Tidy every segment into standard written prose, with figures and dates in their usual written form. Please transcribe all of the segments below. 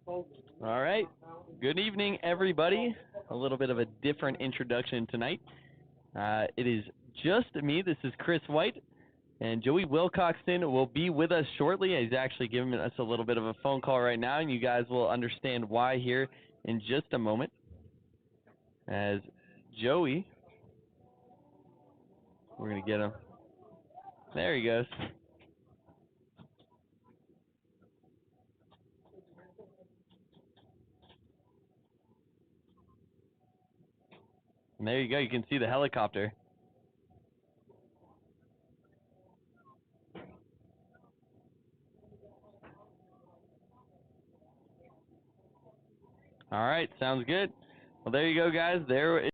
All right. Good evening, everybody. A little bit of a different introduction tonight. It is just me. This is Chris White, and Joey Wilcoxon will be with us shortly. He's actually giving us a little bit of a phone call right now, and you guys will understand why here in just a moment. As Joey, we're going to get him. There he goes. And there you go. You can see the helicopter. All right. Sounds good. Well, there you go, guys. There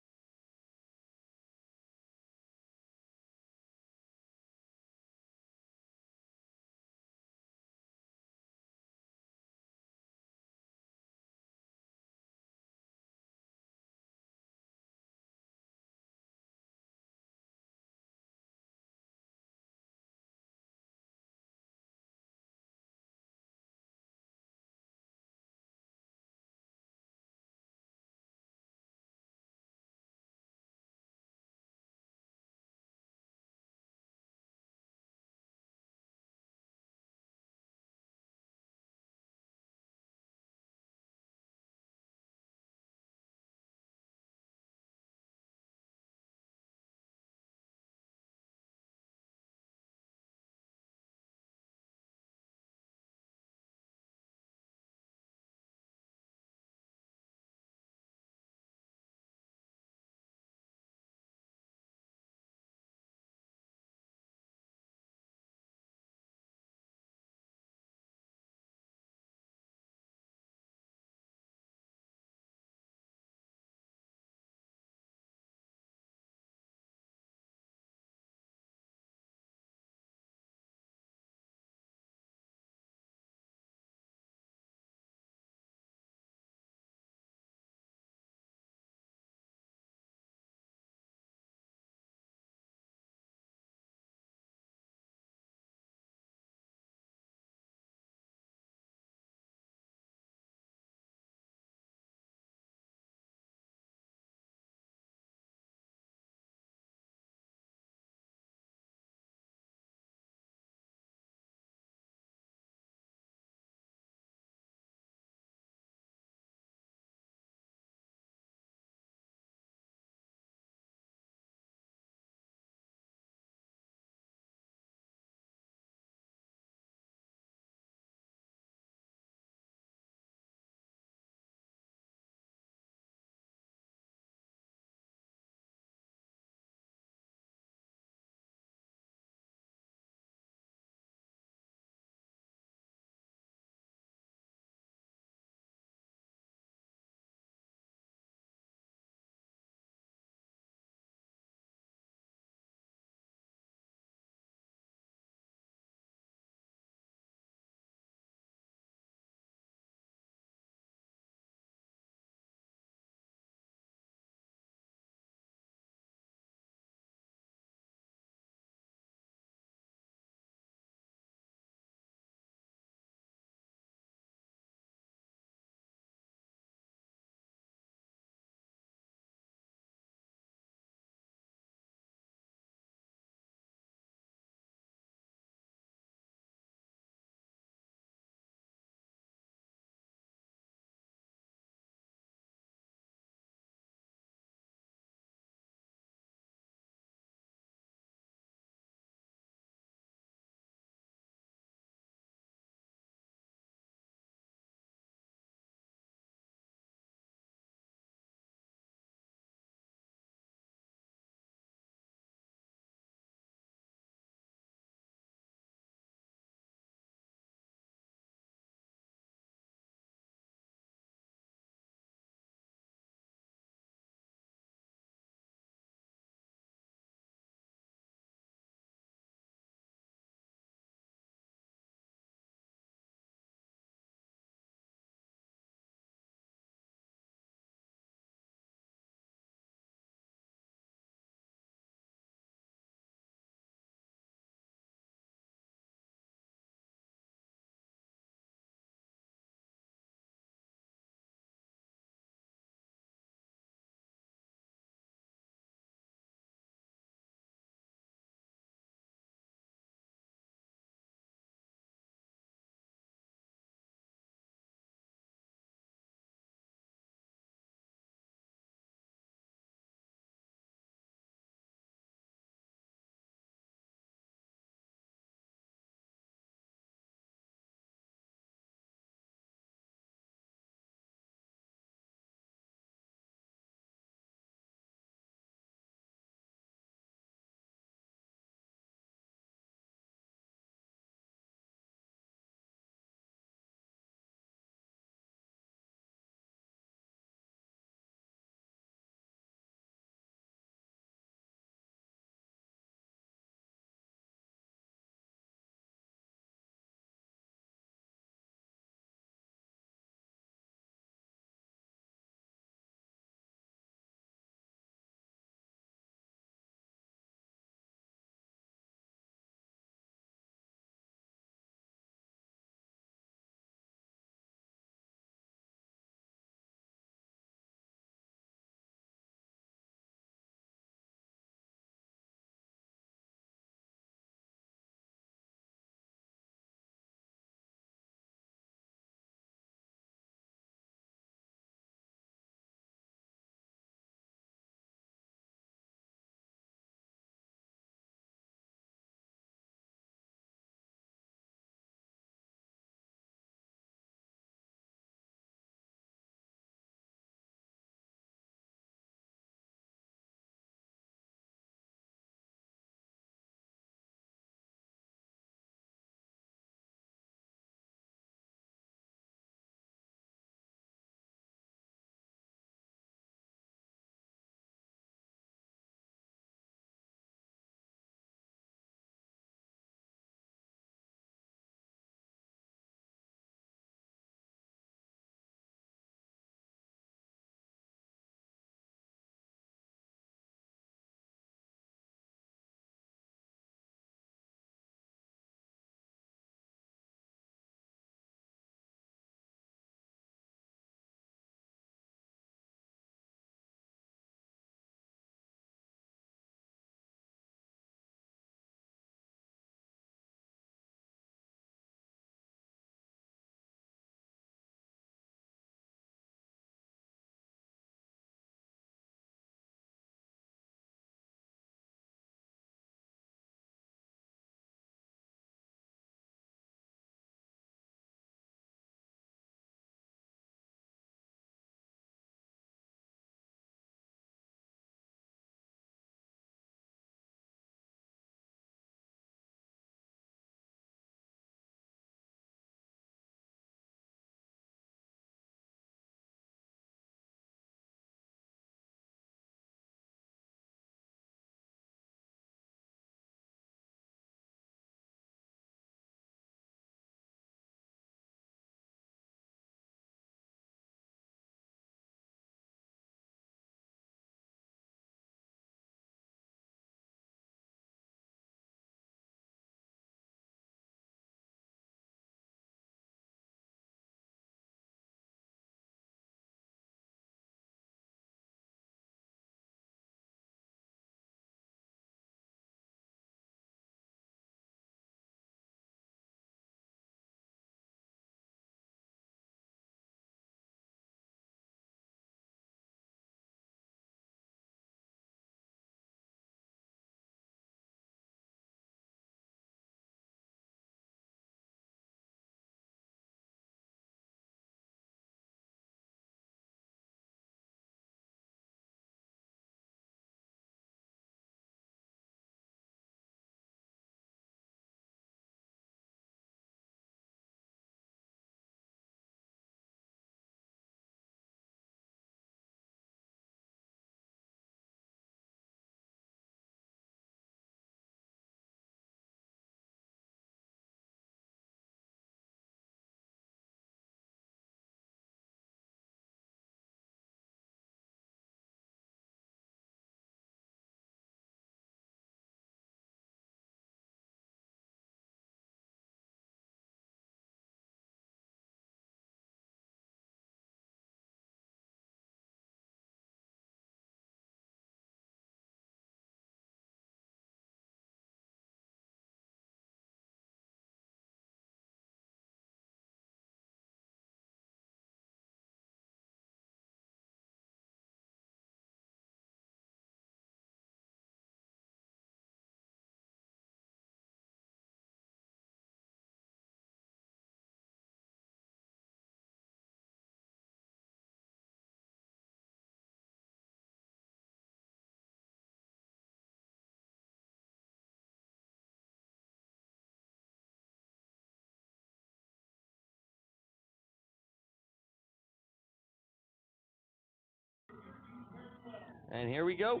And here we go.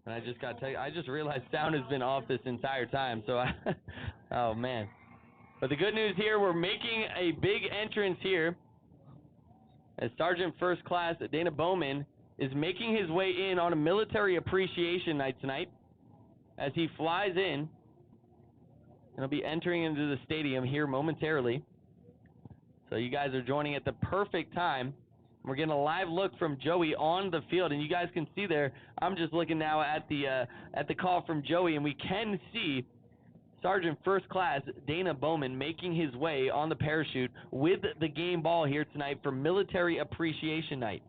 And I just realized sound has been off this entire time, so oh man. But the good news here, we're making a big entrance here as Sergeant First Class Dana Bowman is making his way in on a military appreciation night tonight as he flies in. And he'll be entering into the stadium here momentarily. So you guys are joining at the perfect time. We're getting a live look from Joey on the field, and you guys can see there. I'm just looking now at the call from Joey, and we can see Sergeant First Class Dana Bowman making his way on the parachute with the game ball here tonight for Military Appreciation Night.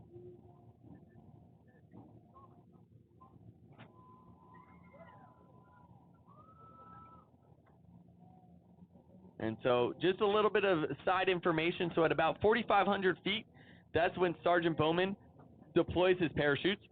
And so just a little bit of side information. So at about 4,500 feet, that's when Sergeant Bowman deploys his parachutes.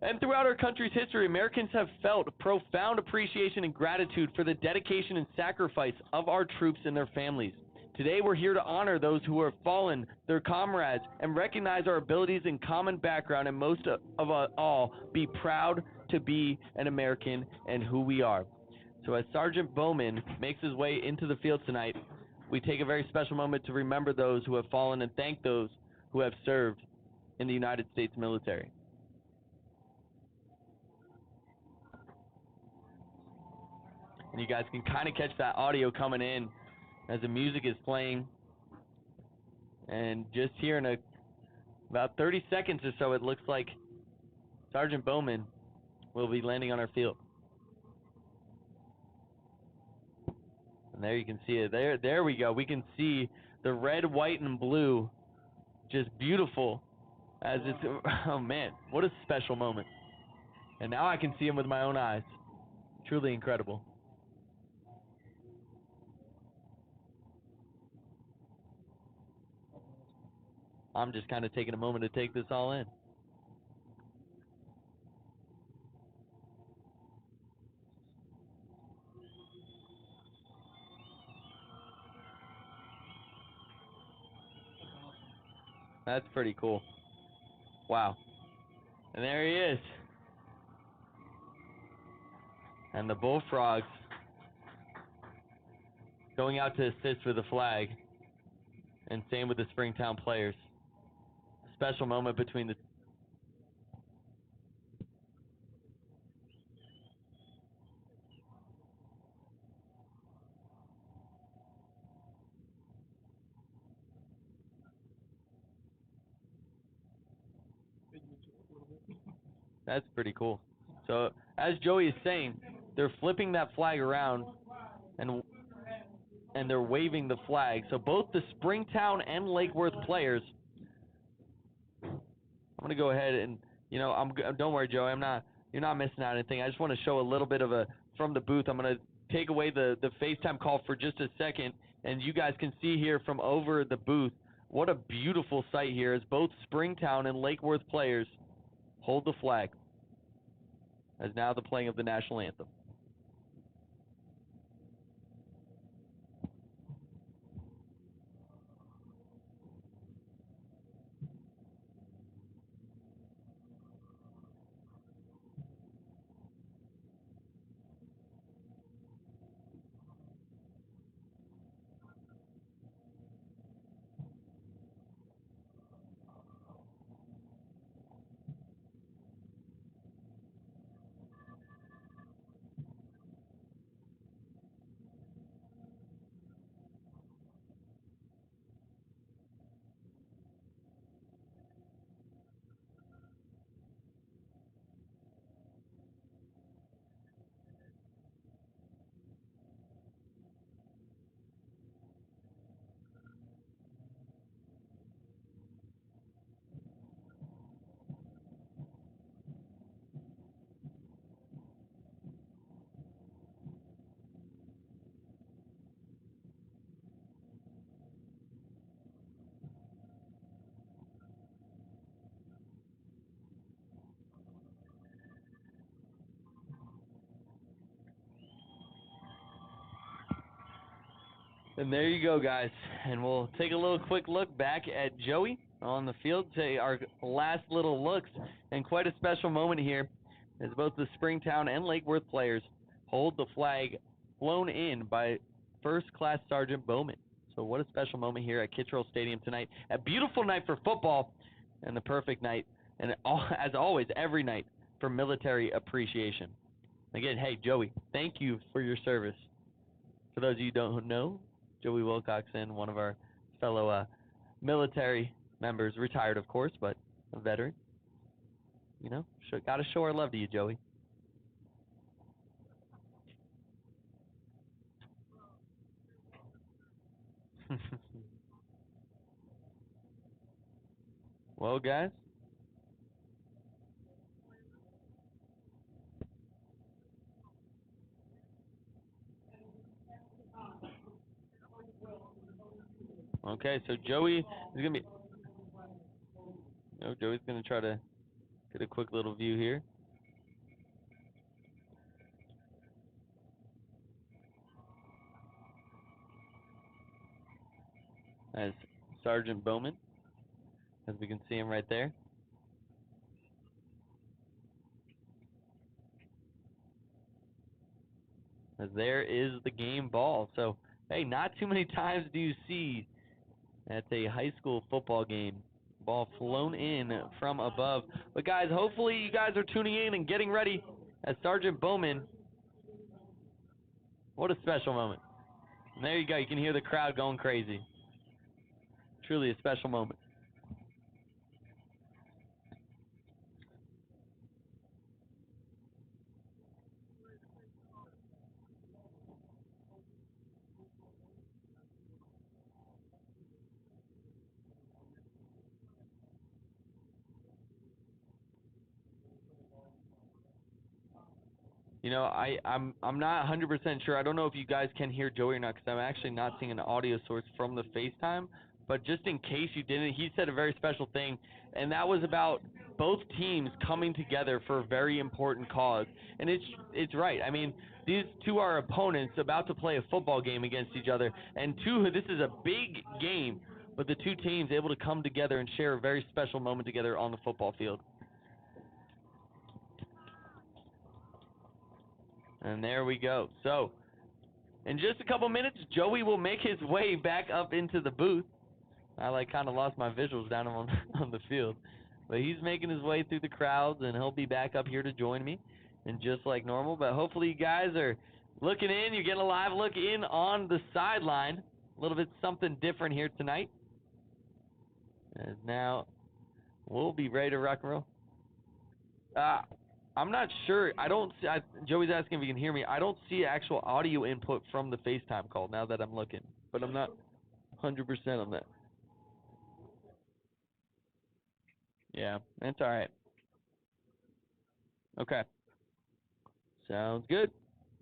And throughout our country's history, Americans have felt profound appreciation and gratitude for the dedication and sacrifice of our troops and their families. Today, we're here to honor those who have fallen, their comrades, and recognize our abilities and common background, and most of all, be proud to be an American and who we are. So as Sergeant Bowman makes his way into the field tonight, we take a very special moment to remember those who have fallen and thank those who have served in the United States military. And you guys can kind of catch that audio coming in as the music is playing. And just here in about 30 seconds or so, it looks like Sergeant Bowman will be landing on our field. And there you can see it. There we go. We can see the red, white, and blue. Just beautiful as it's, oh man, what a special moment. And now I can see him with my own eyes. Truly incredible. I'm just kind of taking a moment to take this all in. That's pretty cool. Wow. And there he is. And the Bullfrogs going out to assist with the flag. And same with the Springtown players. Special moment between the... That's pretty cool. So, as Joey is saying, they're flipping that flag around and they're waving the flag. So both the Springtown and Lake Worth players, I'm going to go ahead and, you know, don't worry, Joey, you're not missing out on anything. I just want to show a little bit of from the booth. I'm going to take away the FaceTime call for just a second, and you guys can see here from over the booth, what a beautiful sight here as both Springtown and Lake Worth players hold the flag as now the playing of the national anthem. And there you go, guys. And we'll take a little quick look back at Joey on the field. Say our last little looks, and quite a special moment here as both the Springtown and Lake Worth players hold the flag flown in by First Class Sergeant Bowman. So what a special moment here at Kittrell Stadium tonight. A beautiful night for football and the perfect night, and as always, every night for military appreciation. Again, hey, Joey, thank you for your service. For those of you who don't know, Joey Wilcoxon, one of our fellow military members, retired, of course, but a veteran. You know, got to show our love to you, Joey. Well, guys. Okay, so Joey is going to be... Joey's going to try to get a quick little view here. As Sergeant Bowman, as we can see him right there. As there is the game ball. So, hey, not too many times do you see at a high school football game ball flown in from above. But guys, hopefully you guys are tuning in and getting ready as Sergeant Bowman. What a special moment. And there you go. You can hear the crowd going crazy. Truly a special moment. You know, I'm not 100% sure. I don't know if you guys can hear Joey or not, because I'm actually not seeing an audio source from the FaceTime. But just in case you didn't, he said a very special thing, and that was about both teams coming together for a very important cause. And it's right. I mean, these two are opponents about to play a football game against each other, and this is a big game, but the two teams able to come together and share a very special moment together on the football field. And there we go. So, in just a couple minutes, Joey will make his way back up into the booth. I kind of lost my visuals down on the field. But he's making his way through the crowds, and he'll be back up here to join me. And just like normal. But hopefully you guys are looking in. You're getting a live look in on the sideline. A little bit something different here tonight. And now we'll be ready to rock and roll. I'm not sure. Joey's asking if you can hear me. I don't see actual audio input from the FaceTime call now that I'm looking, but I'm not 100% on that. Yeah, that's all right. Okay. Sounds good.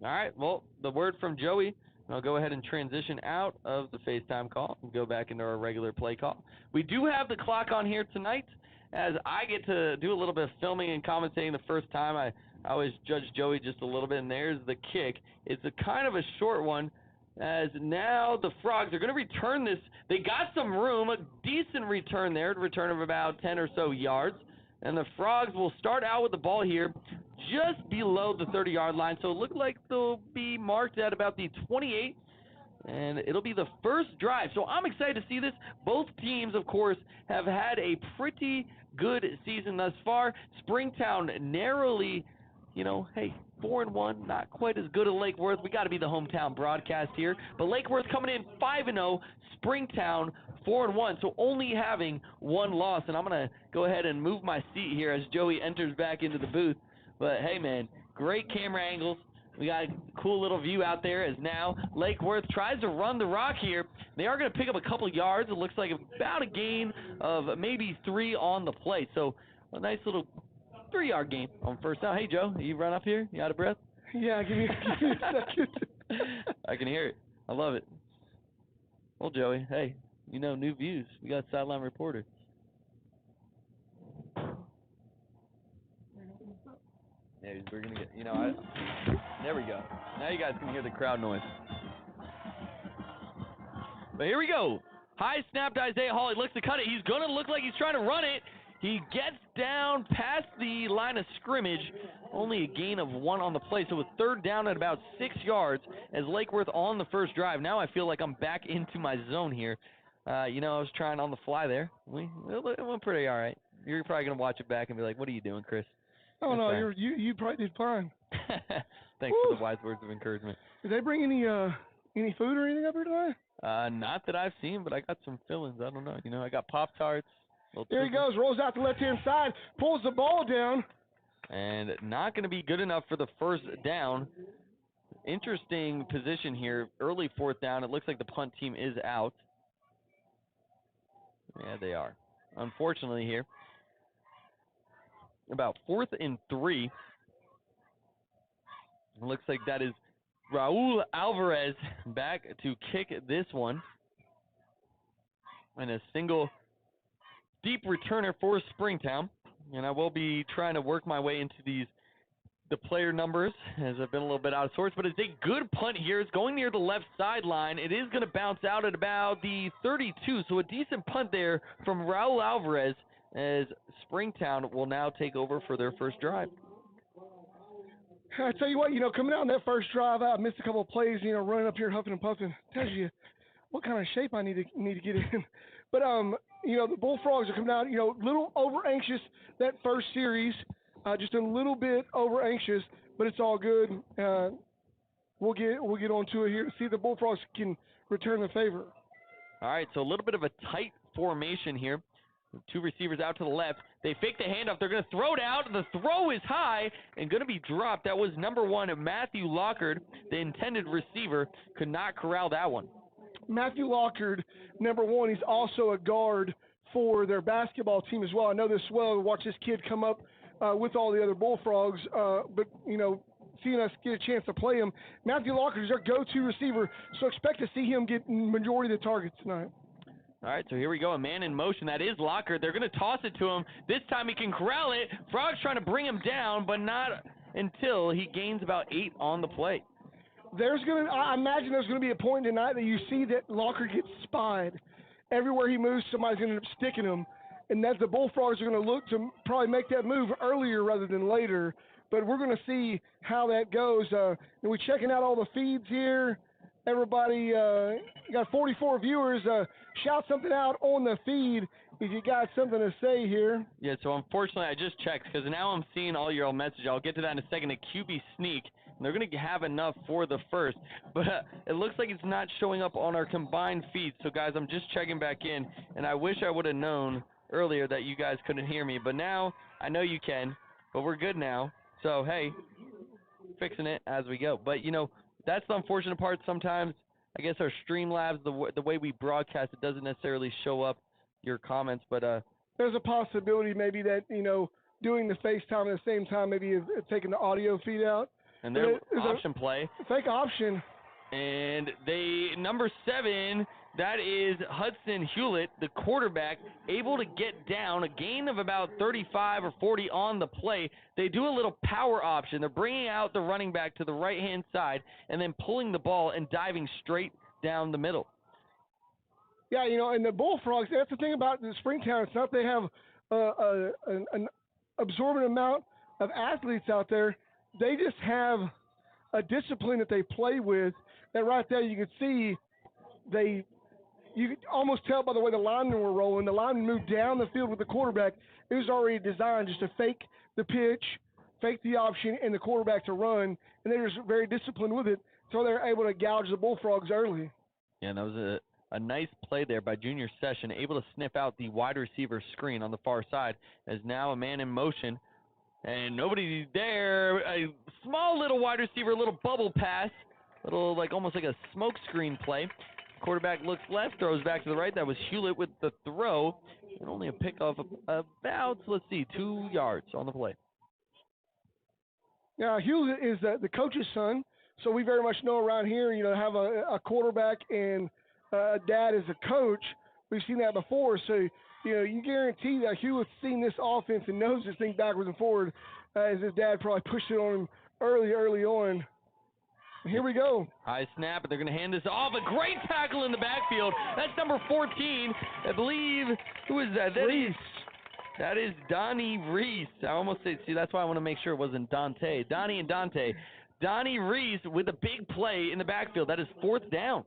All right, well, the word from Joey, I'll go ahead and transition out of the FaceTime call and go back into our regular play call. We do have the clock on here tonight, as I get to do a little bit of filming and commentating the first time. I always judge Joey just a little bit, and there's the kick. It's a kind of a short one, as now the Frogs are going to return this. They got some room, a decent return there, a return of about 10 or so yards, and the Frogs will start out with the ball here just below the 30-yard line, so it looks like they'll be marked at about the 28, and it'll be the first drive. So I'm excited to see this. Both teams, of course, have had a pretty good season thus far. Springtown narrowly, 4-1, not quite as good as Lake Worth. We got to be the hometown broadcast here. But Lake Worth coming in 5-0, Springtown 4-1, so only having one loss. And I'm going to go ahead and move my seat here as Joey enters back into the booth. But hey, man, great camera angles. We got a cool little view out there as now Lake Worth tries to run the rock here. They are going to pick up a couple yards. It looks like about a gain of maybe 3 on the play. So a nice little 3-yard gain on first down. Hey, Joe, you run up here? You out of breath? Yeah, give me a second. I can hear it. I love it. Well, Joey, hey, new views. We got sideline reporter. Yeah, we're going to get, there we go. Now you guys can hear the crowd noise. But here we go. High snap to Isaiah Hall. He looks to cut it. He's going to look like he's trying to run it. He gets down past the line of scrimmage. Only a gain of 1 on the play. So with third down at about 6 yards as Lake Worth on the first drive. Now I feel like I'm back into my zone here. I was trying on the fly there. It went pretty all right. You're probably going to watch it back and be like, what are you doing, Chris? Oh, no, you probably did fine. Thanks for the wise words of encouragement. Did they bring any food or anything up here tonight? Not that I've seen, but I got some fillings. I don't know. I got Pop-Tarts. There he goes, rolls out the left-hand side, pulls the ball down. And not going to be good enough for the first down. Interesting position here. Early fourth down. It looks like the punt team is out. Yeah, they are. Unfortunately here. About 4th and 3. It looks like that is Raul Alvarez back to kick this one. And a single deep returner for Springtown. And I will be trying to work my way into the player numbers as I've been a little bit out of sorts. But it's a good punt here. It's going near the left sideline. It is going to bounce out at about the 32. So a decent punt there from Raul Alvarez as Springtown will now take over for their first drive. I tell you what, coming out on that first drive, I missed a couple of plays, running up here huffing and puffing. Tells you what kind of shape I need to get in. But, the Bullfrogs are coming out, a little over-anxious that first series, just a little bit over-anxious, but it's all good. We'll get on to it here to see if the Bullfrogs can return the favor. All right, so a little bit of a tight formation here. 2 receivers out to the left. They fake the handoff. They're going to throw it out. The throw is high and going to be dropped. That was number 1, Matthew Lockard, the intended receiver. Could not corral that one. Matthew Lockard, number 1, he's also a guard for their basketball team as well. I know this well. Watch this kid come up with all the other Bullfrogs, but, seeing us get a chance to play him. Matthew Lockard is our go-to receiver, so expect to see him get majority of the targets tonight. All right, so here we go. A man in motion. That is Lockard. They're going to toss it to him. This time he can corral it. Frog's trying to bring him down, but not until he gains about 8 on the play. I imagine there's going to be a point tonight that you see that Lockard gets spied. Everywhere he moves, somebody's going to end up sticking him. And that the Bullfrogs are going to look to probably make that move earlier rather than later. But we're going to see how that goes. And we're checking out all the feeds here. Everybody, got 44 viewers. Shout something out on the feed if you got something to say here. Yeah, so unfortunately I just checked because now I'm seeing all your messages. I'll get to that in a second. A QB sneak. And they're going to have enough for the first. But it looks like it's not showing up on our combined feed. So, guys, I'm just checking back in. And I wish I would have known earlier that you guys couldn't hear me. But now I know you can. But we're good now. So, hey, fixing it as we go. But, that's the unfortunate part. Sometimes, I guess our Streamlabs, the way we broadcast, it doesn't necessarily show up your comments. But there's a possibility maybe that, doing the FaceTime at the same time, maybe taking the audio feed out. And their option play. Fake option. And number 7, that is Hudson Hewlett, the quarterback, able to get down, a gain of about 35 or 40 on the play. They do a little power option. They're bringing out the running back to the right-hand side and then pulling the ball and diving straight down the middle. Yeah, and the Bullfrogs, that's the thing about the Springtown. It's not they have an absorbent amount of athletes out there. They just have a discipline that they play with that right there you could see you could almost tell by the way the linemen were rolling. The linemen moved down the field with the quarterback. It was already designed just to fake the pitch, fake the option, and the quarterback to run, and they were just very disciplined with it, so they're able to gouge the Bullfrogs early. Yeah, and that was a nice play there by Junior Session, able to sniff out the wide receiver screen on the far side as now a man in motion. And nobody there. A small little wide receiver, a little bubble pass, almost like a smoke screen play. Quarterback looks left, throws back to the right. That was Hewlett with the throw, and only a pickoff of about 2 yards on the play. Yeah, Hewlett is the coach's son, so we very much know around here. Have a quarterback and a dad as a coach. We've seen that before, so. You guarantee that Hewlett's seen this offense and knows this thing backwards and forward as his dad probably pushed it on him early on. Here we go. High snap, but they're going to hand this off. A great tackle in the backfield. That's number 14. I believe, who is that? That is Donnie Reese. I almost said, see, that's why I want to make sure it wasn't Dante. Donnie and Dante. Donnie Reese with a big play in the backfield. That is 4th down.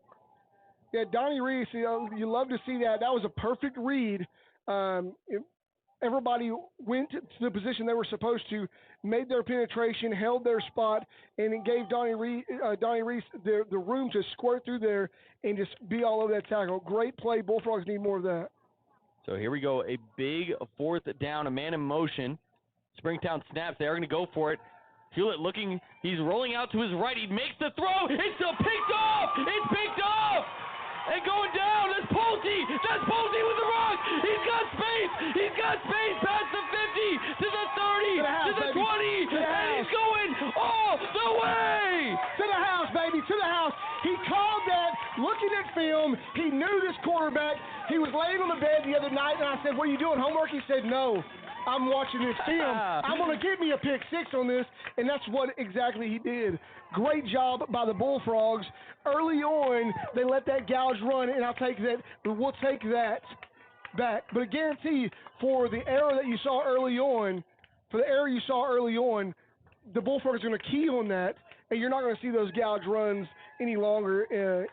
Yeah, Donnie Reese, you love to see that. That was a perfect read. Everybody went to the position they were supposed to, made their penetration, held their spot, and it gave Donnie Reese the room to squirt through there and just be all over that tackle. Great play. Bullfrogs need more of that. So here we go. A big 4th down, a man in motion. Springtown snaps. They are going to go for it. Hewlett looking. He's rolling out to his right. He makes the throw. It's still picked off. It's picked off. And going down, that's Pulte. That's Pulte with the rock. He's got space. He's got space past the 50, to the 30, to the 20, and he's going all the way. To the house, baby, to the house. He called that, looking at film. He knew this quarterback. He was laying on the bed the other night, and I said, what are you doing, homework? He said, no. I'm watching this film. I'm going to get me a pick 6 on this, and that's what exactly he did. Great job by the Bullfrogs. Early on, they let that gouge run, and I'll take that. We'll take that back. But I guarantee for the error that you saw early on, the Bullfrogs are going to key on that, and you're not going to see those gouge runs any longer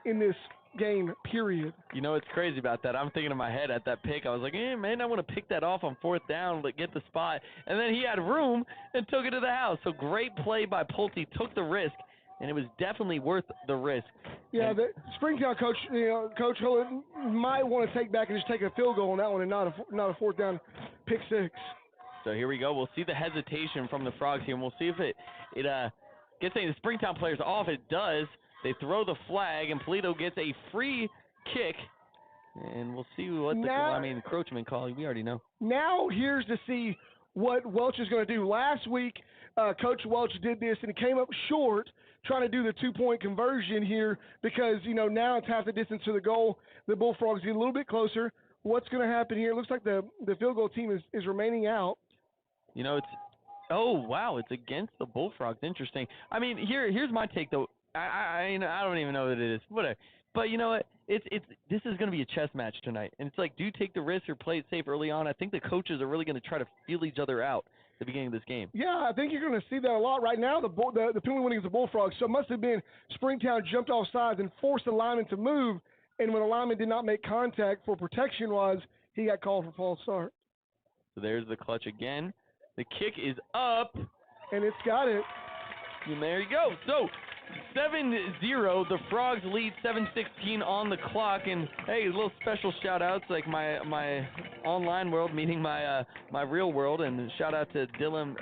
in this game, period. You know what's crazy about that? I'm thinking in my head at that pick, I was like, man, I want to pick that off on 4th down, but get the spot. And then he had room and took it to the house. So great play by Pulte, took the risk, and it was definitely worth the risk. Yeah, the Springtown coach, Coach Hullett might want to take back and just take a field goal on that one and not a 4th down pick 6. So here we go. We'll see the hesitation from the Frogs here, and we'll see if it gets any of the Springtown players off. It does. They throw the flag, and Polito gets a free kick. And we'll see what the encroachment call. We already know. Now here's to see what Welch is going to do. Last week, Coach Welch did this, and he came up short trying to do the 2-point conversion here because, now it's half the distance to the goal. The Bullfrogs get a little bit closer. What's going to happen here? It looks like the field goal team is remaining out. It's against the Bullfrogs. Interesting. I mean, here's my take, though. I don't even know what it is. Whatever. But you know what? This is going to be a chess match tonight. And it's like, do you take the risk or play it safe early on? I think the coaches are really going to try to feel each other out at the beginning of this game. Yeah, I think you're going to see that a lot right now. The penalty winning is the Bullfrogs. So it must have been Springtown jumped off sides and forced the lineman to move. And when the lineman did not make contact for protection-wise, he got called for false start. So there's the clutch again. The kick is up. And it's got it. And there you go. So 7-0, the Frogs lead 7:16 on the clock, and hey, a little special shout-outs like my online world meeting my real world, and shout out to Dylan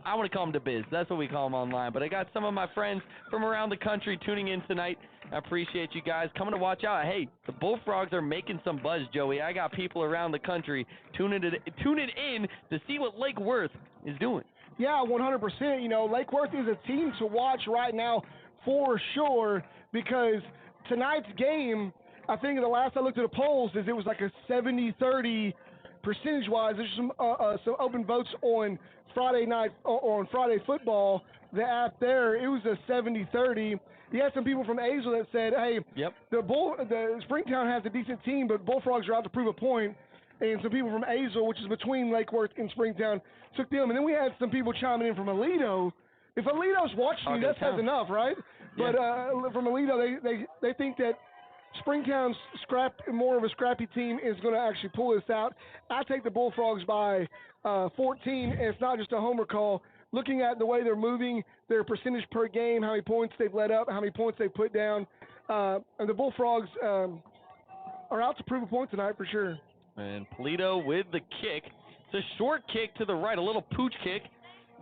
I want to call him the Biz. That's what we call him online. But I got some of my friends from around the country tuning in tonight. I appreciate you guys coming to watch out. Hey, the Bullfrogs are making some buzz, Joey. I got people around the country tuning in to see what Lake Worth is doing. Yeah, 100%. Lake Worth is a team to watch right now for sure because tonight's game, I think the last I looked at the polls, is it was like a 70-30 percentage-wise. There's some open votes on Friday night or on Friday football. The app there, it was a 70-30. You had some people from Azle that said, hey, the Springtown has a decent team, but Bullfrogs are out to prove a point. And some people from Azle, which is between Lake Worth and Springtown, took them. And then we had some people chiming in from Aledo. If Aledo's watching you, that says enough, right? Yeah. But from Aledo, they think that Springtown's more of a scrappy team is going to actually pull this out. I take the Bullfrogs by 14, and it's not just a homer call. Looking at the way they're moving, their percentage per game, how many points they've let up, how many points they've put down, and the Bullfrogs are out to prove a point tonight for sure. And Polito with the kick. It's a short kick to the right, a little pooch kick.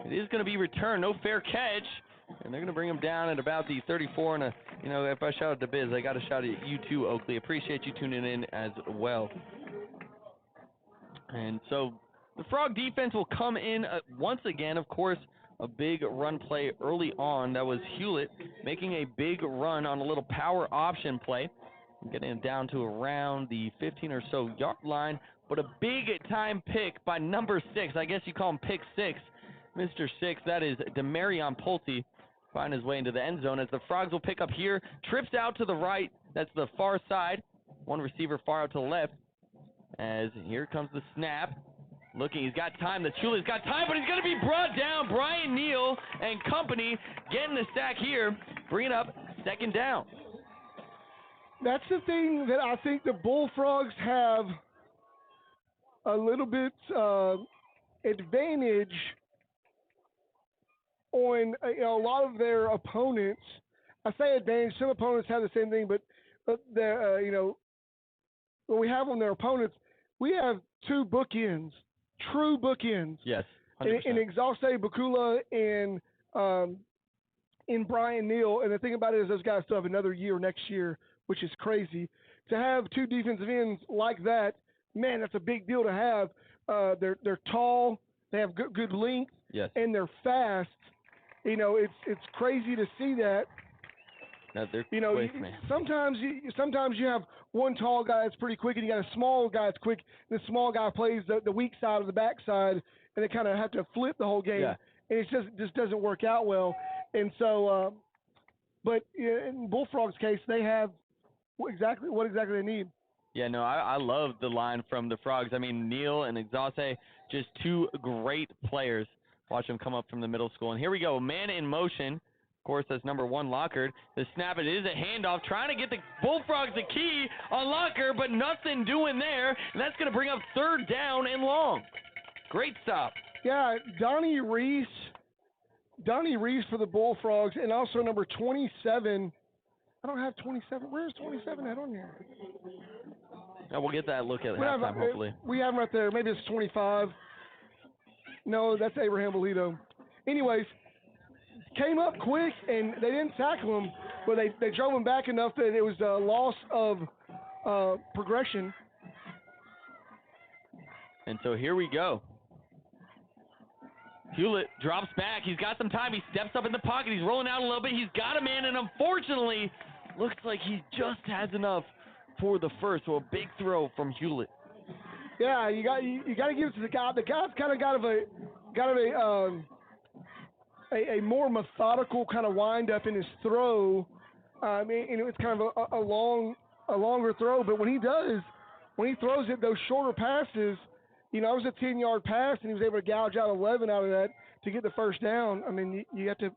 It is going to be returned, no fair catch. And they're going to bring him down at about the 34. And, if I shout out to Biz, I got to shout at you too, Oakley. Appreciate you tuning in as well. And so the Frog defense will come in once again. Of course, a big run play early on. That was Hewlett making a big run on a little power option play. Getting it down to around the 15 or so yard line. But a big time pick by number 6. I guess you call him pick 6. Mr. 6, that is Demarion Pulte. find his way into the end zone as the Frogs will pick up here. Trips out to the right. That's the far side. One receiver far out to the left. As here comes the snap. Looking, he's got time. The Chuli's got time, but he's going to be brought down. Brian Neal and company getting the sack here. Bringing up 2nd down. That's the thing that I think the Bullfrogs have a little bit advantage on a lot of their opponents. I say advantage. Some opponents have the same thing, but when we have on their opponents, we have 2 bookends, true bookends. Yes, 100%. In Exauste Bakula and in Brian Neal. And the thing about it is those guys still have another year next year, which is crazy. To have 2 defensive ends like that, man, that's a big deal to have. They're tall, they have good length, yes, and they're fast. It's crazy to see that. No, they're quick, man. Sometimes you have one tall guy that's pretty quick, and you got a small guy that's quick. And the small guy plays the weak side of the backside, and they kind of have to flip the whole game. Yeah. And it just doesn't work out well. And so, but in Bullfrogs' case, they have what exactly they need. Yeah, no, I love the line from the Frogs. I mean, Neal and Exauste, just 2 great players. Watch them come up from the middle school. And here we go, man in motion. Of course, that's number 1, Lockard. The snap, it is a handoff, trying to get the Bullfrogs the key on Lockard, but nothing doing there. And that's going to bring up 3rd down and long. Great stop. Yeah, Donnie Reese for the Bullfrogs, and also number 27. I don't have 27. Where's 27 at on here? We'll get that look at halftime, hopefully. We have him right there. Maybe it's 25. No, that's Abraham Bolito. Anyways, came up quick, and they didn't tackle him, but they drove him back enough that it was a loss of progression. And so here we go. Hewlett drops back. He's got some time. He steps up in the pocket. He's rolling out a little bit. He's got a man, and unfortunately, looks like he just has enough for the first. So a big throw from Hewlett. Yeah, you got to give it to the guy. The guy's kind of got a more methodical kind of wind up in his throw. And it's kind of a longer throw. But when he throws it, those shorter passes, it was a 10-yard pass, and he was able to gouge out 11 out of that to get the first down. I mean, you have to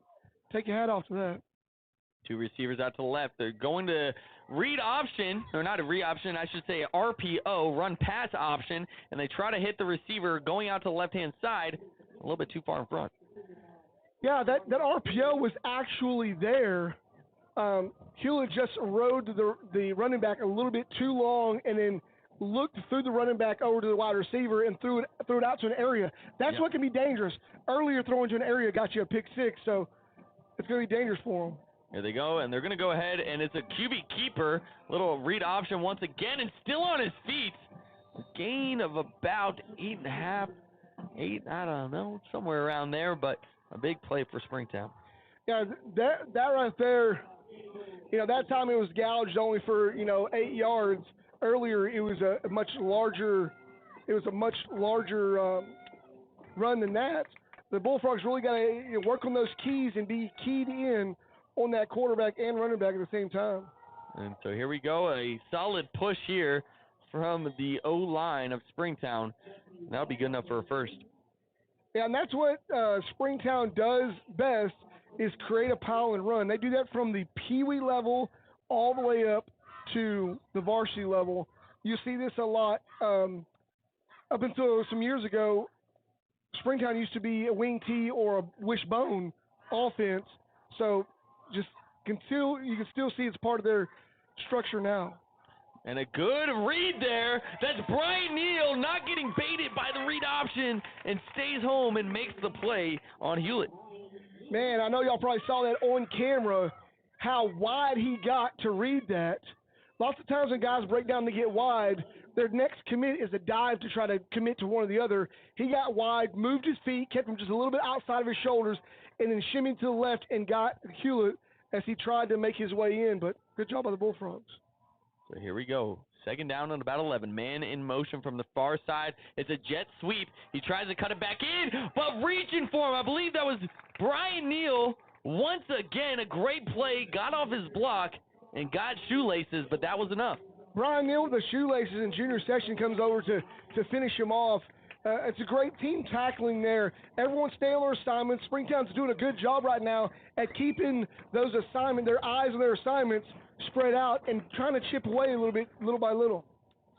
take your hat off to that. 2 receivers out to the left. They're going to read option, or not a read option, I should say RPO, run pass option, and they try to hit the receiver going out to the left-hand side, a little bit too far in front. Yeah, that RPO was actually there. Hewlett just rode the running back a little bit too long, and then looked through the running back over to the wide receiver and threw it out to an area. That's what can be dangerous. Earlier throwing to an area got you a pick 6, so it's going to be dangerous for them. Here they go, and they're going to go ahead, and it's a QB keeper. Little read option once again, and still on his feet. A gain of about 8.5, 8, I don't know, somewhere around there, but a big play for Springtown. Yeah, that right there, that time it was gouged only for, 8 yards. Earlier, it was a much larger run than that. The Bullfrogs really got to work on those keys and be keyed in on that quarterback and running back at the same time. And so here we go, a solid push here from the O-line of Springtown. That'll be good enough for a first. Yeah, and that's what Springtown does best is create a pile and run. They do that from the peewee level all the way up to the varsity level. You see this a lot. Up until some years ago, Springtown used to be a wing tee or a wishbone offense. So you can still see it's part of their structure now. And a good read there. That's Brian Neal not getting baited by the read option and stays home and makes the play on Hewlett. Man, I know y'all probably saw that on camera, how wide he got to read that. Lots of times when guys break down to get wide, their next commit is a dive to try to commit to one or the other. He got wide, moved his feet, kept him just a little bit outside of his shoulders, and then shimmied to the left and got Hewlett as he tried to make his way in. But good job by the Bullfrogs. So here we go. 2nd down on about 11. Man in motion from the far side. It's a jet sweep. He tries to cut it back in, but reaching for him. I believe that was Brian Neal Once again, a great play, got off his block and got shoelaces, but that was enough. Brian Neal with the shoelaces, and Junior Session comes over to finish him off. It's a great team tackling there. Everyone's staying on their assignments. Springtown's doing a good job right now at keeping their eyes on their assignments spread out and trying to chip away a little bit, little by little.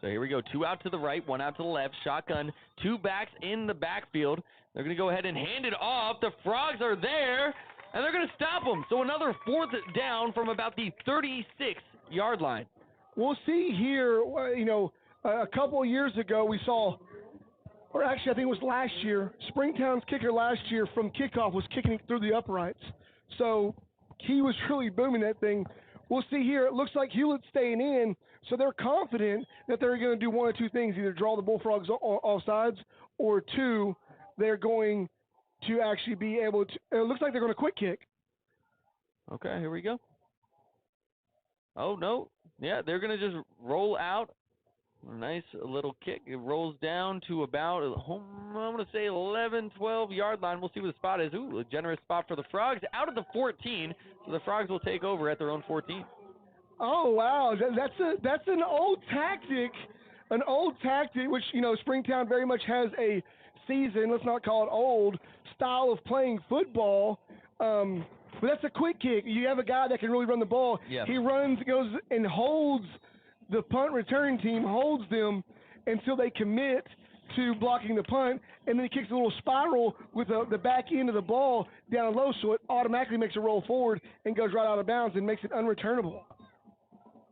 So here we go. 2 out to the right, 1 out to the left. Shotgun, 2 backs in the backfield. They're going to go ahead and hand it off. The Frogs are there, and they're going to stop them. So another 4th down from about the 36-yard line. We'll see here, a couple of years ago we saw, or actually I think it was last year, Springtown's kicker last year from kickoff was kicking it through the uprights. So he was really booming that thing. We'll see here. It looks like Hewlett's staying in, so they're confident that they're going to do one of two things, either draw the Bullfrogs off sides, or 2, they're going to actually be able to, it looks like they're going to quick kick. Okay, here we go. Oh, no. Yeah, they're going to just roll out. A nice little kick. It rolls down to about, I'm going to say 11, 12-yard line. We'll see what the spot is. Ooh, a generous spot for the Frogs. Out of the 14, so the Frogs will take over at their own 14. Oh, wow. That's an old tactic. An old tactic, which, Springtown very much has a seasoned, let's not call it old, style of playing football. But that's a quick kick. You have a guy that can really run the ball. Yep. He runs, goes, and holds the punt return team, holds them until they commit to blocking the punt, and then he kicks a little spiral with the back end of the ball down low, so it automatically makes a roll forward and goes right out of bounds and makes it unreturnable.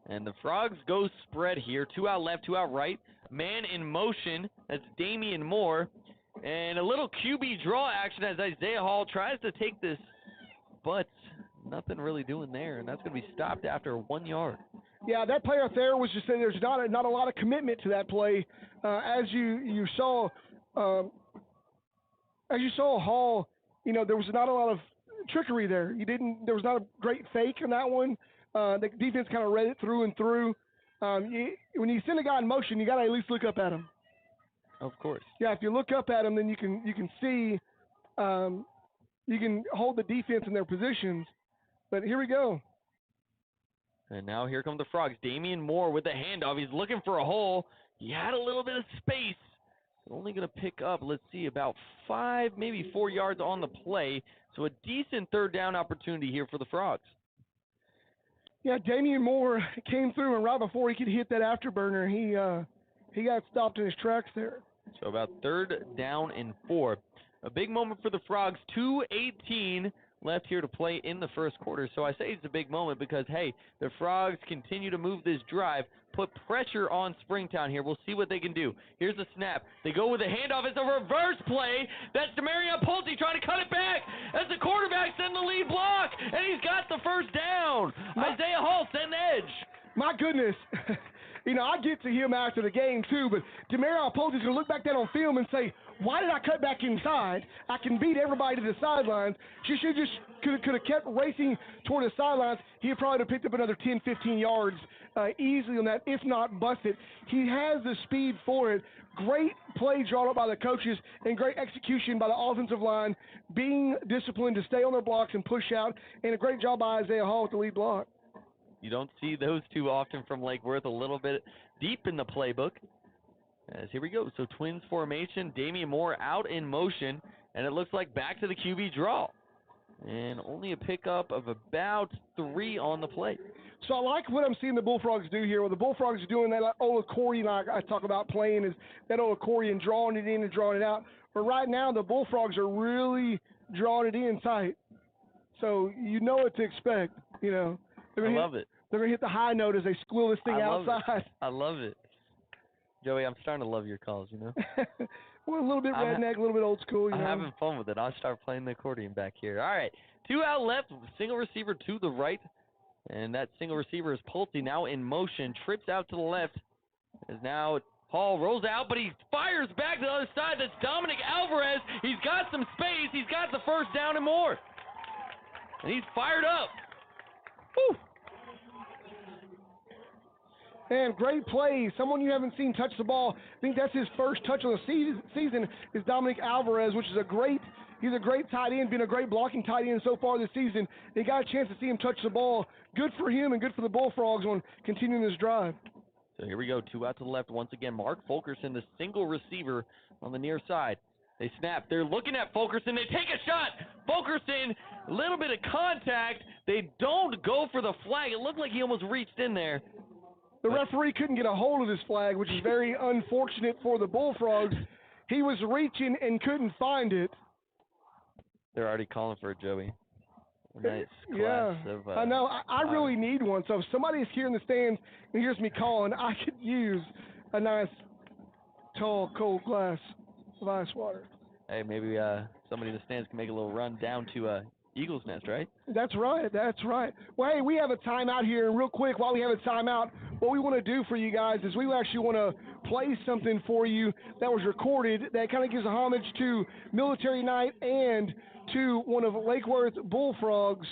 And the Frogs go spread here. 2 out left, 2 out right. Man in motion. That's Damian Moore. And a little QB draw action as Isaiah Hall tries to take this, but nothing really doing there. And that's going to be stopped after 1 yard. Yeah, that play out there was just saying there's not a lot of commitment to that play. As you saw Hall, there was not a lot of trickery there. There was not a great fake on that one. The defense kind of read it through and through. When you send a guy in motion, you got to at least look up at him. Of course. Yeah, if you look up at him, then you can see, you can hold the defense in their positions. But here we go. And now here come the Frogs. Damian Moore with the handoff. He's looking for a hole. He had a little bit of space. Only going to pick up, let's see, about 5, maybe 4 yards on the play. So a decent 3rd down opportunity here for the Frogs. Yeah, Damian Moore came through, and right before he could hit that afterburner, he got stopped in his tracks there. So about 3rd down and 4. A big moment for the Frogs. 2:18 left here to play in the first quarter. So I say it's a big moment because, hey, the Frogs continue to move this drive, put pressure on Springtown here. We'll see what they can do. Here's the snap. They go with a handoff. It's a reverse play. That's Demarion Pulte trying to cut it back. As the quarterback's in the lead block, and he's got the 1st down. Isaiah Hall send edge. My goodness. I get to him after the game, too, but Demarion Pulte's going to look back down on film and say, why did I cut back inside? I can beat everybody to the sidelines. She should just could have kept racing toward the sidelines. He probably would have picked up another 10, 15 yards easily on that, if not busted. He has the speed for it. Great play drawn up by the coaches and great execution by the offensive line, being disciplined to stay on their blocks and push out, and a great job by Isaiah Hall with the lead block. You don't see those two often from Lake Worth, a little bit deep in the playbook. As here we go. So Twins formation, Damian Moore out in motion, and it looks like back to the QB draw. And only a pickup of about 3 on the play. So I like what I'm seeing the Bullfrogs do here. What the Bullfrogs are doing, that old accordion I talk about playing, is that old accordion, drawing it in and drawing it out. But right now the Bullfrogs are really drawing it in tight. So you know what to expect, I love it. They're going to hit the high note as they squill this thing outside. I love it. Joey, I'm starting to love your calls, Well, a little bit redneck, a little bit old school. I'm having fun with it. I'll start playing the accordion back here. All right, 2 out left, single receiver to the right. And that single receiver is Pulte, now in motion, trips out to the left. As now Hall rolls out, but he fires back to the other side. That's Dominic Alvarez. He's got some space. He's got the 1st down and more. And he's fired up. Woo! And great play. Someone you haven't seen touch the ball. I think that's his first touch of the season is Dominic Alvarez, which is a great He's a great tight end, been a great blocking tight end so far this season. They got a chance to see him touch the ball. Good for him and good for the Bullfrogs on continuing this drive. So here we go, 2 out to the left once again. Mark Fulkerson, the single receiver on the near side. They snap. They're looking at Fulkerson. They take a shot. Fulkerson, a little bit of contact. They don't go for the flag. It looked like he almost reached in there. The referee couldn't get a hold of his flag, which is very unfortunate for the Bullfrogs. He was reaching and couldn't find it. They're already calling for it, Joey. Nice Yeah, class of, I know. I really need one. So if somebody's here in the stands and hears me calling, I could use a nice, tall, cold glass of ice water. Hey, maybe somebody in the stands can make a little run down to Eagle's Nest, right? That's right. That's right. Well, hey, we have a timeout here, and real quick, while we have a timeout, what we want to do for you guys is we actually want to play something for you that was recorded that kind of gives a homage to Military Night and to one of Lake Worth Bullfrogs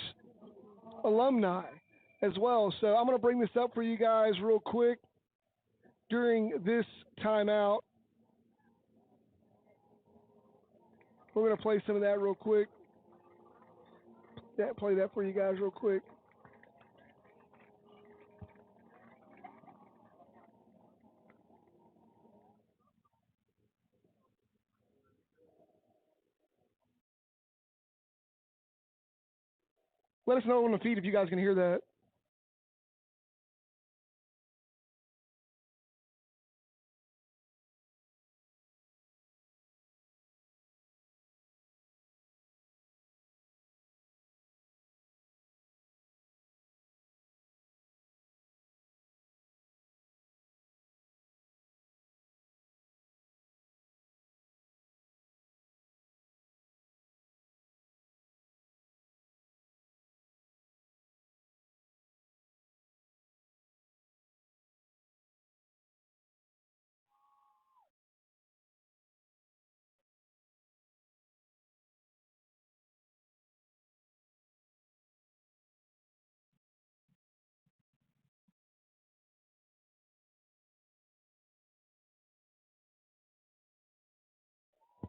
alumni as well. So I'm going to bring this up for you guys real quick during this timeout. We're going to play some of that real quick. Play that for you guys real quick. Let us know on the feed if you guys can hear that.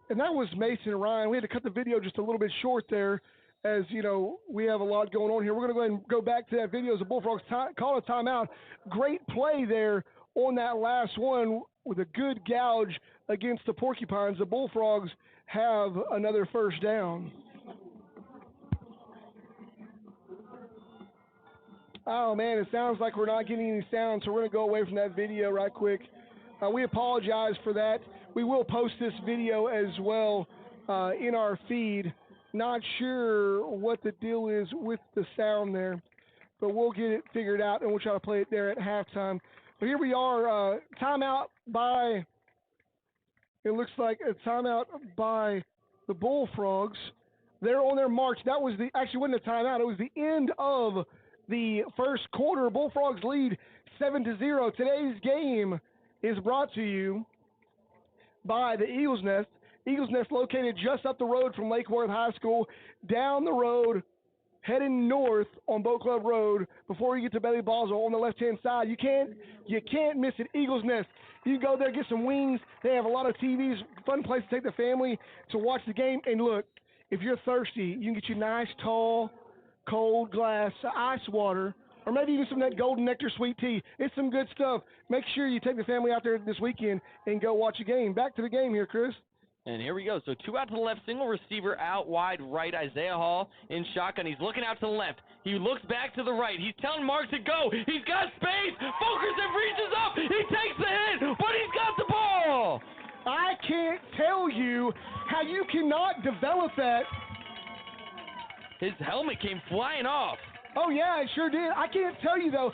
And that was Mason Ryan. We had to cut the video just a little bit short there, as you know, we have a lot going on here. We're going to go ahead and go back to that video as the Bullfrogs call a timeout. Great play there on that last one with a good gouge against the Porcupines. The Bullfrogs have another first down. Oh, man, it sounds like we're not getting any sound, so we're going to go away from that video right quick. We apologize for that. We will post this video as well in our feed. Not sure what the deal is with the sound there, but we'll get it figured out, and we'll try to play it there at halftime. But here we are, timeout by, it looks like a timeout by the Bullfrogs. They're on their march. That was actually wasn't a timeout. It was the end of the first quarter. Bullfrogs lead 7-0. Today's game is brought to you by the Eagles Nest. Eagles Nest located just up the road from Lake Worth High School, down the road, heading north on Boat Club Road before you get to Bailey Boswell on the left-hand side. You can't miss it. Eagles Nest. You can go there, get some wings. They have a lot of TVs, fun place to take the family to watch the game. And look, if you're thirsty, you can get you nice, tall, cold glass ice water, or maybe even some of that golden nectar sweet tea. It's some good stuff. Make sure you take the family out there this weekend and go watch a game. Back to the game here, Chris. And here we go. So 2 out to the left, single receiver out wide right. Isaiah Hall in shotgun. He's looking out to the left. He looks back to the right. He's telling Mark to go. He's got space. Fulkerson reaches up. He takes the hit, but he's got the ball. I can't tell you how you cannot develop that. His helmet came flying off. Oh, yeah, it sure did. I can't tell you, though.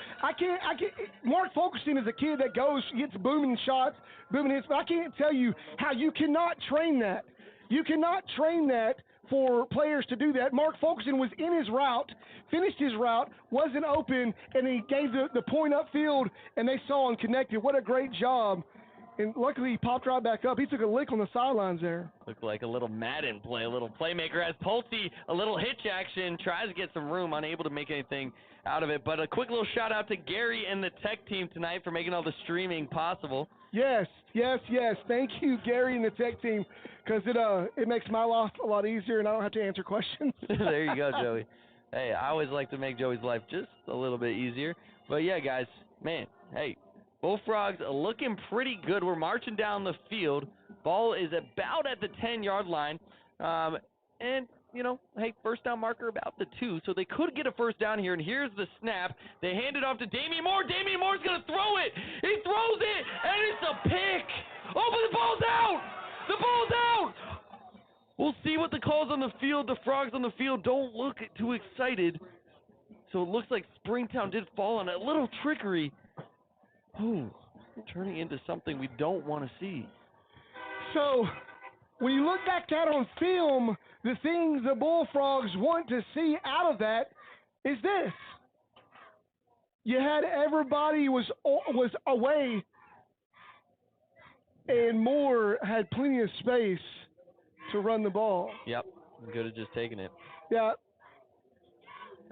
Mark Fulkerson is a kid that goes, gets booming shots, booming hits, but I can't tell you how you cannot train that. You cannot train that for players to do that. Mark Fulkerson was in his route, finished his route, wasn't open, and he gave the point upfield, and they saw and connected. What a great job. and luckily he popped right back up. He took a lick on the sidelines there. Looked like a little Madden play, a little playmaker as Pulte, a little hitch action, tries to get some room, unable to make anything out of it. But a quick little shout out to Gary and the tech team tonight for making all the streaming possible. Yes. Thank you, Gary and the tech team, because it makes my life a lot easier and I don't have to answer questions. There you go, Joey. Hey, I always like to make Joey's life just a little bit easier. But yeah, guys, man, hey, Bullfrogs are looking pretty good. We're marching down the field. Ball is about at the 10-yard line. And, you know, hey, first down marker about the 2. So they could get a first down here. And here's the snap. They hand it off to Damian Moore. Damian Moore's going to throw it. He throws it, and it's a pick. Oh, but the ball's out. The ball's out. We'll see what the calls on the field. The Frogs on the field don't look too excited. So it looks like Springtown did fall on a little trickery. Oh, turning into something we don't want to see. So, when you look back at on film, the things the Bullfrogs want to see out of that is this. You had everybody was away, and Moore had plenty of space to run the ball. Yep, good at just taking it. Yeah.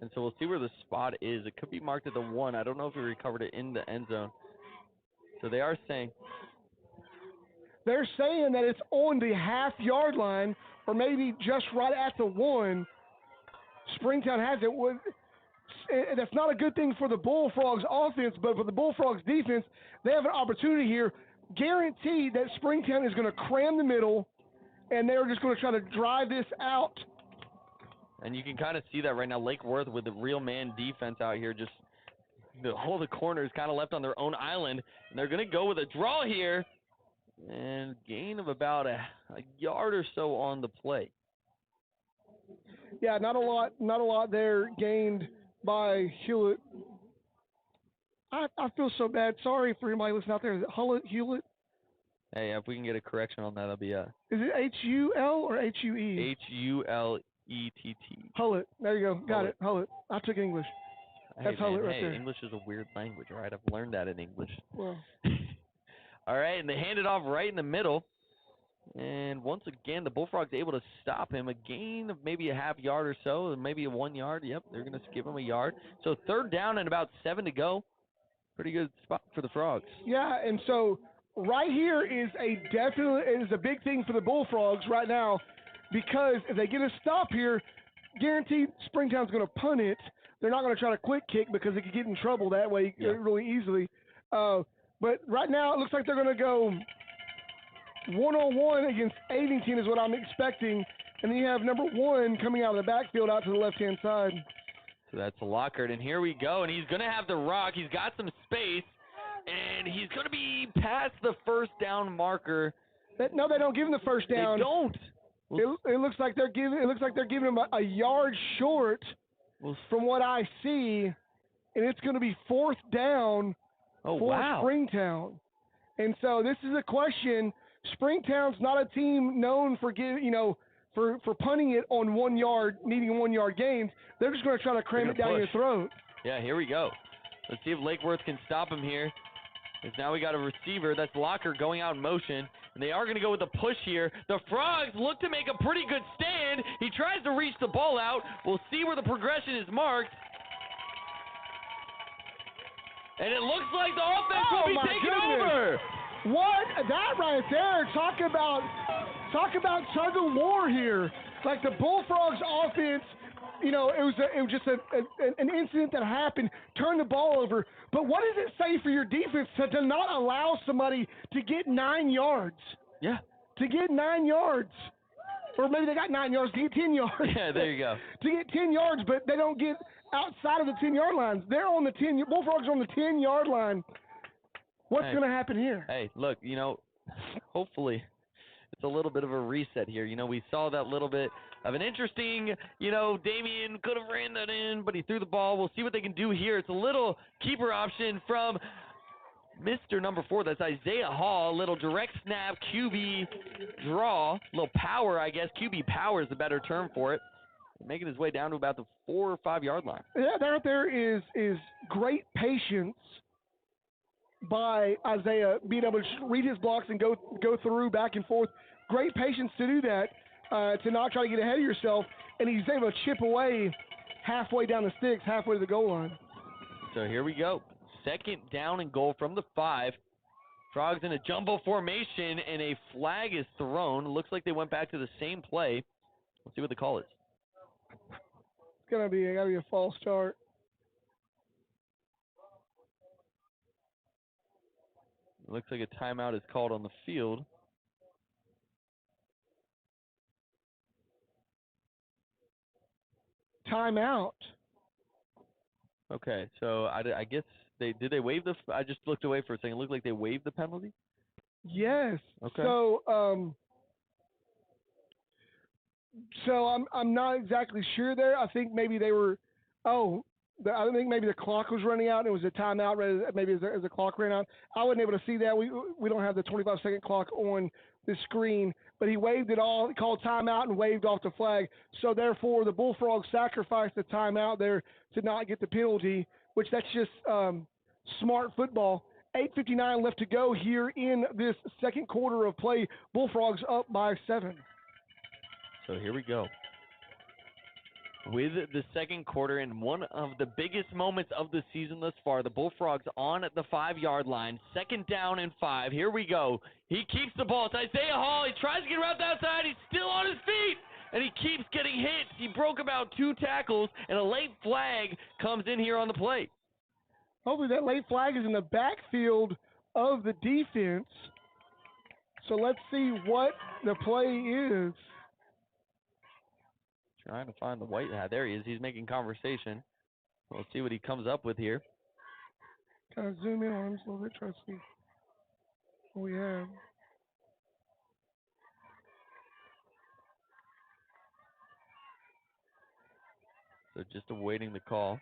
And so we'll see where the spot is. It could be marked at the 1. I don't know if we recovered it in the end zone. So they are saying. They're saying that it's on the half-yard line or maybe just right at the 1. Springtown has it. That's not a good thing for the Bullfrogs offense, but for the Bullfrogs defense, they have an opportunity here. Guaranteed that Springtown is going to cram the middle, and they're just going to try to drive this out. And you can kind of see that right now. Lake Worth with the real man defense out here, just all the corners kind of left on their own island. And they're going to go with a draw here and gain of about a yard or so on the play. Yeah, not a lot there gained by Hewlett. I feel so bad. Sorry for anybody listening out there. Is it Hewlett? Hey, if we can get a correction on that, that'll be Is it H-U-L or H-U-E? H-U-L-E-T-T. Hullet. There you go. Got it. Hullet. I took English. That's Hullet right there. English is a weird language, all right? I've learned that in English. Well. All right, and they hand it off right in the middle. And once again, the Bullfrogs able to stop him. A gain of maybe a half yard or so, maybe a 1 yard. Yep, they're going to give him a yard. So third down and about 7 to go. Pretty good spot for the Frogs. Yeah, and so right here is a big thing for the Bullfrogs right now, because if they get a stop here, guaranteed Springtown's going to punt it. They're not going to try to quick kick because they could get in trouble that way really easily. But right now it looks like they're going to go one-on-one against Avington is what I'm expecting. And then you have number 1 coming out of the backfield out to the left-hand side. So that's Lockhart, and here we go. And he's going to have the rock. He's got some space, and he's going to be past the first down marker. No, they don't give him the first down. They don't. It looks like they're giving him a yard short from what I see, and it's going to be 4th down for Springtown. And so this is a question. Springtown's not a team known for for punting it on 1 yard, needing 1 yard gains. They're just going to try to cram it down your throat. Yeah, here we go. Let's see if Lake Worth can stop him here. Because now we got a receiver. That's Locker going out in motion. And they are going to go with a push here. The Frogs look to make a pretty good stand. He tries to reach the ball out. We'll see where the progression is marked. And it looks like the offense will be taking over. What? That right there. Talk about tug of war here. Like the Bullfrogs offense, it was just an incident that happened. Turn the ball over. But what does it say for your defense to not allow somebody to get 9 yards? Yeah. To get 9 yards. Or maybe they got 9 yards to get 10 yards. Yeah, there you go. To get 10 yards, but they don't get outside of the 10-yard lines. They're on the 10. Bullfrogs are on the 10-yard line. What's going to happen here? Hey, look, hopefully it's a little bit of a reset here. We saw that little bit of an interesting, Damian could have ran that in, but he threw the ball. We'll see what they can do here. It's a little keeper option from Mr. number 4. That's Isaiah Hall. A little direct snap, QB draw, a little power, I guess. QB power is the better term for it. Making his way down to about the 4 or 5 yard line. Yeah, there is great patience by Isaiah, being able to read his blocks and go through back and forth. Great patience to do that, to not try to get ahead of yourself, and he's able to chip away halfway down the sticks, halfway to the goal line. So here we go. 2nd down and goal from the 5. Frogs in a jumbo formation, and a flag is thrown. Looks like they went back to the same play. Let's see what the call is. It's gotta be a false start. Looks like a timeout is called on the field. Timeout. Okay, so I guess they waive the? I just looked away for a second. It looked like they waived the penalty. Yes. Okay. So I'm not exactly sure there. I think maybe they were. I think maybe the clock was running out and it was a timeout. Maybe as the clock ran out. I wasn't able to see that. We don't have the 25-second clock on the screen, but he waved it all. He called timeout and waved off the flag. So therefore, the Bullfrogs sacrificed the timeout there to not get the penalty, which that's just smart football. 8:59 left to go here in this second quarter of play. Bullfrogs up by 7. So here we go. With the second quarter and one of the biggest moments of the season thus far, the Bullfrogs on the 5-yard line. 2nd down and 5. Here we go. He keeps the ball. It's Isaiah Hall. He tries to get around the outside. He's still on his feet, and he keeps getting hit. He broke about 2 tackles, and a late flag comes in here on the play. Hopefully that late flag is in the backfield of the defense. So let's see what the play is. Trying to find the white hat. There he is. He's making conversation. We'll see what he comes up with here. Kind of zoom in on him just a little bit, try to see what we have. So just awaiting the call.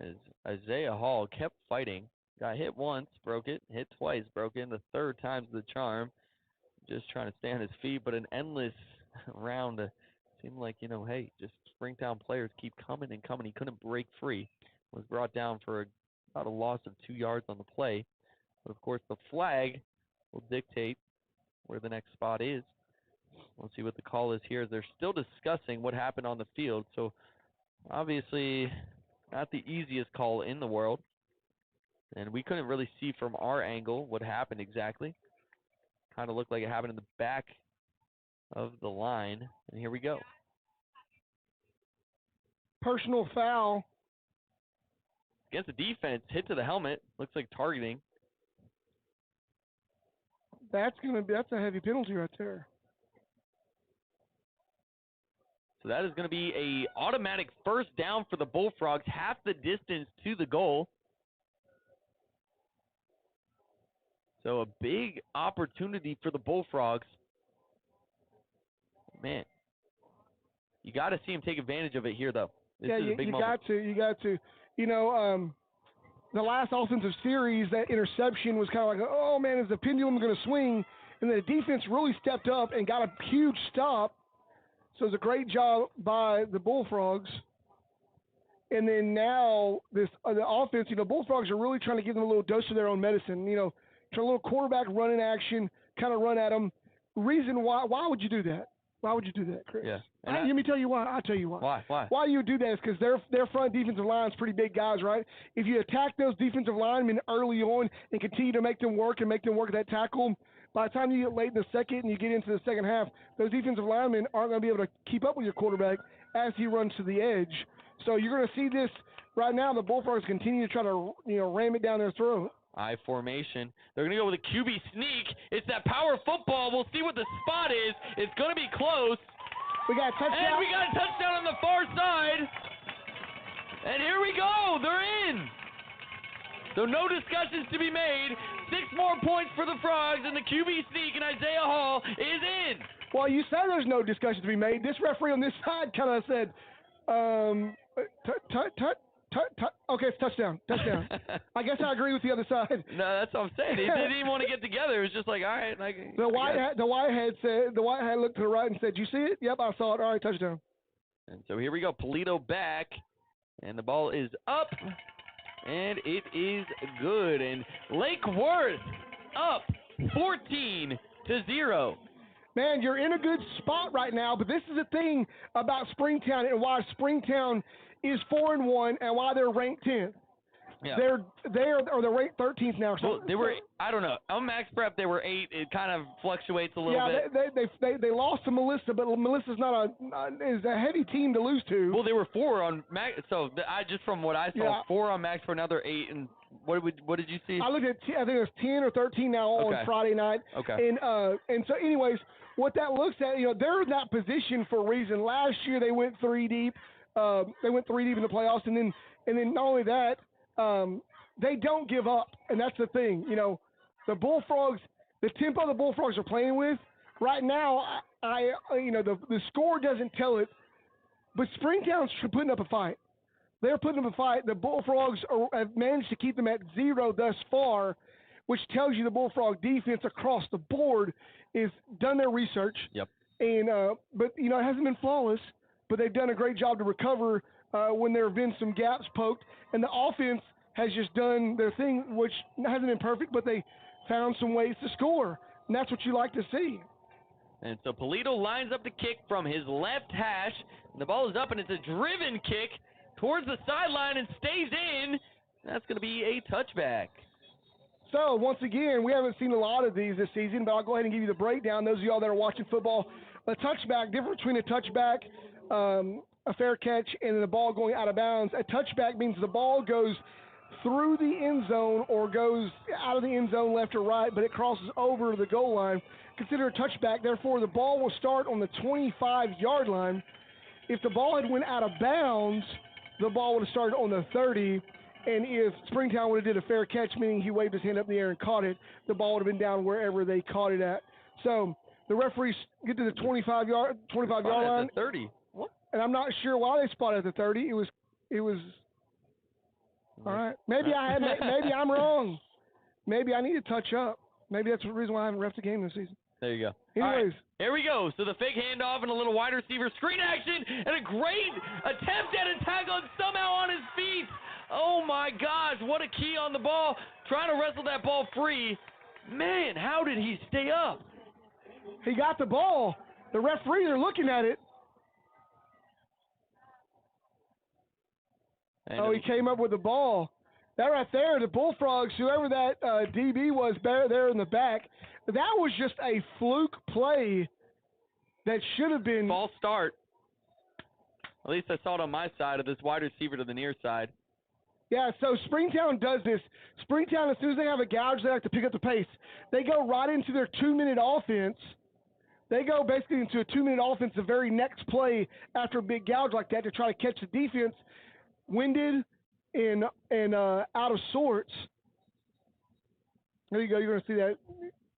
As Isaiah Hall kept fighting. Got hit once, broke it. Hit twice, broke it. The 3rd time's the charm. Just trying to stay on his feet, but an endless round. Seemed like, hey, just Springtown players keep coming and coming. He couldn't break free. Was brought down for about a loss of 2 yards on the play. But, of course, the flag will dictate where the next spot is. We'll see what the call is here. They're still discussing what happened on the field. So, obviously, not the easiest call in the world. And we couldn't really see from our angle what happened exactly. Kind of looked like it happened in the back of the line. And here we go. Personal foul. Against the defense, hit to the helmet. Looks like targeting. That's a heavy penalty right there. So that is going to be a automatic 1st down for the Bullfrogs, half the distance to the goal. So a big opportunity for the Bullfrogs. Man, you got to see him take advantage of it here, though. This is a big moment. You got to. The last offensive series, that interception was kind of like, oh, man, is the pendulum going to swing? And the defense really stepped up and got a huge stop. So it was a great job by the Bullfrogs. And then now the offense, Bullfrogs are really trying to give them a little dose of their own medicine. Try a little quarterback running action, kind of run at them. Reason why would you do that? Why would you do that, Chris? Yeah. Let me tell you why. I'll tell you why. Why? Why you do that is because their front defensive line is pretty big guys, right? If you attack those defensive linemen early on and continue to make them work at that tackle, by the time you get late in the second and you get into the second half, those defensive linemen aren't going to be able to keep up with your quarterback as he runs to the edge. So you're going to see this right now. The Bullfrogs continue to try to ram it down their throat. I formation. They're going to go with a QB sneak. It's that power football. We'll see what the spot is. It's going to be close. We got a touchdown. And we got a touchdown on the far side. And here we go. They're in. So no discussions to be made. 6 more points for the Frogs, and the QB sneak and Isaiah Hall is in. Well, you said there's no discussion to be made. This referee on this side kind of said, okay, it's touchdown. I guess I agree with the other side. No, that's what I'm saying. They didn't even want to get together. It was just like, all right. The white hat looked to the right and said, "You see it? Yep, I saw it. All right, touchdown." And so here we go. Polito back, and the ball is up. and it is good. And Lake Worth up 14-0. Man, you're in a good spot right now, but this is the thing about Springtown and why Springtown is 4-1 and why they're ranked 10th. Yeah. They're ranked 13th now. Well, they were, I don't know. On Max Prep, they were 8. It kind of fluctuates a little bit. Yeah, they lost to Melissa, but Melissa's is a heavy team to lose to. Well, they were 4 on Max. So I just from what I saw, 4 on Max for another 8. And what did you see? I looked at I think it was 10 or 13 now on Friday night. Okay. And so anyways, what that looks at, they're in that position for a reason. Last year they went 3 deep. They went 3 deep in the playoffs, and then not only that. They don't give up, and that's the thing. The Bullfrogs, the tempo the Bullfrogs are playing with right now, the score doesn't tell it, but Springtown's putting up a fight. They're putting up a fight. The Bullfrogs have managed to keep them at 0 thus far, which tells you the Bullfrog defense across the board is done their research. Yep. And but it hasn't been flawless, but they've done a great job to recover when there have been some gaps poked, and the offense has just done their thing, which hasn't been perfect, but they found some ways to score, and that's what you like to see. And so Polito lines up the kick from his left hash, and the ball is up, and it's a driven kick towards the sideline and stays in. That's going to be a touchback. So, once again, we haven't seen a lot of these this season, but I'll go ahead and give you the breakdown. Those of y'all that are watching football, a touchback, difference between a touchback, a fair catch, and the ball going out of bounds. A touchback means the ball goes through the end zone or goes out of the end zone left or right, but it crosses over the goal line. Consider a touchback. Therefore, the ball will start on the 25-yard line. If the ball had went out of bounds, the ball would have started on the 30. And if Springtown would have did a fair catch, meaning he waved his hand up in the air and caught it, the ball would have been down wherever they caught it at. So the referees get to the 25-yard line. At the 30. What? And I'm not sure why they spotted at the 30. It was. All right. Maybe I'm wrong. Maybe I need to touch up. Maybe that's the reason why I haven't reffed a game this season. There you go. Anyways. Right, here we go. So the fake handoff and a little wide receiver screen action and a great attempt at a tackle and somehow on his feet. Oh, my gosh. What a key on the ball. Trying to wrestle that ball free. Man, how did he stay up? He got the ball. The referees are looking at it. And he came up with the ball. That right there, the Bullfrogs, whoever that DB was there in the back, that was just a fluke play that should have been. False start. At least I saw it on my side of this wide receiver to the near side. Yeah, so Springtown does this. Springtown, as soon as they have a gouge, they like to pick up the pace. They go right into their 2-minute offense. They go basically into a 2-minute offense the very next play after a big gouge like that to try to catch the defense winded and out of sorts. There you go. You're going to see that.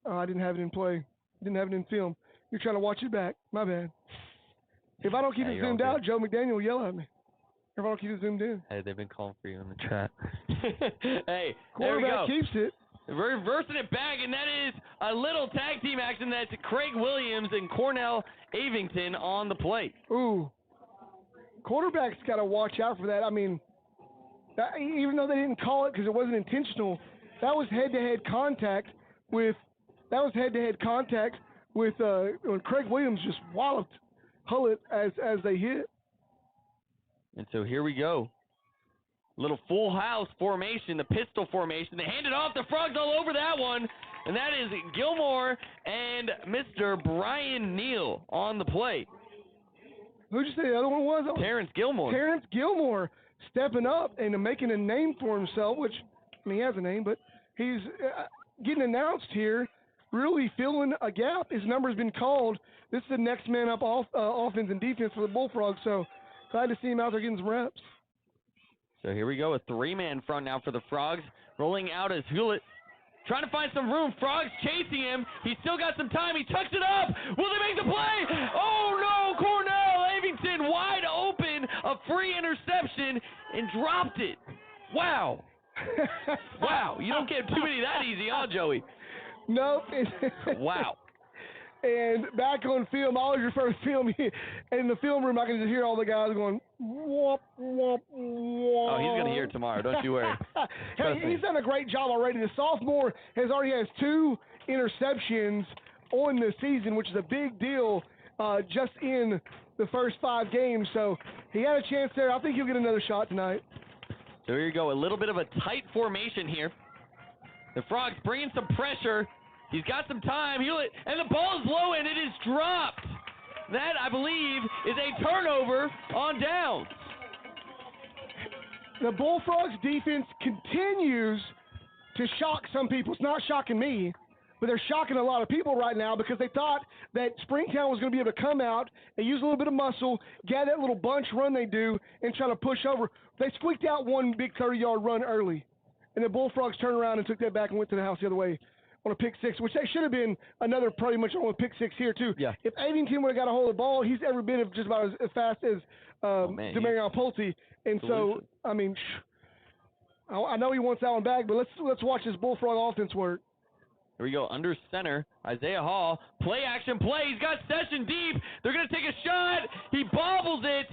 Oh, I didn't have it in play. Didn't have it in film. You're trying to watch it back. My bad. If I don't keep it zoomed out, Joe McDaniel will yell at me. If I don't keep it zoomed in. Hey, they've been calling for you in the chat. Hey, there we quarterback go. keeps it. Reversing it back, and that is a little tag team action. That's Craig Williams and Cornell Avington on the plate. Ooh. Quarterback's got to watch out for that. I mean, even though they didn't call it because it wasn't intentional, that was head-to-head contact with when Craig Williams just walloped Hullett as they hit. And so here we go. Little full house formation, the pistol formation. They hand it off. The Frogs all over that one. And that is Gilmore and Mr. Brian Neal on the plate. Who'd you say the other one was? Terrence Gilmore. Terrence Gilmore stepping up and making a name for himself, which, I mean, he has a name, but he's getting announced here, really filling a gap. His number's been called. This is the next man up offense and defense for the Bullfrogs, so glad to see him out there getting some reps. So here we go, a 3-man front now for the Frogs. Rolling out as Hewlett trying to find some room. Frogs chasing him. He's still got some time. He tucks it up. Will they make the play? Oh, no. Cornell Avington wide open. A free interception and dropped it. Wow. Wow. You don't get too many that easy, huh, Joey? Nope. Wow. And back on film, I always refer to film. In the film room, I can just hear all the guys going, whoop, whoop, whoop. Oh, he's going to hear it tomorrow. Don't you worry. Hey, he's done a great job already. The sophomore already has 2 interceptions on the season, which is a big deal just in the first 5 games. So he had a chance there. I think he'll get another shot tonight. So here you go. A little bit of a tight formation here. The Frogs bringing some pressure. He's got some time. And the ball is low, and it is dropped. That, I believe, is a turnover on downs. The Bullfrogs defense continues to shock some people. It's not shocking me, but they're shocking a lot of people right now because they thought that Springtown was going to be able to come out and use a little bit of muscle, get that little bunch run they do, and try to push over. They squeaked out one big 30-yard run early, and the Bullfrogs turned around and took that back and went to the house the other way on a pick 6, which they should have been another pretty much on a pick 6 here, too. Yeah. If Avington would have got a hold of the ball, he's every bit of just about as fast as Demarion Pulte. And so, I mean, I know he wants that one back, but let's watch this Bullfrog offense work. Here we go, under center, Isaiah Hall, play action play, he's got Session deep, they're going to take a shot, he bobbles it,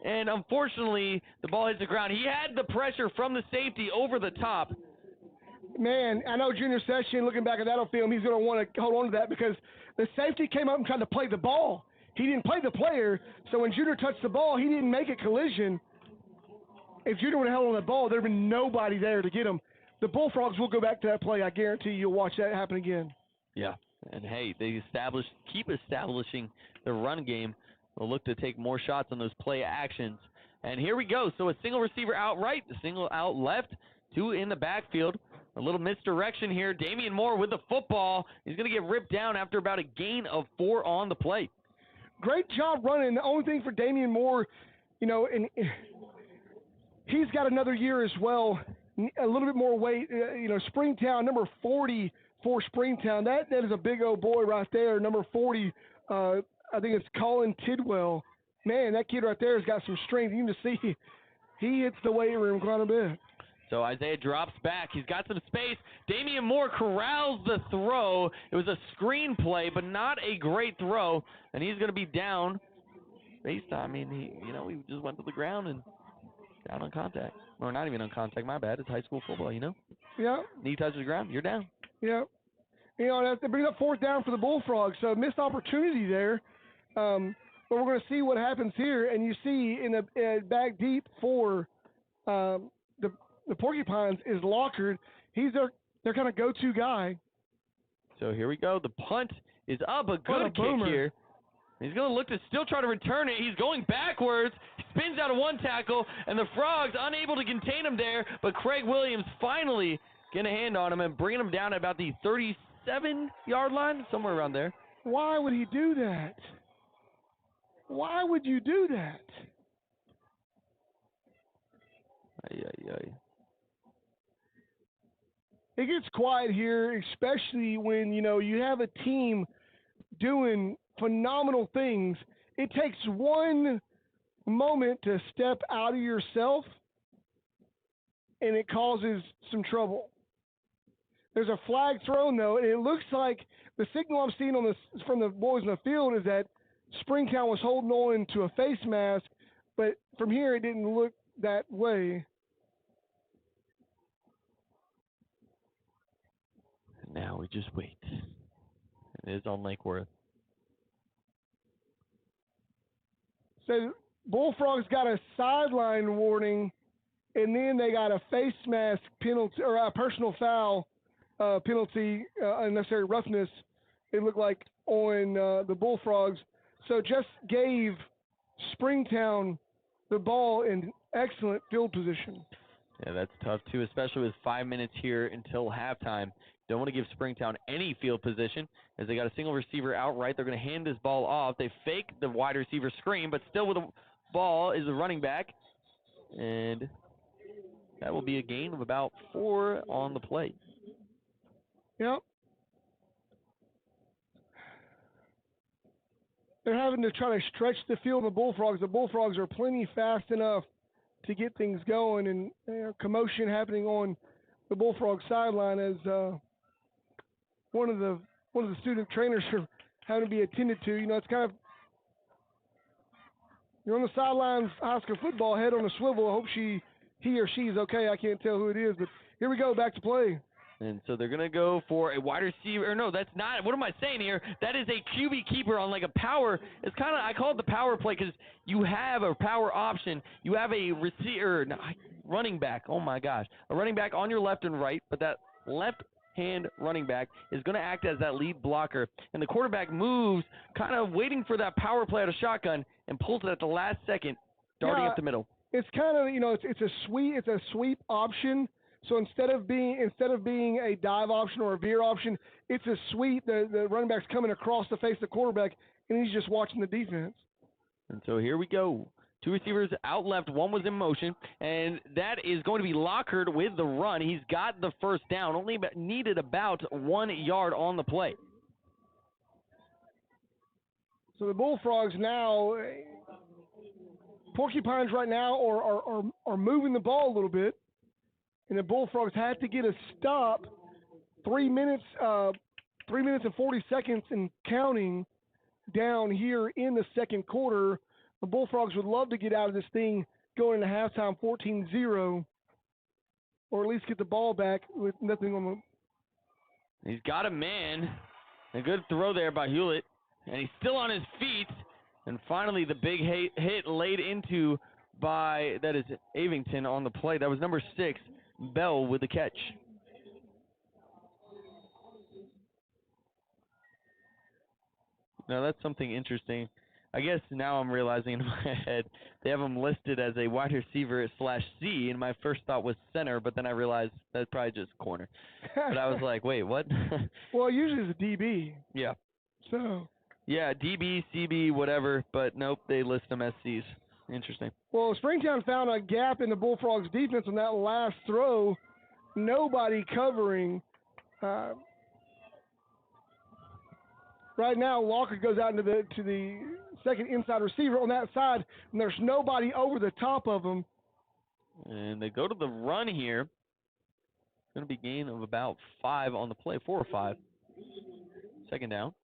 and unfortunately, the ball hits the ground. He had the pressure from the safety over the top. Man, I know Junior Session, looking back at that on film, he's going to want to hold on to that because the safety came up and tried to play the ball. He didn't play the player, so when Junior touched the ball, he didn't make a collision. If Junior would have held on the ball, there would have been nobody there to get him. The Bullfrogs will go back to that play. I guarantee you'll watch that happen again. Yeah, and hey, they keep establishing the run game. They'll look to take more shots on those play actions. And here we go. So a single receiver out right, a single out left, 2 in the backfield. A little misdirection here. Damian Moore with the football. He's going to get ripped down after about a gain of 4 on the play. Great job running. The only thing for Damian Moore, and he's got another year as well. A little bit more weight. Springtown, number 40 for Springtown. That is a big old boy right there. Number 40, I think it's Colin Tidwell. Man, that kid right there has got some strength. You can just see he hits the weight room quite a bit. So Isaiah drops back. He's got some space. Damian Moore corrals the throw. It was a screen play, but not a great throw. And he's going to be down. He just went to the ground and down on contact. Or not even on contact, my bad. It's high school football, Yeah. Knee touches the ground, you're down. Yeah. That brings up 4th down for the Bullfrogs. So missed opportunity there. But we're going to see what happens here. And you see in the back deep for the Porcupines is Lockard. He's their kind of go-to guy. So here we go. The punt is up. A good kick boomer here. He's going to look to still try to return it. He's going backwards. He spins out of one tackle, and the Frogs unable to contain him there. But Craig Williams finally getting a hand on him and bringing him down at about the 37-yard line, somewhere around there. Why would he do that? Why would you do that? It gets quiet here, especially when, you have a team doing phenomenal things. It takes one moment to step out of yourself, and it causes some trouble. There's a flag thrown, though, and it looks like the signal I'm seeing from the boys in the field is that Springtown was holding on to a face mask, but from here it didn't look that way. Now we just wait. It is on Lake Worth. So Bullfrogs got a sideline warning, and then they got a face mask penalty or a personal foul penalty, unnecessary roughness. It looked like on the Bullfrogs. So just gave Springtown the ball in excellent field position. Yeah, that's tough too, especially with 5 minutes here until halftime. Don't want to give Springtown any field position as they got a single receiver outright. They're going to hand this ball off. They fake the wide receiver screen, but still with the ball is the running back. And that will be a gain of about 4 on the play. Yep. They're having to try to stretch the field of the Bullfrogs. The Bullfrogs are plenty fast enough to get things going, and commotion happening on the Bullfrog sideline as one of the student trainers are having to be attended to. You know, it's kind of, you're on the sidelines, high school football, head on a swivel. I hope he or she is okay. I can't tell who it is, but here we go, back to play. And so they're going to go for a wide receiver. Or no, that's not. What am I saying here? That is a QB keeper on like a power. It's kind of, I call it the power play because you have a power option. You have a receiver, running back. Oh, my gosh. A running back on your left and right, but that left-hand running back is going to act as that lead blocker. And the quarterback moves, kind of waiting for that power play out of shotgun and pulls it at the last second, darting up the middle. It's kind of, you know, it's a sweep option. So instead of being a dive option or a veer option, it's a sweep. The running back's coming across the face of the quarterback, and he's just watching the defense. And so here we go. Two receivers out left. One was in motion, and that is going to be Lockhart with the run. He's got the first down. Only needed about 1 yard on the play. So the Bullfrogs now, Porcupines right now are moving the ball a little bit. And the Bullfrogs had to get a stop. 3 minutes and 40 seconds and counting down here in the second quarter. The Bullfrogs would love to get out of this thing going into halftime 14-0, or at least get the ball back with nothing on the. He's got a man. A good throw there by Hewlett. And he's still on his feet. And finally the big hit laid into by, that is Avington on the play. That was number 6. Bell with the catch. Now that's something interesting. I guess now I'm realizing in my head they have him listed as a wide receiver /C, and my first thought was center, but then I realized that's probably just corner. But I was like, wait, what? Well, usually it's a DB. Yeah. So. Yeah, DB, CB, whatever, but nope, they list them as Cs. Interesting. Well, Springtown found a gap in the Bullfrogs' defense on that last throw. Nobody covering. Right now, Walker goes out to the second inside receiver on that side, and there's nobody over the top of him. And they go to the run here. It's going to be gain of about 5 on the play, 4 or 5. Second down.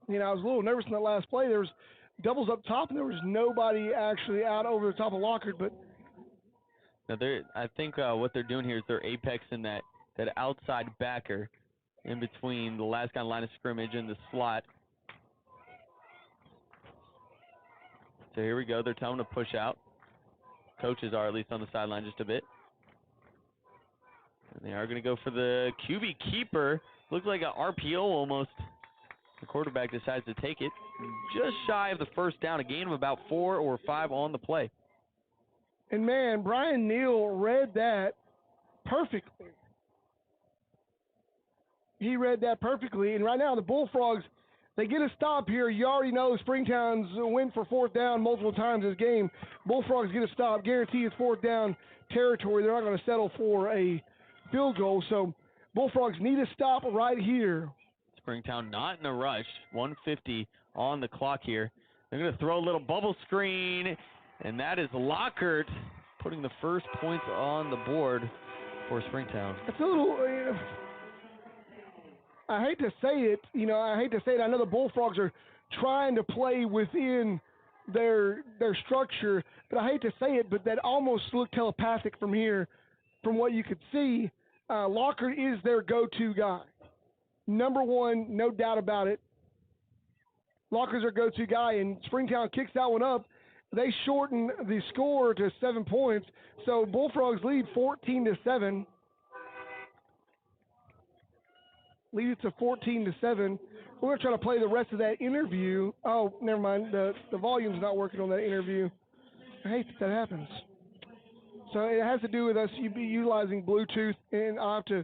You know, I was a little nervous in that last play. There was doubles up top, and there was nobody actually out over the top of Lockhart. But now I think what they're doing here is they're apexing that outside backer in between the last guy line of scrimmage and the slot. So here we go. They're telling them to push out. Coaches are at least on the sideline just a bit. And they are going to go for the QB keeper. Looks like an RPO almost. The quarterback decides to take it. Just shy of the first down, a gain of about 4 or 5 on the play. And, man, Brian Neal read that perfectly. He read that perfectly. And right now the Bullfrogs, they get a stop here. You already know Springtown's went for 4th down multiple times this game. Bullfrogs get a stop. Guarantee it's 4th down territory. They're not going to settle for a field goal. So Bullfrogs need a stop right here. Springtown not in a rush. 1:50 on the clock here. They're going to throw a little bubble screen, and that is Lockhart putting the first points on the board for Springtown. It's a little, I hate to say it, I know the Bullfrogs are trying to play within their structure, but I hate to say it, but that almost looked telepathic from here, from what you could see. Lockhart is their go-to guy. Number one, no doubt about it. Lockhart's their go-to guy, and Springtown kicks that one up. They shorten the score to 7 points, so Bullfrogs lead 14-7. Lead it to 14-7. We're going to try to play the rest of that interview. Oh, never mind. The volume's not working on that interview. I hate that happens. So it has to do with us utilizing Bluetooth, and I'll have to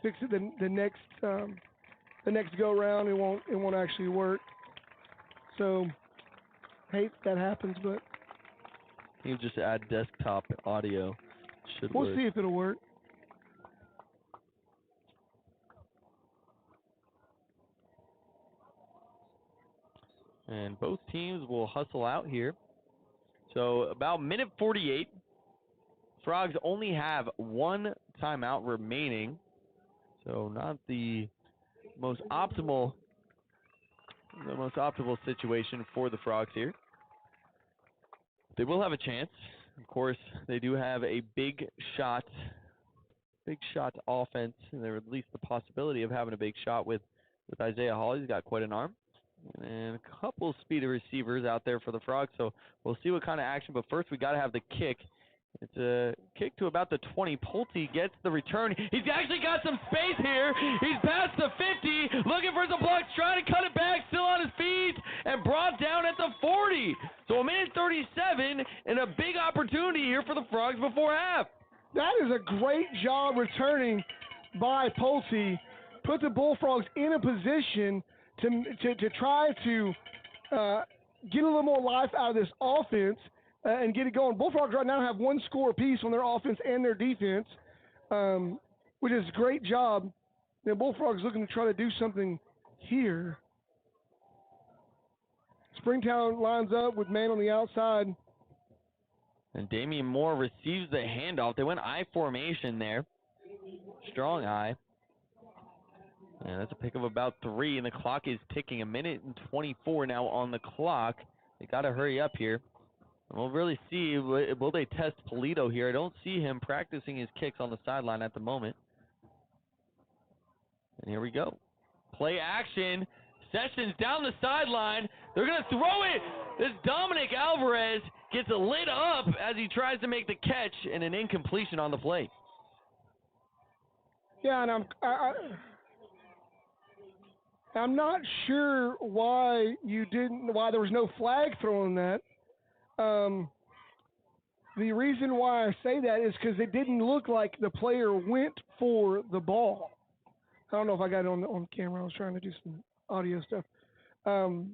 fix it the next go round. It won't actually work. So hate that happens, but you just add desktop audio. We'll see if it'll work. And both teams will hustle out here. So about minute 48. Frogs only have 1 timeout remaining. So not the most optimal the most optimal situation for the Frogs here. They will have a chance. Of course, they do have a big shot offense, and there at least the possibility of having a big shot with Isaiah Hall. He's got quite an arm. And a couple speedy receivers out there for the Frogs, so we'll see what kind of action. But first, we got to have the kick. It's a kick to about the 20. Pulte gets the return. He's actually got some space here. He's past the 50, looking for some blocks, trying to cut it back, still on his feet, and brought down at the 40. So a minute 37, and a big opportunity here for the Frogs before half. That is a great job returning by Pulte. Put the Bullfrogs in a position to try to get a little more life out of this offense and get it going. Bullfrogs right now have one score apiece on their offense and their defense, which is a great job. The Bullfrogs looking to try to do something here. Springtown lines up with man on the outside. And Damian Moore receives the handoff. They went I formation there. Strong I. And that's a pick of about 3, and the clock is ticking. A minute and 24 now on the clock. They got to hurry up here. And we'll really see, will they test Polito here? I don't see him practicing his kicks on the sideline at the moment. And here we go. Play action. Sessions down the sideline. They're going to throw it. This Dominic Alvarez gets lit up as he tries to make the catch, and an incompletion on the play. Yeah, and I'm not sure why there was no flag thrown on that. The reason why I say that is because it didn't look like the player went for the ball. I don't know if I got it on camera. I was trying to do some audio stuff. But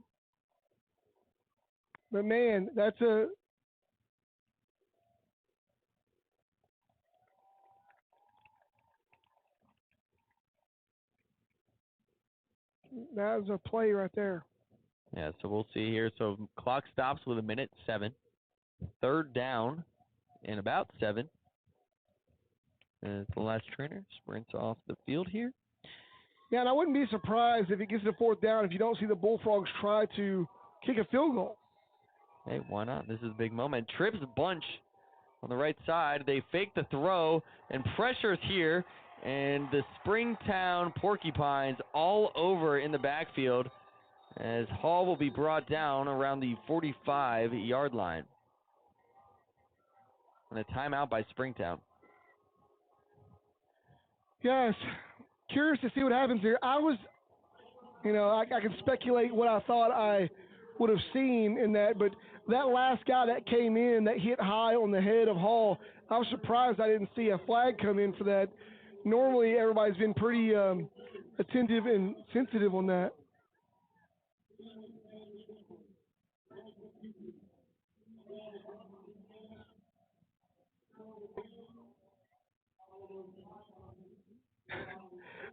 man, that was a play right there. Yeah, so we'll see here. So clock stops with a minute 7. Third down in about 7. And the last trainer sprints off the field here. Yeah, and I wouldn't be surprised if it gets to 4th down if you don't see the Bullfrogs try to kick a field goal. Hey, why not? This is a big moment. Trips bunch on the right side. They fake the throw, and pressure's here. And the Springtown Porcupines all over in the backfield as Hall will be brought down around the 45-yard line. And a timeout by Springtown. Yes, curious to see what happens here. I can speculate what I thought I would have seen in that, but that last guy that came in that hit high on the head of Hall, I was surprised I didn't see a flag come in for that. Normally, everybody's been pretty attentive and sensitive on that.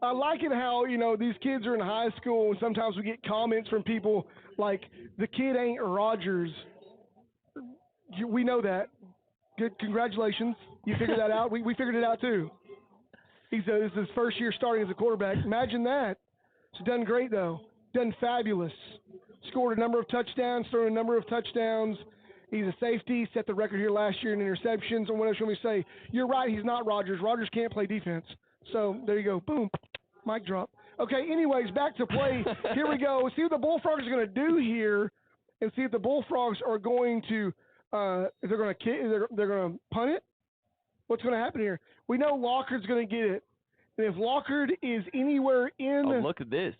I like it how, these kids are in high school, and sometimes we get comments from people like, the kid ain't Rogers. We know that. Good, congratulations. You figured that out. We figured it out, too. This is his first year starting as a quarterback. Imagine that. He's done great, though. Done fabulous. Scored a number of touchdowns, thrown a number of touchdowns. He's a safety, set the record here last year in interceptions. And what else should we say? You're right, he's not Rogers. Rogers can't play defense. So there you go. Boom. Mic drop. Okay, anyways, back to play. Here we go. See what the Bullfrogs are going to do here and see if the Bullfrogs are going to if they're going to kick, they're going to punt it. What's going to happen here? We know Lockard's going to get it. And if Lockard is anywhere in... Oh, look at this.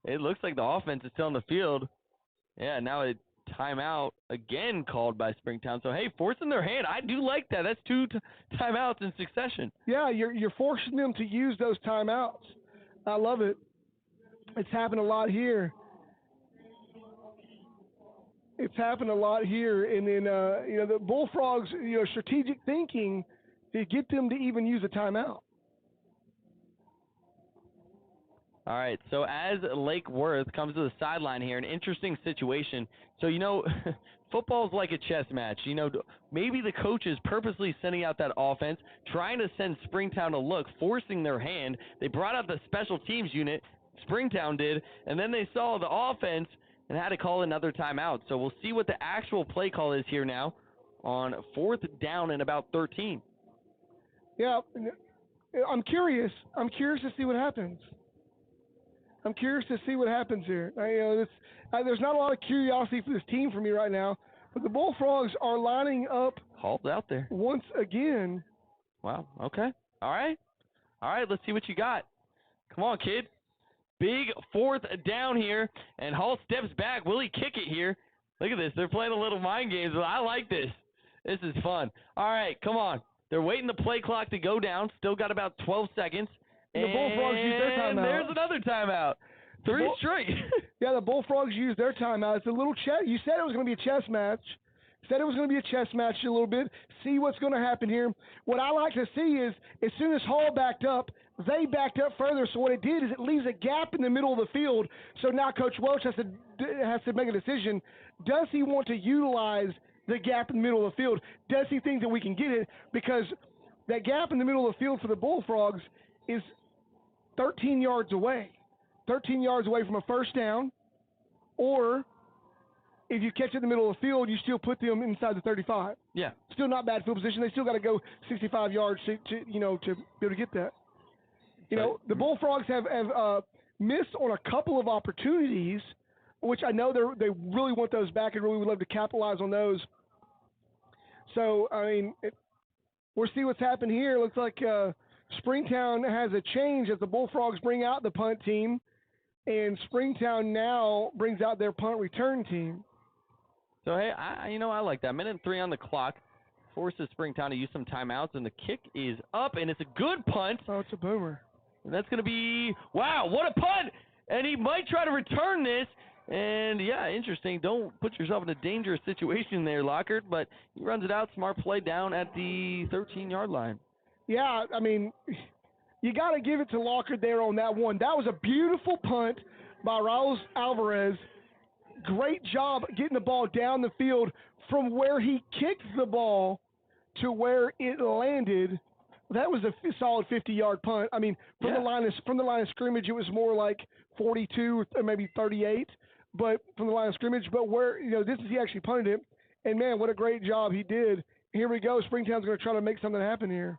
It looks like the offense is still on the field. Yeah, now a timeout again called by Springtown. So, hey, forcing their hand. I do like that. That's 2 timeouts in succession. Yeah, you're forcing them to use those timeouts. I love it. It's happened a lot here. And then, the Bullfrogs, strategic thinking to get them to even use a timeout. All right, so as Lake Worth comes to the sideline here, an interesting situation. So, football's like a chess match. Maybe the coach is purposely sending out that offense, trying to send Springtown to look, forcing their hand. They brought out the special teams unit, Springtown did, and then they saw the offense and had to call another timeout. So we'll see what the actual play call is here now on 4th down and about 13. Yeah, I'm curious. I'm curious to see what happens. I'm curious to see what happens here. There's not a lot of curiosity for this team for me right now, but the Bullfrogs are lining up. Hauled out there. Once again. Wow, okay. All right, let's see what you got. Come on, kid. Big 4th down here, and Hall steps back. Will he kick it here? Look at this. They're playing a little mind games, but I like this. This is fun. All right, come on. They're waiting the play clock to go down. Still got about 12 seconds. And the Bullfrogs use their timeout. And there's another timeout. 3 straight. Yeah, the Bullfrogs use their timeout. It's a little chess. You said it was going to be a chess match. Said it was going to be a chess match a little bit. See what's going to happen here. What I like to see is as soon as Hall backed up, they backed up further. So what it did is it leaves a gap in the middle of the field. So now Coach Welch has to make a decision. Does he want to utilize the gap in the middle of the field? Does he think that we can get it? Because that gap in the middle of the field for the Bullfrogs is 13 yards away. 13 yards away from a first down. Or if you catch it in the middle of the field, you still put them inside the 35. Yeah. Still not bad field position. They still got to go 65 yards to be able to get that. The Bullfrogs have missed on a couple of opportunities, which I know they really want those back and really would love to capitalize on those. So, we'll see what's happened here. Looks like Springtown has a change as the Bullfrogs bring out the punt team, and Springtown now brings out their punt return team. So, hey, I like that. 1:03 on the clock. Forces Springtown to use some timeouts, and the kick is up, and it's a good punt. Oh, it's a boomer. And that's going to be, wow, what a punt! And he might try to return this. And, yeah, interesting. Don't put yourself in a dangerous situation there, Lockhart, but he runs it out. Smart play down at the 13-yard line. Yeah, you got to give it to Lockhart there on that one. That was a beautiful punt by Raul Alvarez. Great job getting the ball down the field from where he kicked the ball to where it landed. That was a solid 50-yard punt. From the line of scrimmage, it was more like 42 or maybe 38. But from the line of scrimmage, but where this is he actually punted it, and man, what a great job he did. Here we go. Springtown's going to try to make something happen here.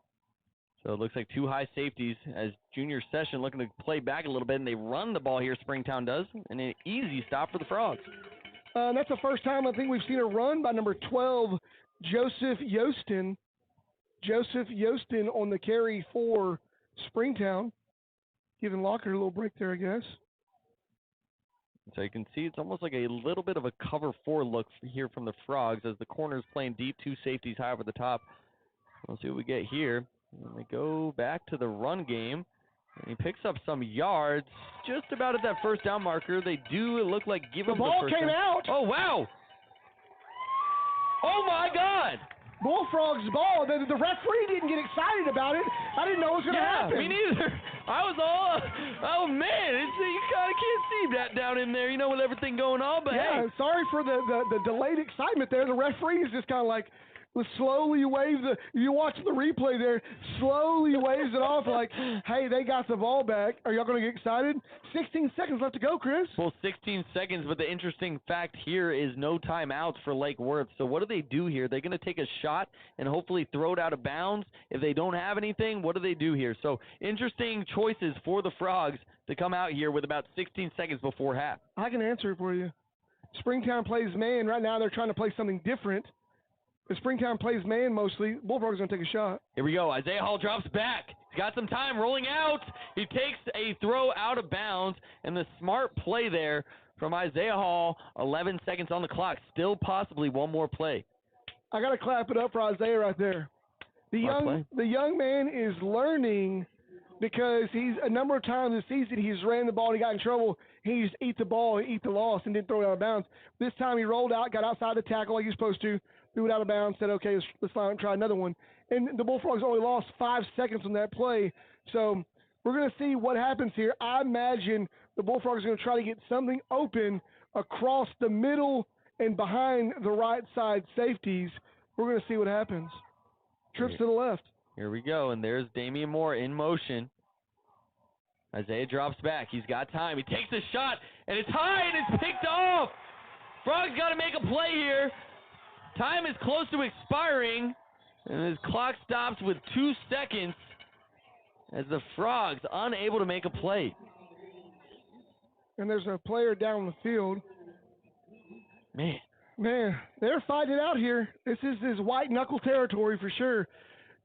So it looks like 2 high safeties as Junior Session looking to play back a little bit, and they run the ball here. Springtown does, and an easy stop for the Frogs. That's the first time I think we've seen a run by number 12, Joseph Yostin. Joseph Yostin on the carry for Springtown, giving Lockhart a little break there, I guess. So you can see it's almost like a little bit of a cover 4 look here from the Frogs as the corner's playing deep, 2 safeties high over the top. We'll see what we get here. And they go back to the run game. And he picks up some yards just about at that first down marker. They do look like give him the first came down. out. Oh, wow. Oh, my God. Bullfrogs ball. The referee didn't get excited about it. I didn't know it was going to happen. Me neither. I was all, oh man, you kind of can't see that down in there, with everything going on. But yeah, hey, sorry for the delayed excitement there. The referee is just kind of like slowly waves you watch the replay there, slowly waves it off like, hey, they got the ball back. Are y'all going to get excited? 16 seconds left to go, Chris. Well, 16 seconds, but the interesting fact here is no timeouts for Lake Worth. So what do they do here? They're going to take a shot and hopefully throw it out of bounds. If they don't have anything, what do they do here? So interesting choices for the Frogs to come out here with about 16 seconds before half. I can answer it for you. Springtown plays man. Right now they're trying to play something different. If Springtown plays man mostly, Bullfrogs going to take a shot. Here we go. Isaiah Hall drops back. He's got some time rolling out. He takes a throw out of bounds, and the smart play there from Isaiah Hall. 11 seconds on the clock. Still possibly one more play. I got to clap it up for Isaiah right there. The young man is learning because he's a number of times this season he's ran the ball and he got in trouble. He just eat the ball and eat the loss and didn't throw it out of bounds. This time he rolled out, got outside the tackle like he's supposed to, threw it out of bounds, said, okay, let's try another one. And the Bullfrogs only lost 5 seconds on that play. So we're going to see what happens here. I imagine the Bullfrogs are going to try to get something open across the middle and behind the right side safeties. We're going to see what happens. Trips to the left. Here we go, and there's Damian Moore in motion. Isaiah drops back. He's got time. He takes a shot, and it's high, and it's picked off. Frogs got to make a play here. Time is close to expiring, and his clock stops with 2 seconds as the Frogs unable to make a play. And there's a player down the field. Man, they're fighting it out here. This is white knuckle territory for sure.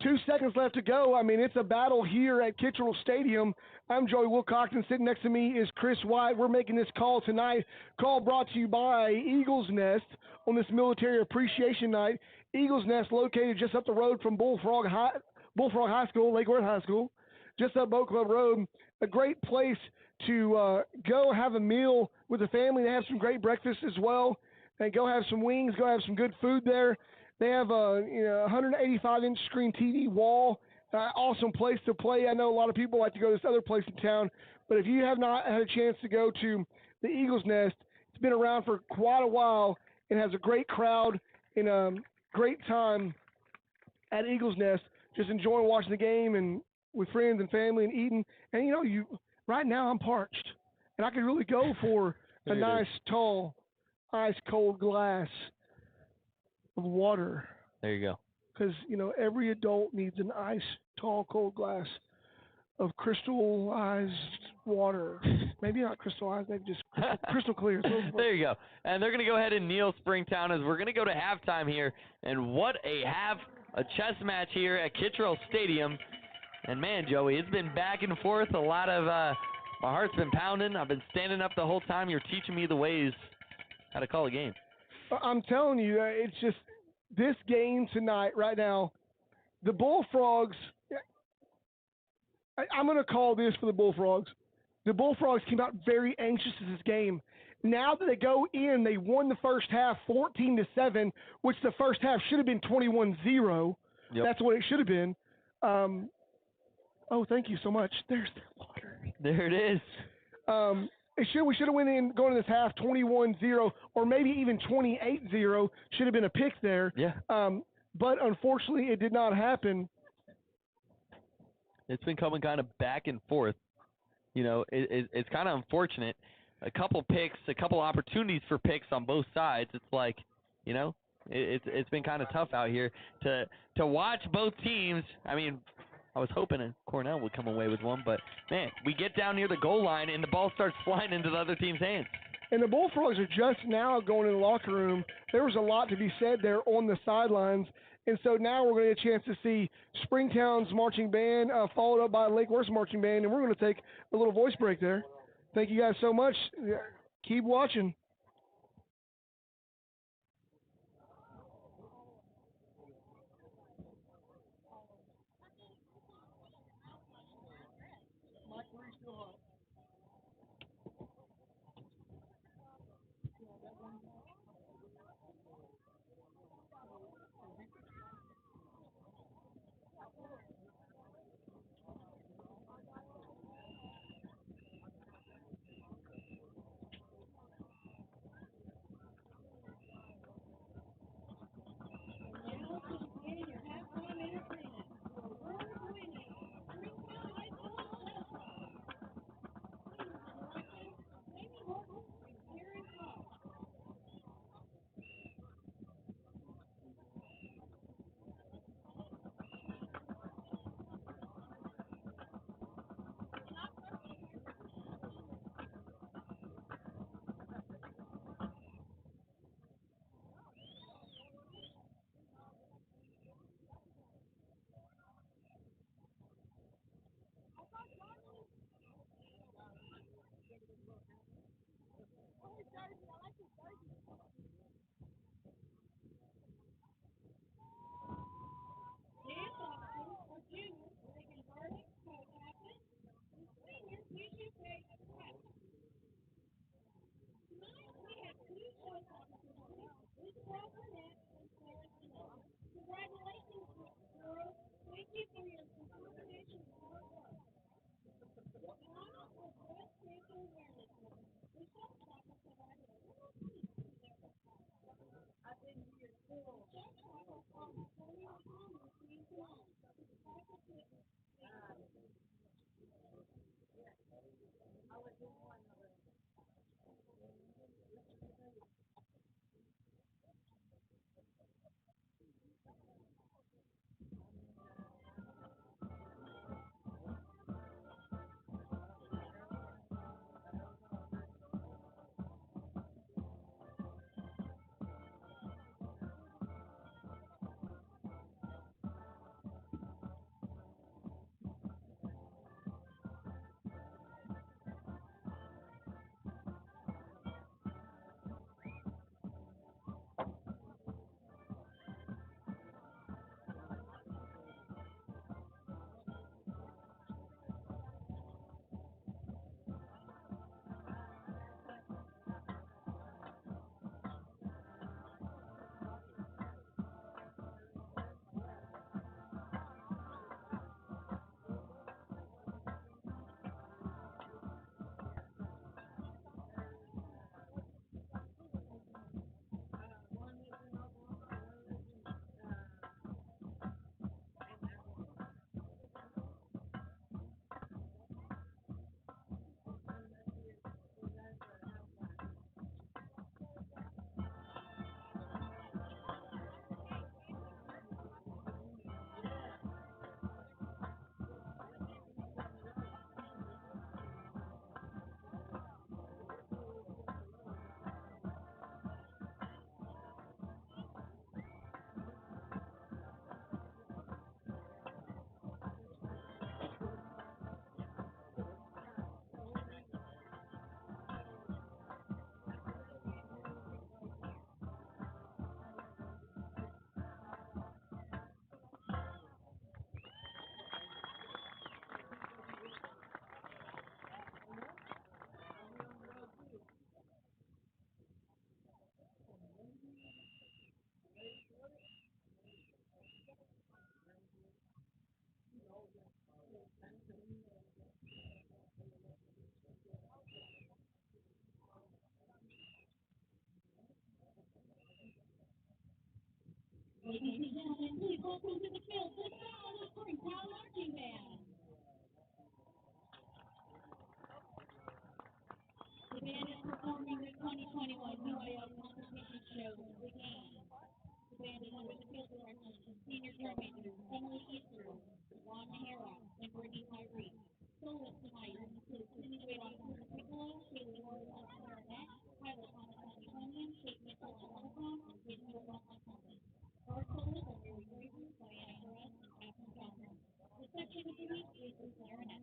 2 seconds left to go. I mean, it's a battle here at Kittrell Stadium. I'm Joey Wilcoxon. Sitting next to me is Chris White. We're making this call tonight. Call brought to you by Eagles Nest on this Military Appreciation Night. Eagles Nest located just up the road from Bullfrog High School, Lake Worth High School, just up Boat Club Road. A great place to go have a meal with the family. They have some great breakfast as well. And go have some wings, go have some good food there. They have a 185-inch screen TV wall. Awesome place to play. I know a lot of people like to go to this other place in town, but if you have not had a chance to go to the Eagles Nest, it's been around for quite a while and has a great crowd and a great time at Eagles Nest, just enjoying watching the game and with friends and family and eating. And, right now I'm parched, and I could really go for a nice, tall, ice-cold glass of water. There you go. Because, every adult needs an ice, tall, cold glass of crystallized water. Maybe not crystallized, maybe just crystal clear. There you go. And they're going to go ahead and kneel Springtown as we're going to go to halftime here. And what a chess match here at Kittrell Stadium. And, man, Joey, it's been back and forth. A lot of my heart's been pounding. I've been standing up the whole time. You're teaching me the ways how to call a game. I'm telling you, it's just this game tonight, right now, the Bullfrogs, I'm going to call this for the Bullfrogs. The Bullfrogs came out very anxious to this game. Now that they go in, they won the first half 14-7, which the first half should have been 21-0. Yep. That's what it should have been. Oh, thank you so much. There's the water. There it is. We should have went in going to this half 21-0 or maybe even 28-0. Should have been a pick there. Yeah. But unfortunately, it did not happen. It's been coming kind of back and forth. It's kind of unfortunate. A couple picks, a couple opportunities for picks on both sides. It's like, it's been kind of tough out here to watch both teams. I mean, I was hoping Cornell would come away with one, but, man, we get down near the goal line, and the ball starts flying into the other team's hands. And the Bullfrogs are just now going in the locker room. There was a lot to be said there on the sidelines. And so now we're going to get a chance to see Springtown's marching band followed up by Lake Worth's marching band, and we're going to take a little voice break there. Thank you guys so much. Keep watching. Ladies and gentlemen, please welcome to the field the sound of Springtown Marching Band. The band is performing the 2021 UIL competition show with the game. The band is under the field direction of senior drum majors Emily Easter, Juan Hera, and Brittany Tyree. Soloists tonight include Cindy Wade on piccolo, Shaylee Ward on clarinet, Tyler Thomas on harmonium, Kate Mitchell on telephone, and Kate Mitchell on trumpet. Our soloists are Mary Graver, Diana Perez, and Catherine Johnson. The section of the week is the clarinet.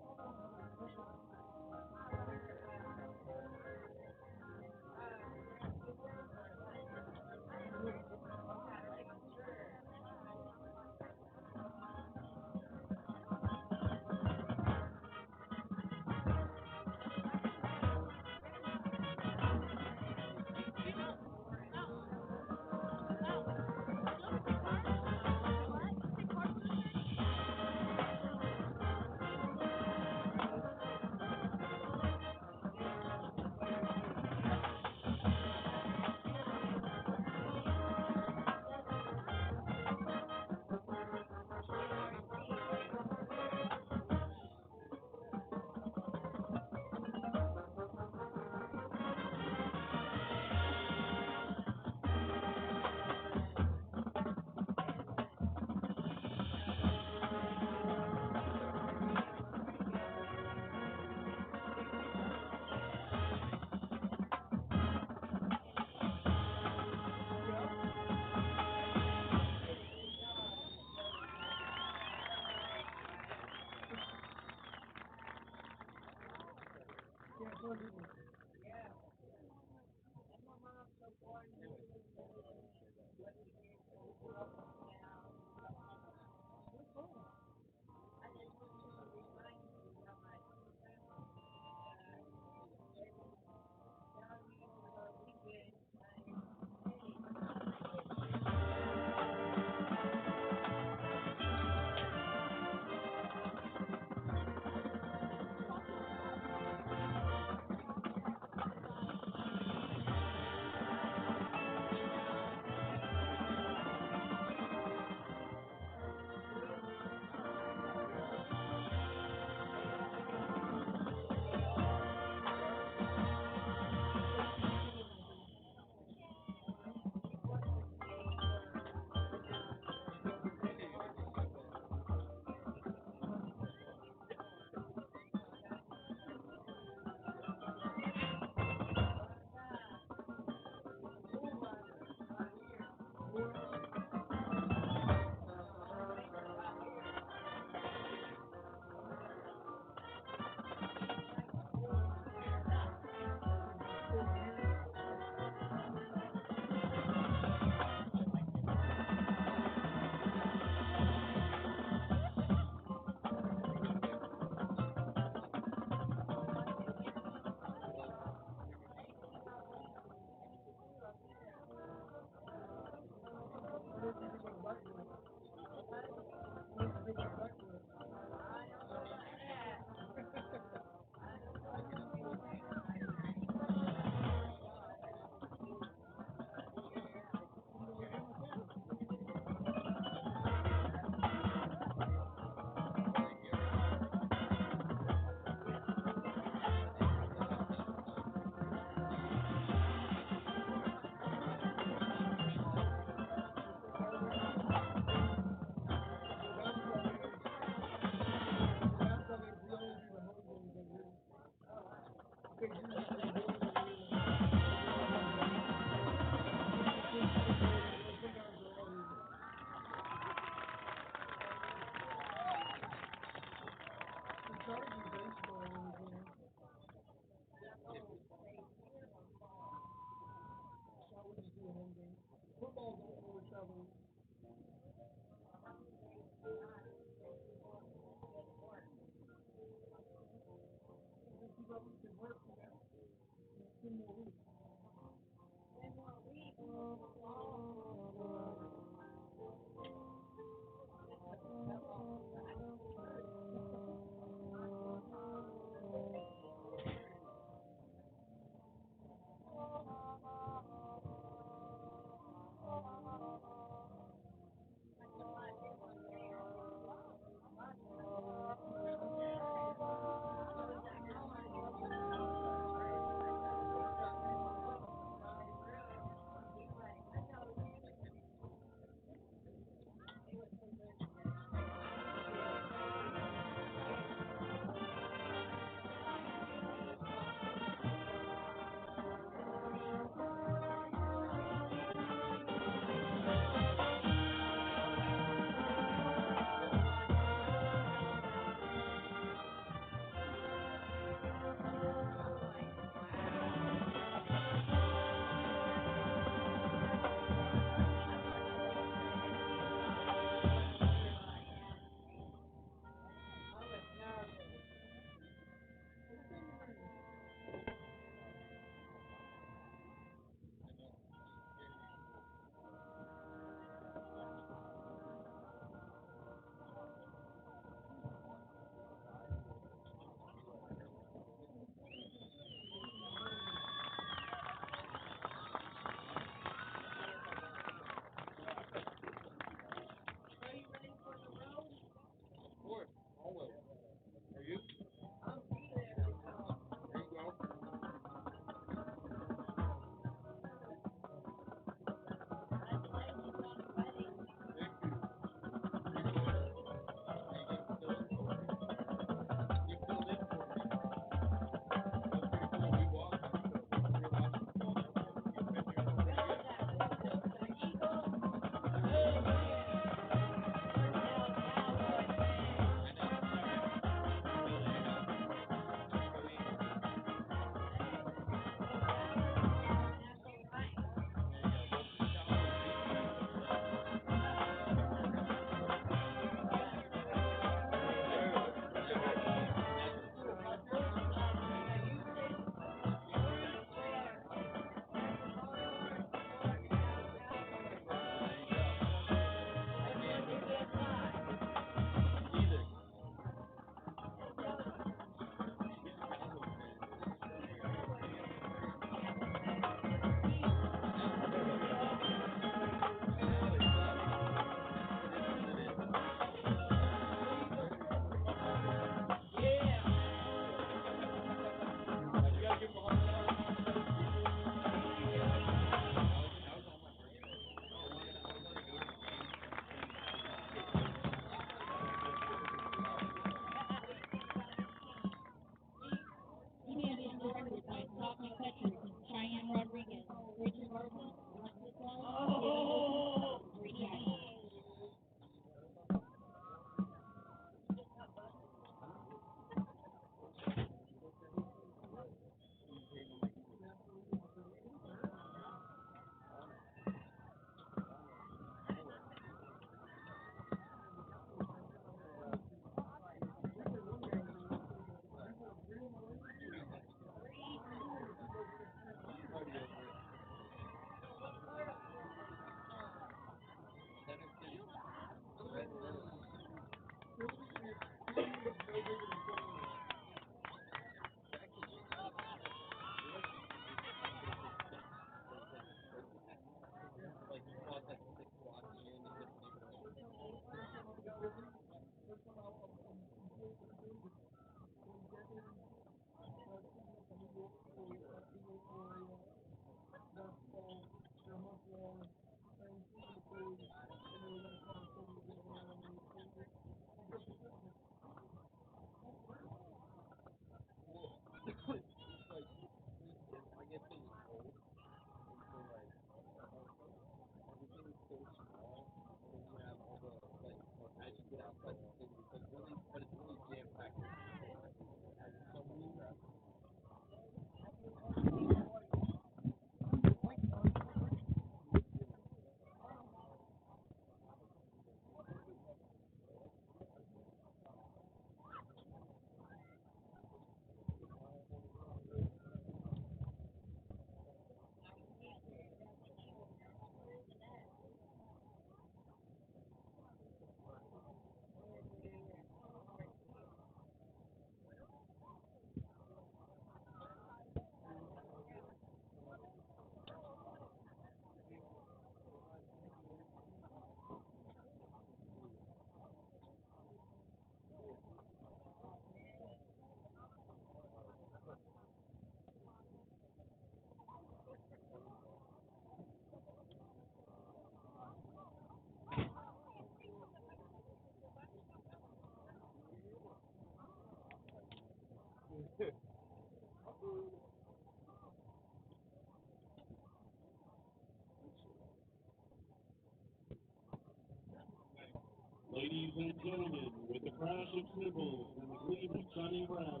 Gentlemen, with the crash of cymbals and the gleam of shining brass,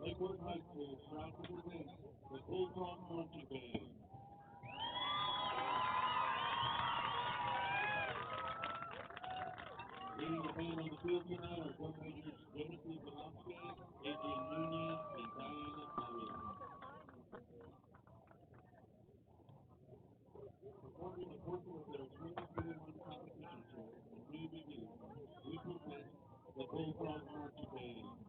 Lakewood High School is proud to present the Bullfrogs Marching Band. Leading the band on the field tonight are drum majors Genesis Velasquez, Adrian Nunez, and Diana Elliott. Performing a portion of their 2021 competition show, A New Beginning, we present the Bullfrogs Marching Band.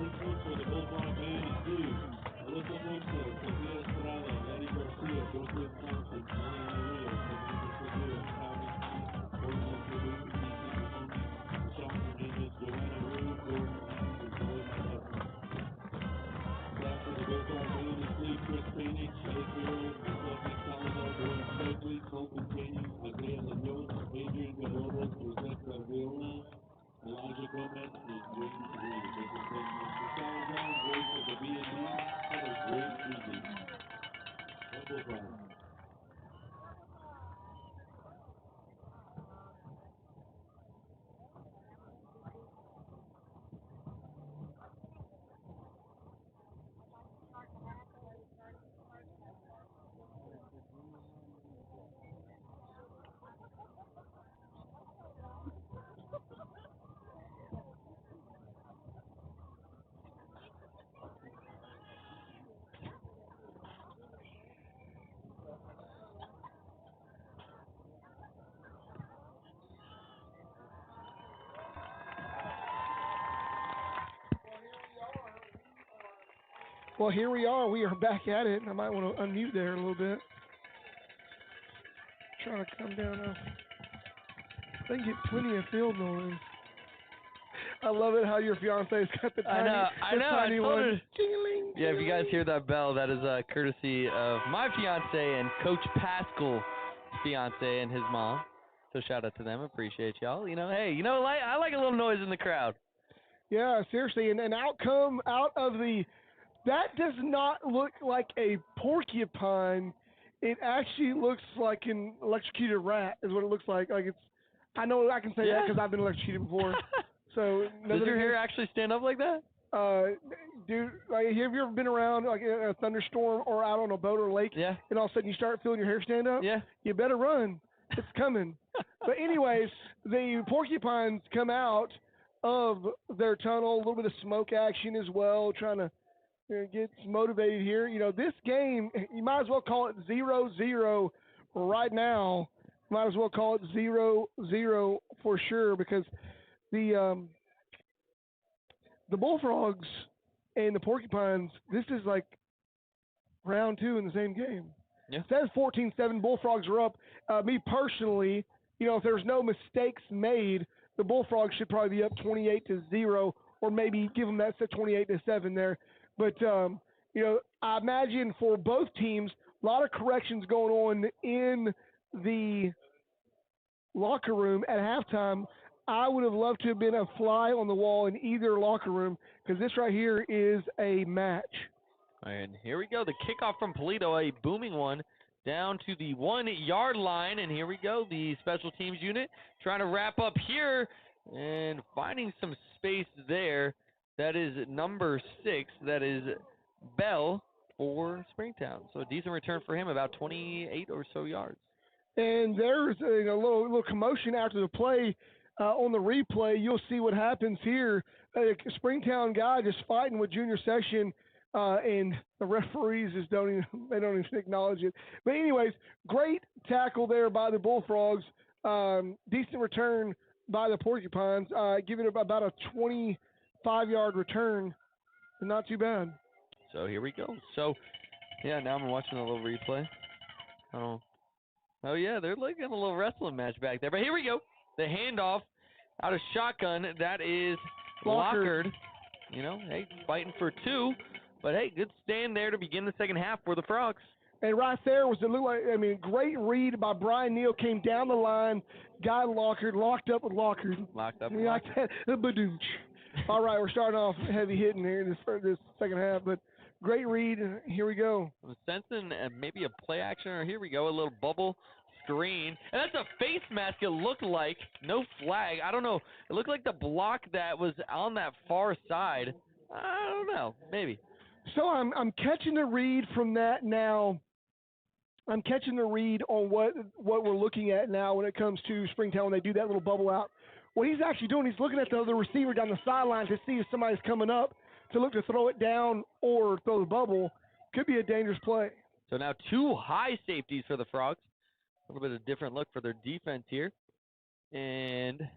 punishment for the Bullfrog band include Alyssa Moxa, Sofia Estrada, Letty Garcia, Joseph Thompson, Mariana Reyes, Fernando Segura, Calvin Smith, Jordan Peru, Ethan Mahoney, Michelle Hernandez, Joanna Rue, Jordan Adams, and Zoe Martesco. Staff for the Bullfrog band include Chris Phoenix, Jake Farrell, Stephanie Salazar, Doran Stokely, Colton Caney, Isaiah Leos, Adrian Villalobos, Joseph Garviola, Elijah Gomez, and James Reed. This has been Mr. Salazar, voice of the B&B. Have a great evening. Go Bullfrogs. Well, here we are. We are back at it. I might want to unmute there a little bit. Trying to come down now. They can get plenty of field noise. I love it how your fiance's got the tiny, I know. I tiny told one. her. Jingling, Yeah, if you guys jingling. hear that bell, that is courtesy of my fiance and Coach Pascal's fiance and his mom. So shout out to them. Appreciate y'all. Hey, I like a little noise in the crowd. Yeah, seriously. And an outcome out of the – that does not look like a porcupine. It actually looks like an electrocuted rat is what it looks like. Like it's – I know I can say that because I've been electrocuted before. So Does your hair actually stand up like that? Dude, like, have you ever been around like in a thunderstorm or out on a boat or lake? Yeah. And all of a sudden you start feeling your hair stand up? Yeah. You better run. It's coming. But anyways, the porcupines come out of their tunnel, a little bit of smoke action as well, trying to get motivated here. This game, you might as well call it 0-0 right now. Might as well call it 0-0 for sure because the Bullfrogs and the Porcupines, this is like round 2 in the same game. Yeah. It says 14-7, Bullfrogs are up. Me personally, if there's no mistakes made, the Bullfrogs should probably be up 28-0, or maybe give them that 28-7 there. But, I imagine for both teams, a lot of corrections going on in the locker room at halftime. I would have loved to have been a fly on the wall in either locker room because this right here is a match. And here we go. The kickoff from Polito, a booming one down to the 1-yard line. And here we go. The special teams unit trying to wrap up here and finding some space there. That is number 6. That is Bell for Springtown. So a decent return for him, about 28 or so yards. And there's a little commotion after the play. On the replay, you'll see what happens here. A Springtown guy just fighting with junior section, and the referees just don't even acknowledge it. But anyways, great tackle there by the Bullfrogs. Decent return by the Porcupines, giving it about a 25-yard return. Not too bad. So here we go. So, yeah, now I'm watching a little replay. Oh, yeah, they're looking at a little wrestling match back there. But here we go. The handoff out of shotgun. That is Lockard. Hey, fighting for 2. But, hey, good stand there to begin the second half for the Frogs. And right there great read by Brian Neal. Came down the line, got Lockard, locked up with Lockard. Locked up. Like that. Badoonch. All right, we're starting off heavy hitting here in this second half. But great read. Here we go. I'm sensing maybe a play action, or here we go, a little bubble screen. And that's a face mask, it looked like. No flag. I don't know. It looked like the block that was on that far side. I don't know. Maybe. So I'm catching the read from that now. I'm catching the read on what we're looking at now when it comes to Springtown when they do that little bubble out. What he's actually doing, he's looking at the other receiver down the sideline to see if somebody's coming up to look to throw it down or throw the bubble. Could be a dangerous play. So now 2 high safeties for the Frogs. A little bit of a different look for their defense here. And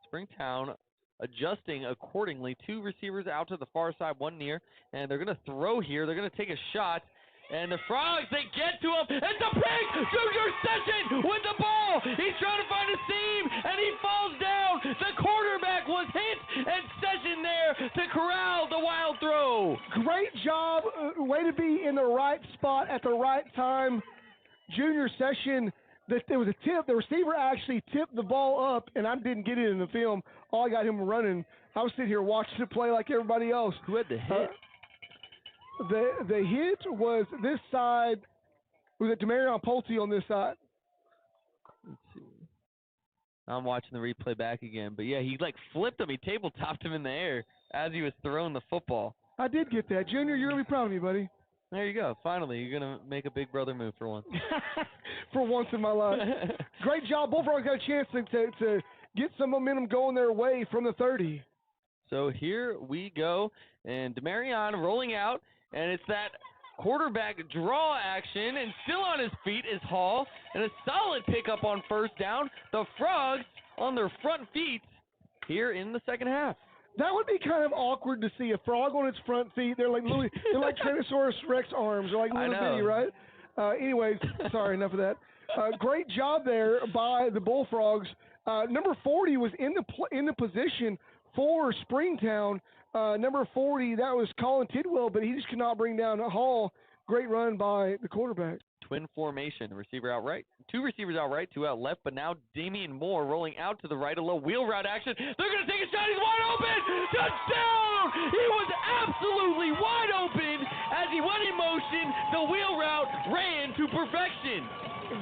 Springtown adjusting accordingly. 2 receivers out to the far side, 1 near, and they're going to throw here. They're going to take a shot. And the Frogs, they get to him. It's a pick! Junior Session with the ball. He's trying to find a seam, and he falls down. The quarterback was hit, and Session there to corral the wild throw. Great job. Way to be in the right spot at the right time. Junior Session, there was a tip. The receiver actually tipped the ball up, and I didn't get it in the film. All I got him running. I was sitting here watching it play like everybody else. Who had the hit? The hit was this side. Was it Demarion Pulte on this side? Let's see. I'm watching the replay back again. But, yeah, he, flipped him. He tabletoped him in the air as he was throwing the football. I did get that. Junior, you're going to be proud of me, buddy. There you go. Finally, you're going to make a big brother move for once. For once in my life. Great job. Bullfrogs got a chance to get some momentum going their way from the 30. So here we go. And Demarion rolling out. And it's that quarterback draw action, and still on his feet is Hall, and a solid pickup on first down. The Frogs on their front feet here in the second half. That would be kind of awkward to see a frog on its front feet. They're like Tyrannosaurus Rex arms. They're like little bitty, right? Anyways, sorry, enough of that. Great job there by the Bullfrogs. Number 40 was in the position for Springtown. Number 40, that was Colin Tidwell, but he just could not bring down Hall. Great run by the quarterback. Twin formation, receiver out right. 2 receivers out right, 2 out left, but now Damian Moore rolling out to the right, a little wheel route action. They're going to take a shot. He's wide open. Touchdown! He was absolutely wide open as he went in motion. The wheel route ran to perfection.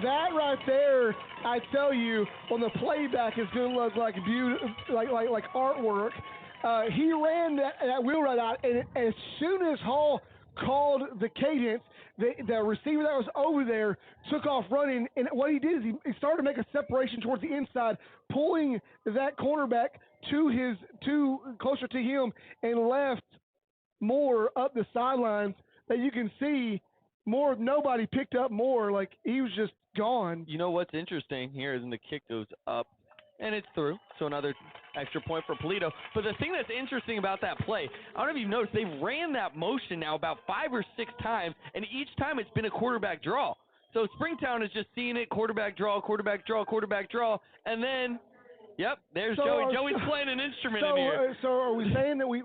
That right there, I tell you, on the playback is going to look like like artwork. He ran that wheel route out, and as soon as Hall called the cadence, the receiver that was over there took off running, and what he did is he started to make a separation towards the inside, pulling that cornerback closer to him, and left Moore up the sidelines. That you can see Moore, nobody picked up Moore, like he was just gone. You know what's interesting here is when the kick goes up, and it's through, so another extra point for Polito. But the thing that's interesting about that play, I don't know if you've noticed, they ran that motion now about 5 or 6 times, and each time it's been a quarterback draw. So Springtown is just seeing it, quarterback draw, and then, yep, there's Joey. Joey's playing an instrument in here. So are we saying that we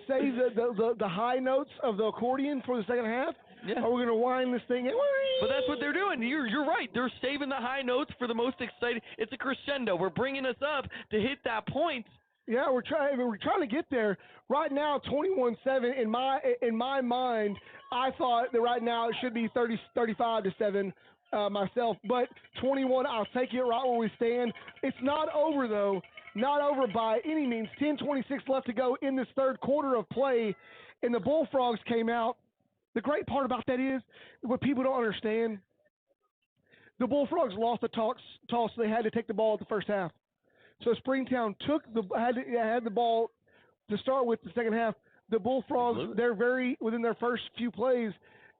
save the high notes of the accordion for the second half? Yeah. Are we going to wind this thing in? But that's what they're doing. You're right. They're saving the high notes for the most exciting. It's a crescendo. We're bringing us up to hit that point. Yeah, we're trying to get there. Right now, 21-7. In my mind, I thought that right now it should be 35-7 myself. But 21, I'll take it right where we stand. It's not over though. Not over by any means. 10:26 left to go in this third quarter of play, and the Bullfrogs came out. The great part about that is, what people don't understand, the Bullfrogs lost the toss, so they had to take the ball at the first half. So Springtown had the ball to start with the second half. The Bullfrogs, they're within their first few plays,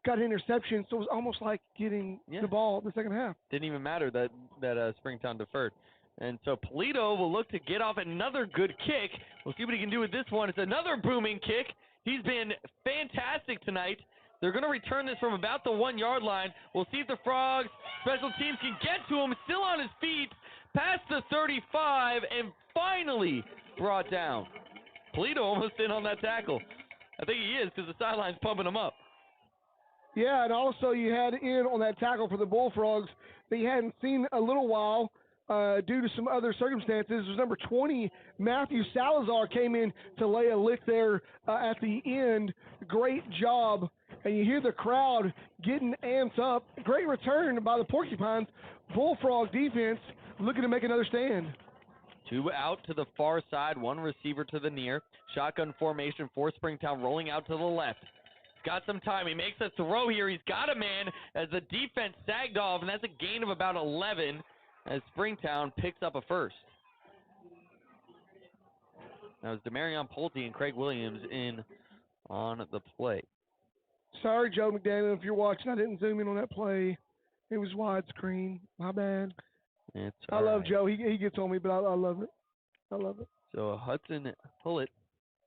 got an interception, so it was almost like getting the ball the second half. Didn't even matter that Springtown deferred. And so Polito will look to get off another good kick. We'll see what he can do with this one. It's another booming kick. He's been fantastic tonight. They're going to return this from about the 1-yard line. We'll see if the Frogs special teams can get to him. Still on his feet, past the 35, and finally brought down. Polito almost in on that tackle. I think he is because the sideline's pumping him up. Yeah, and also you had in on that tackle for the Bullfrogs that you hadn't seen a little while due to some other circumstances. It was number 20, Matthew Salazar, came in to lay a lick there at the end. Great job. And you hear the crowd getting amped up. Great return by the Porcupines. Bullfrog defense looking to make another stand. 2 out to the far side, 1 receiver to the near. Shotgun formation for Springtown, rolling out to the left. He's got some time. He makes a throw here. He's got a man as the defense sagged off, and that's a gain of about 11 as Springtown picks up a first. Now it's Demarion Pulte and Craig Williams in on the play. Sorry, Joe McDaniel, if you're watching, I didn't zoom in on that play. It was widescreen. My bad. It's I love Joe. He gets on me, but I love it. I love it. So Hudson Pullett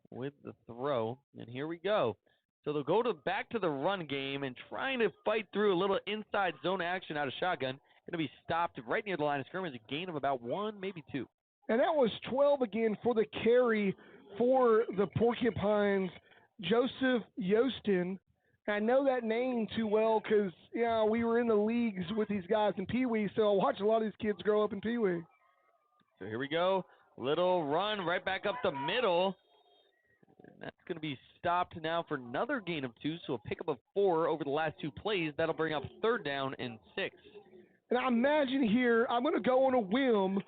with the throw, and here we go. So they'll go back to the run game and trying to fight through a little inside zone action out of shotgun. Going to be stopped right near the line of scrimmage, a gain of about 1, maybe 2. And that was 12 again for the carry for the Porcupines, Joseph Yostin. I know that name too well because, we were in the leagues with these guys in Pee Wee, so I watched a lot of these kids grow up in Pee Wee. So here we go. Little run right back up the middle. And that's going to be stopped now for another gain of 2, so a pickup of 4 over the last 2 plays. That'll bring up 3rd down and 6. And I imagine here, I'm going to go on a whim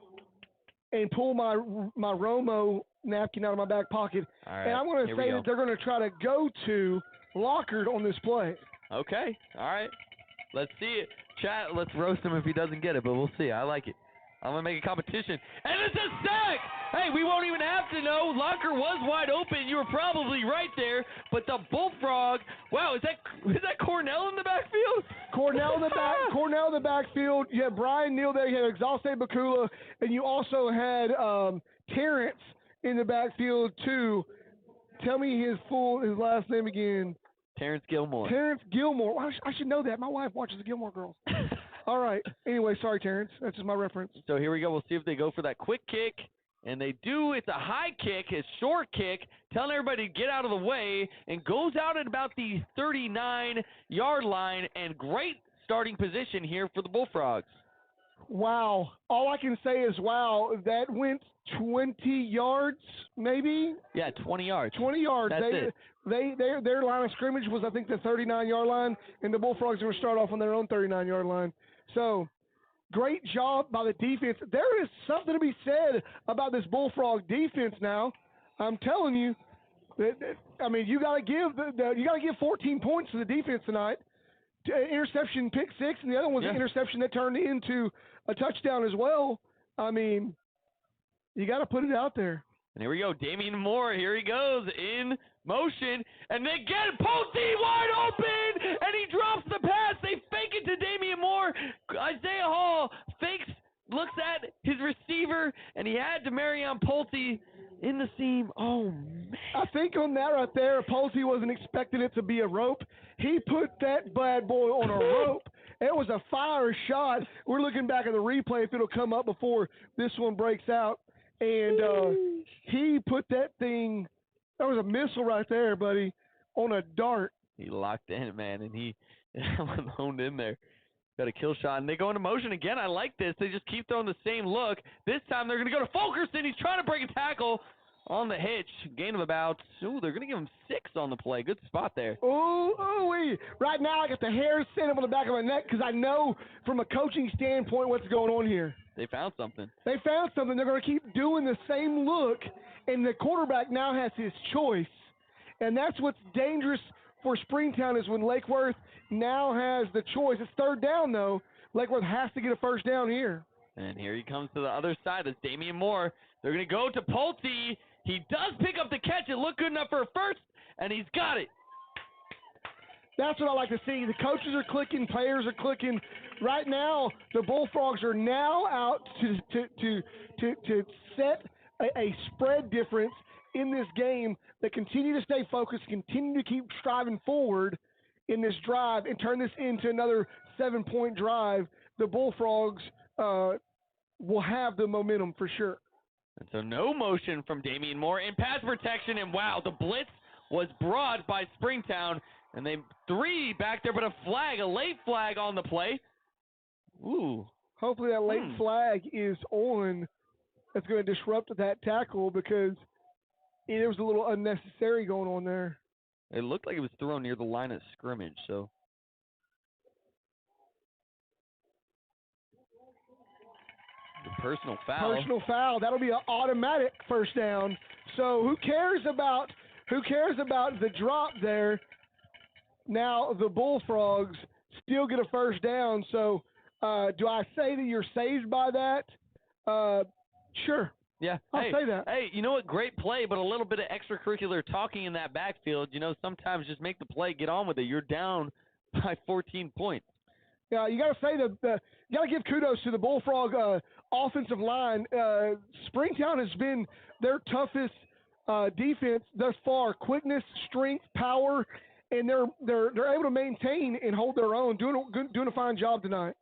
and pull my Romo napkin out of my back pocket. All right, and I'm going to say that they're going to try to go to Lockard on this play. Okay. All right. Let's see it. Chat, let's roast him if he doesn't get it, but we'll see. I like it. I'm going to make a competition. And it's a sack! Hey, we won't even have to know. Locker was wide open. You were probably right there. But the Bullfrog, wow, is that Cornell in the backfield? Cornell in the backfield. You had Brian Neal there. You had Exalste Bakula. And you also had Terrence in the backfield, too. Tell me his last name again. Terrence Gilmore. Terrence Gilmore. I should know that. My wife watches the Gilmore Girls. All right. Anyway, sorry, Terrence. That's just my reference. So here we go. We'll see if they go for that quick kick. And they do. It's a high kick, a short kick, telling everybody to get out of the way, and goes out at about the 39-yard line, and great starting position here for the Bullfrogs. Wow. All I can say is, wow, that went 20 yards, maybe? Yeah, 20 yards. 20 yards. That's it. Their line of scrimmage was, I think, the 39-yard line, and the Bullfrogs are going to start off on their own 39-yard line. So, great job by the defense. There is something to be said about this Bullfrog defense now. I'm telling you. You got to give 14 points to the defense tonight. Interception, pick 6, and the other one was an interception that turned into a touchdown as well. You got to put it out there. And here we go, Damian Moore. Here he goes in motion, and they get Pulte wide open, and he drops the pass. They fake it to Damian Moore. Isaiah Hall fakes, looks at his receiver, and he had Demarion Pulte in the seam. Oh, man. I think on that right there, Pulte wasn't expecting it to be a rope. He put that bad boy on a rope. It was a fire shot. We're looking back at the replay if it'll come up before this one breaks out. And he put that thing, that was a missile right there, buddy, on a dart. He locked in, man, and he honed in there. Got a kill shot, and they go into motion again. I like this. They just keep throwing the same look. This time they're going to go to Fulkerson. He's trying to break a tackle on the hitch. Gain of about, they're going to give him 6 on the play. Good spot there. Ooh. Right now I got the hairs standing up on the back of my neck because I know from a coaching standpoint what's going on here. They found something. They're going to keep doing the same look, and the quarterback now has his choice. And that's what's dangerous for Springtown is when Lake Worth now has the choice. It's 3rd down, though. Lake Worth has to get a 1st down here. And here he comes to the other side. It's Damian Moore. They're going to go to Pulte. He does pick up the catch. It looked good enough for a first, and he's got it. That's what I like to see. The coaches are clicking. Players are clicking. Right now, the Bullfrogs are now out to set a spread difference in this game that continue to stay focused, continue to keep striving forward in this drive and turn this into another 7-point drive. The Bullfrogs will have the momentum for sure. And so no motion from Damian Moore in pass protection, and wow, the blitz was brought by Springtown, and they 3 back there, but a late flag on the play. Ooh. Hopefully that late flag is on. That's going to disrupt that tackle because it was a little unnecessary going on there. It looked like it was thrown near the line of scrimmage, so. The personal foul. That'll be an automatic 1st down. So who cares about the drop there? Now the Bullfrogs still get a 1st down. So do I say that you're saved by that? Sure. Yeah. I'll say that. Hey, you know what? Great play, but a little bit of extracurricular talking in that backfield. Sometimes just make the play, get on with it. You're down by 14 points. Yeah, you got to say you got to give kudos to the Bullfrog offensive line. Springtown has been their toughest defense thus far. Quickness, strength, power, and they're able to maintain and hold their own. Doing a fine job tonight.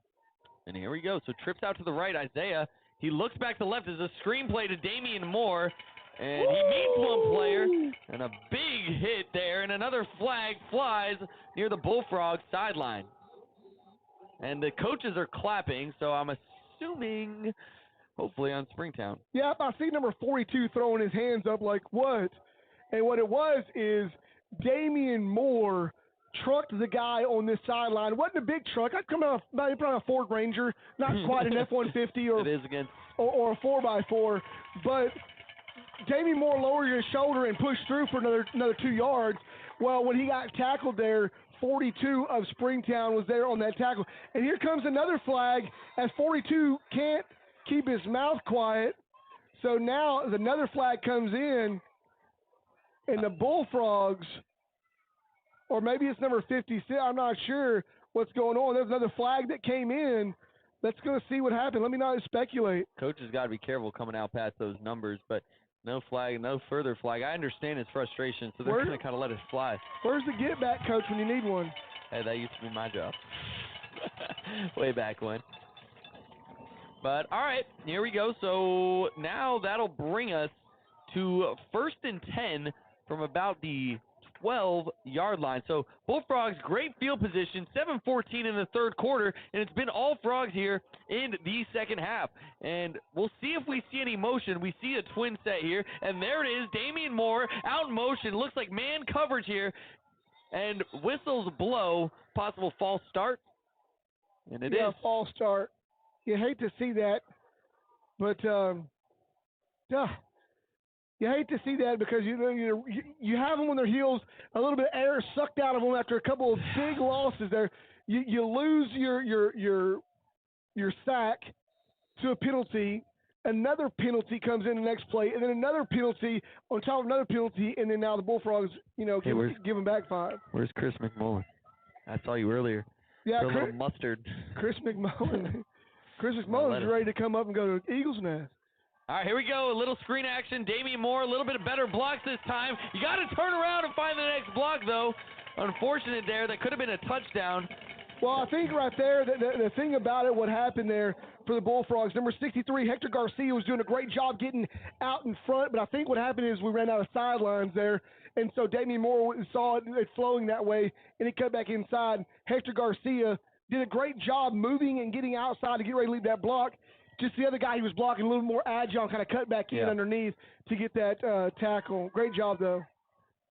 And here we go. So trips out to the right, Isaiah. He looks back to the left. There's a screenplay to Damian Moore. And he meets one player. And a big hit there. And another flag flies near the Bullfrogs sideline. And the coaches are clapping. So I'm assuming, hopefully, on Springtown. Yep, I see number 42 throwing his hands up like, what? And what it was is Damian Moore trucked the guy on this sideline. Wasn't a big truck. I'd come out probably a Ford Ranger, not quite an F-150 or it is against or a 4x4. But Damian Moore lowered his shoulder and pushed through for another 2 yards. Well, when he got tackled there, 42 of Springtown was there on that tackle. And here comes another flag as 42 can't keep his mouth quiet. So now another flag comes in, and the Bullfrogs, or maybe it's number 56, I'm not sure what's going on. There's another flag that came in. Let's go see what happened. Let me not speculate. Coach has got to be careful coming out past those numbers, but no flag, no further flag. I understand his frustration, so they're going to kind of let it fly. Where's the get back, Coach, when you need one? Hey, that used to be my job. Way back when. But, all right, here we go. So now that'll bring us to 1st and 10 from about the 12-yard line. So Bullfrogs, great field position, 7:14 in the third quarter, and it's been all Frogs here in the second half. And we'll see if we see any motion. We see a twin set here, and there it is, Damian Moore out in motion. Looks like man coverage here, and whistles blow, possible false start. And it is. False start. You hate to see that, but you hate to see that because you have them on their heels, a little bit of air sucked out of them after a couple of big losses there. You lose your sack to a penalty. Another penalty comes in the next play, and then another penalty on top of another penalty, and then now the Bullfrogs, give them back 5. Where's Chris McMullen? I saw you earlier. Yeah, a little mustard. Chris McMullen. Chris McMullen's ready to come up and go to Eagles Nest. All right, here we go. A little screen action. Damian Moore, a little bit of better blocks this time. You got to turn around and find the next block, though. Unfortunate there. That could have been a touchdown. Well, I think right there, the thing about it, what happened there for the Bullfrogs, number 63, Hector Garcia, was doing a great job getting out in front, but I think what happened is we ran out of sidelines there, and so Damian Moore saw it flowing that way, and he cut back inside. Hector Garcia did a great job moving and getting outside to get ready to lead that block. Just the other guy, he was blocking a little more agile, kind of cut back in underneath to get that tackle. Great job, though.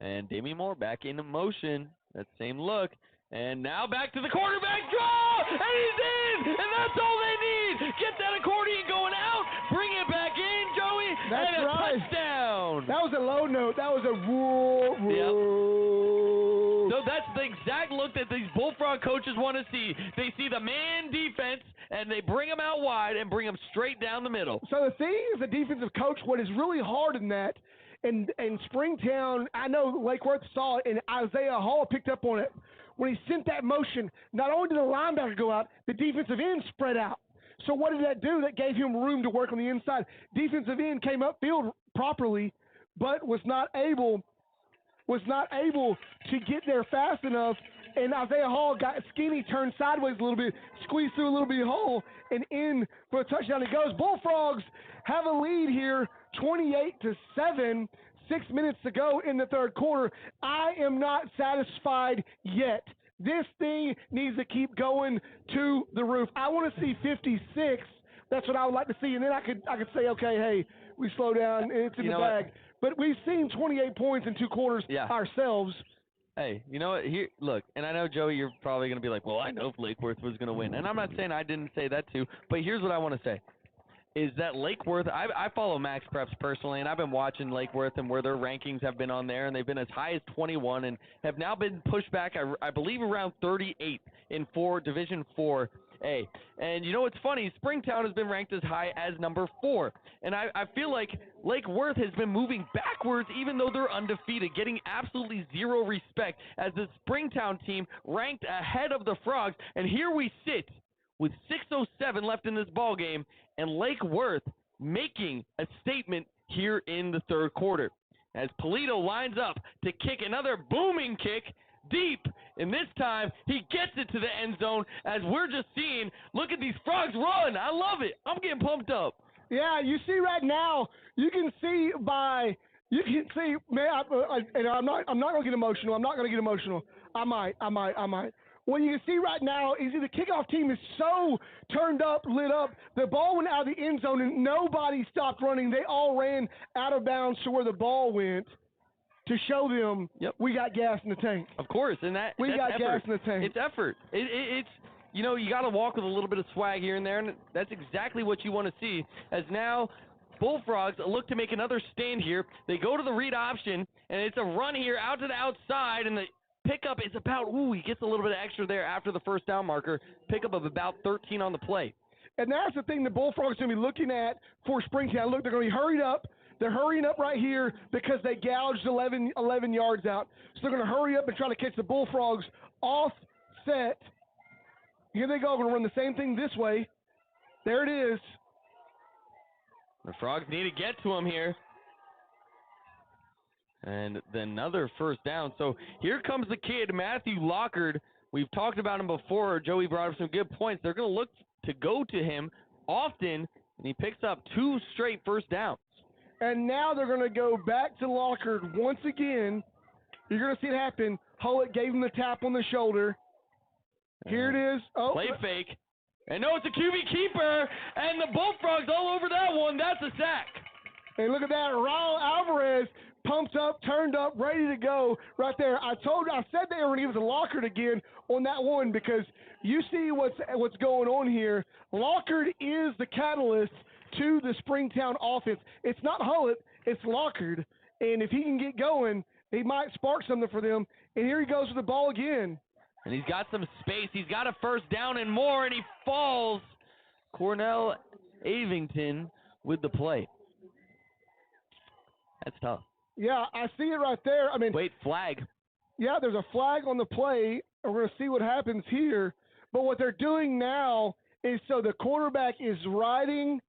And Damian Moore back into motion. That same look. And now back to the quarterback draw! And he's in! And that's all they need! Get that accordion going out! Bring it back in, Joey! That's and a right. touchdown! That was a low note. That was a whoa, whoa. So that's the exact look that these Bullfrog coaches want to see. They see the man defense, and they bring them out wide and bring them straight down the middle. So the thing is, the defensive coach, what is really hard in that, and Springtown, I know Lake Worth saw it, and Isaiah Hall picked up on it. When he sent that motion, not only did the linebacker go out, the defensive end spread out. So what did that do? That gave him room to work on the inside. Defensive end came upfield properly, but was not able to get there fast enough. And Isaiah Hall got skinny, turned sideways a little bit, squeezed through a little bit hole, and in for a touchdown it goes. Bullfrogs have a lead here, 28-7. 6 minutes to go in the third quarter. I am not satisfied yet. This thing needs to keep going to the roof. I want to see 56. That's what I would like to see, and then I could say, okay, hey, we slow down. It's in the bag. But we've seen 28 points in 2 quarters ourselves. Hey, you know what? Here, look, and I know, Joey, you're probably going to be like, well, I know if Lake Worth was going to win. And I'm not saying I didn't say that too, but here's what I want to say. Is that Lake Worth, I follow Max Preps personally, and I've been watching Lake Worth and where their rankings have been on there, and they've been as high as 21 and have now been pushed back, I believe, around 38th in Division 4A. And you know what's funny? Springtown has been ranked as high as number 4. And I feel like Lake Worth has been moving backwards even though they're undefeated, getting absolutely zero respect as the Springtown team ranked ahead of the Frogs. And here we sit with 6:07 left in this ball game, and Lake Worth making a statement here in the third quarter. As Polito lines up to kick another booming kick deep, and this time he gets it to the end zone as we're just seeing, look at these frogs run. I love it. I'm getting pumped up. Yeah, you see right now, you can see, man, I'm not going to get emotional. I might. What you can see right now is the kickoff team is so turned up, lit up. The ball went out of the end zone, and nobody stopped running. They all ran out of bounds to where the ball went to show them we got gas in the tank. Of course, and that's effort. Gas in the tank. It's effort. It's you got to walk with a little bit of swag here and there, and that's exactly what you want to see. As now Bullfrogs look to make another stand here. They go to the read option, and it's a run here out to the outside, and the pickup is about, he gets a little bit of extra there after the first down marker. Pickup of about 13 on the play. And that's the thing the Bullfrogs are going to be looking at for Springtown. Look, they're going to be hurried up. They're hurrying up right here because they gouged 11 yards out. So they're going to hurry up and try to catch the Bullfrogs offset. Here they go. Going to run the same thing this way. There it is. The Frogs need to get to him here. And then another first down. So here comes the kid, Matthew Lockard. We've talked about him before. Joey brought up some good points. They're going to look to go to him often, and he picks up 2 straight first downs. And now they're going to go back to Lockard once again. You're going to see it happen. Hullett gave him the tap on the shoulder. Here it is. Oh, play fake. And no, it's a QB keeper, and the Bullfrogs all over that one. That's a sack. And look at that. Raul Alvarez pumped up, turned up, ready to go right there. I said they were going to give us a Lockard again on that one because you see what's going on here. Lockard is the catalyst to the Springtown offense. It's not Hullett, it's Lockard. And if he can get going, he might spark something for them. And here he goes with the ball again. And he's got some space. He's got a first down and more, and he falls. Cornell Avington with the play. That's tough. Yeah, I see it right there. I mean, wait, flag. Yeah, there's a flag on the play, and we're going to see what happens here. But what they're doing now is so the quarterback is riding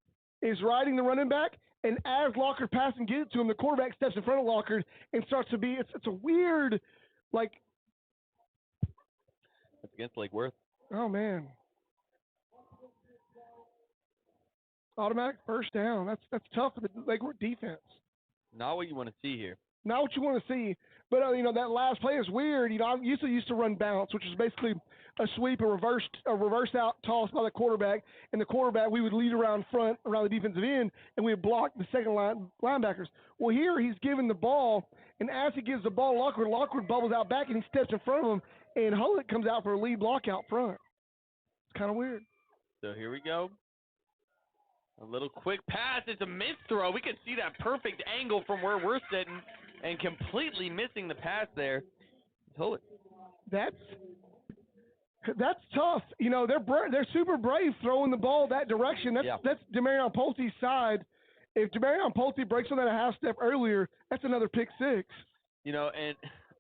the running back, and as Lockard passes and gets it to him, the quarterback steps in front of Lockard and starts to be – it's a weird, like – That's against Lake Worth. Oh, man. Automatic first down. That's tough for the Lake Worth defense. Not what you want to see here. Not what you want to see. But, that last play is weird. I'm used to run bounce, which is basically a sweep, a reverse out toss by the quarterback. And the quarterback, we would lead around front, around the defensive end, and we would block the second linebackers. Well, here he's giving the ball, and as he gives the ball, Lockwood bubbles out back, and he steps in front of him, and Hullett comes out for a lead block out front. It's kind of weird. So here we go. A little quick pass. It's a missed throw. We can see that perfect angle from where we're sitting and completely missing the pass there. Hold it. That's tough. They're super brave throwing the ball that direction. That's Demarion Pulte's side. If Demarion Pulte breaks on that a half step earlier, that's another pick six. And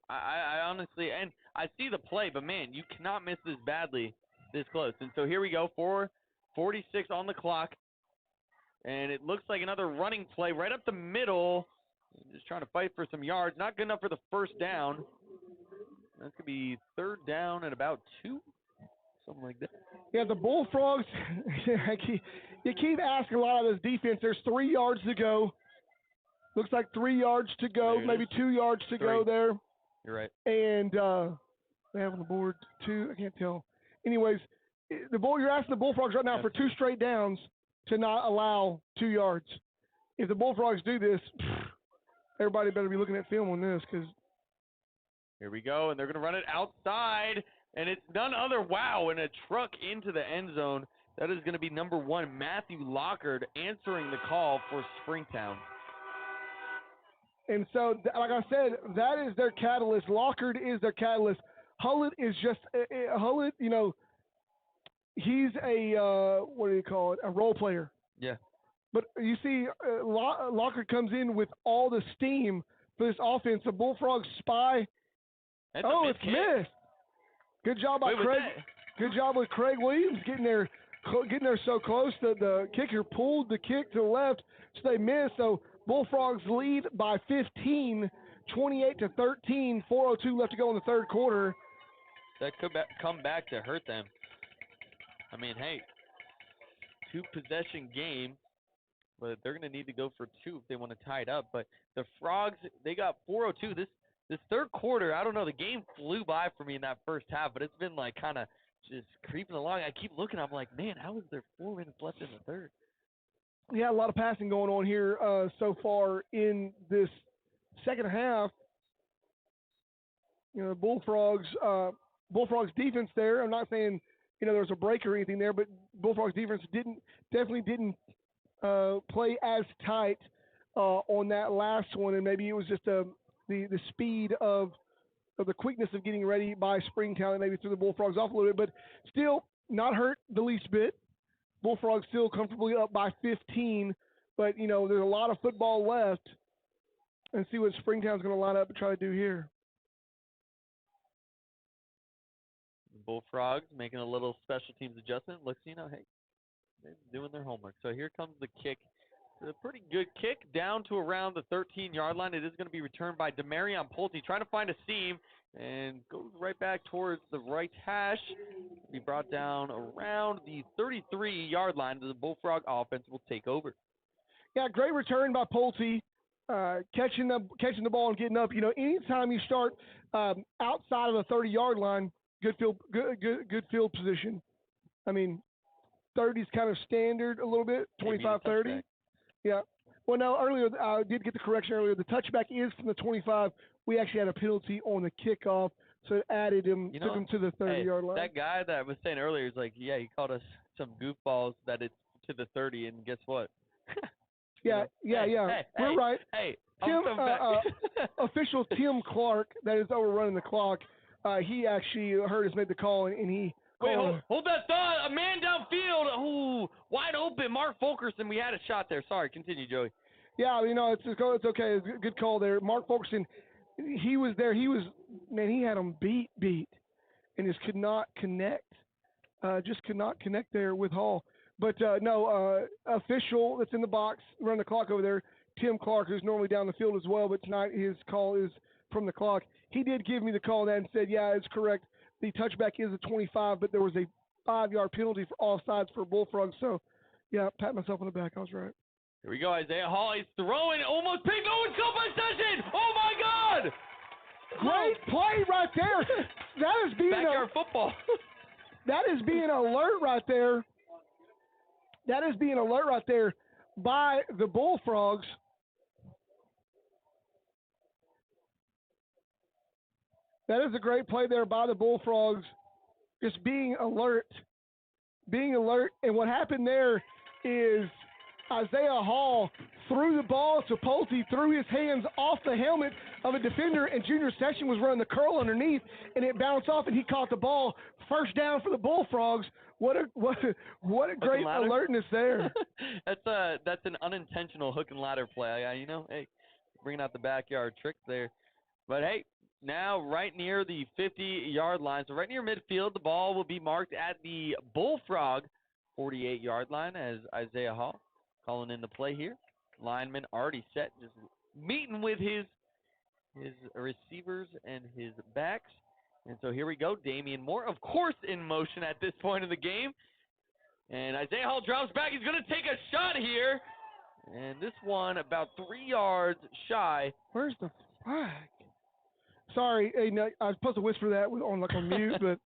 I honestly, and I see the play, but man, you cannot miss this badly this close. And so here we go, 4:46 on the clock. And it looks like another running play right up the middle. Just trying to fight for some yards. Not good enough for the first down. That's going to be third down at about 2. Something like that. Yeah, the Bullfrogs, you keep asking a lot of this defense. There's 3 yards to go. Looks like 3 yards to go, maybe 2 yards to go there. You're right. And they have on the board 2. I can't tell. Anyways, you're asking the Bullfrogs right now for 2 straight downs to not allow 2 yards. If the Bullfrogs do this, everybody better be looking at film on this because. Here we go, and they're going to run it outside, and it's none other, and a truck into the end zone. That is going to be number 1, Matthew Lockard, answering the call for Springtown. And so, like I said, that is their catalyst. Lockard is their catalyst. Hullett is just Hullett, he's a what do you call it? A role player. Yeah. But you see, Lockard comes in with all the steam for this offense. The Bullfrogs spy. It's missed. Good job by Craig. Good job with Craig Williams getting there getting there so close that the kicker pulled the kick to the left, so they missed. So Bullfrogs lead by 15, 28-13. 4:02 left to go in the third quarter. That could come back to hurt them. I mean, hey, 2-possession game, but they're going to need to go for 2 if they want to tie it up. But the Frogs, they got 4:02. This third quarter, I don't know, the game flew by for me in that first half, but it's been like kind of just creeping along. I keep looking, I'm like, man, how is there 4 minutes left in the third? Yeah, a lot of passing going on here so far in this second half. You know, Bullfrogs defense there. I'm not saying, you know, there was a break or anything there, but Bullfrogs defense definitely didn't play as tight on that last one, and maybe it was just the speed of the quickness of getting ready by Springtown that maybe threw the Bullfrogs off a little bit, but still not hurt the least bit. Bullfrogs still comfortably up by 15, but, you know, there's a lot of football left, and see what Springtown's going to line up and try to do here. Bullfrogs making a little special teams adjustment. Looks, you know, hey, they're doing their homework. So here comes the kick. It's a pretty good kick down to around the 13-yard line. It is going to be returned by Demarion Pulte, trying to find a seam, and goes right back towards the right hash. Be brought down around the 33-yard line. The Bullfrog offense will take over. Yeah, great return by Pulte, catching the ball and getting up. You know, anytime you start outside of the 30-yard line, good field position. I mean, 30 is kind of standard a little bit, 25-30. Yeah. Well, no, earlier I did get the correction earlier. The touchback is from the 25. We actually had a penalty on the kickoff, so it added him, took him to the 30-yard line. That guy that I was saying earlier is like, yeah, he called us some goofballs that it's to the 30, and guess what? Yeah. We're right. Hey, Tim, official Tim Clark, that is overrunning the clock, he actually heard us make the call, and he Wait, hold that thought. A man downfield. Oh, wide open. Mark Fulkerson. We had a shot there. Sorry. Continue, Joey. Yeah, you know, it's okay. It's a good call there. Mark Fulkerson, he was there. He had him beat, and just could not connect. Just could not connect there with Hall. But, official that's in the box, running the clock over there, Tim Clark, who's normally down the field as well, but tonight his call is from the clock. He did give me the call on that and said, yeah, it's correct. The touchback is a 25, but there was a 5-yard penalty for offsides for Bullfrogs. So, yeah, pat myself on the back. I was right. Here we go, Isaiah Hall. He's throwing, almost picked. Oh, it's caught by Session. Oh, my God. Great play right there. That is being backyard football. That is being alert right there. That is being alert right there by the Bullfrogs. That is a great play there by the Bullfrogs, just being alert. And what happened there is Isaiah Hall threw the ball to Pulte, threw his hands off the helmet of a defender, and Junior Session was running the curl underneath, and it bounced off, and he caught the ball. First down for the Bullfrogs. What a great alertness there. That's an unintentional hook and ladder play. You know, hey, bringing out the backyard trick there. But, hey, now right near the 50-yard line, so right near midfield, the ball will be marked at the Bullfrog 48-yard line as Isaiah Hall calling in the play here. Lineman already set, just meeting with his receivers and his backs. And so here we go, Damian Moore, of course, in motion at this point in the game. And Isaiah Hall drops back. He's going to take a shot here. And this one about 3 yards shy. Where's the flag? Sorry, I was supposed to whisper that on mute, but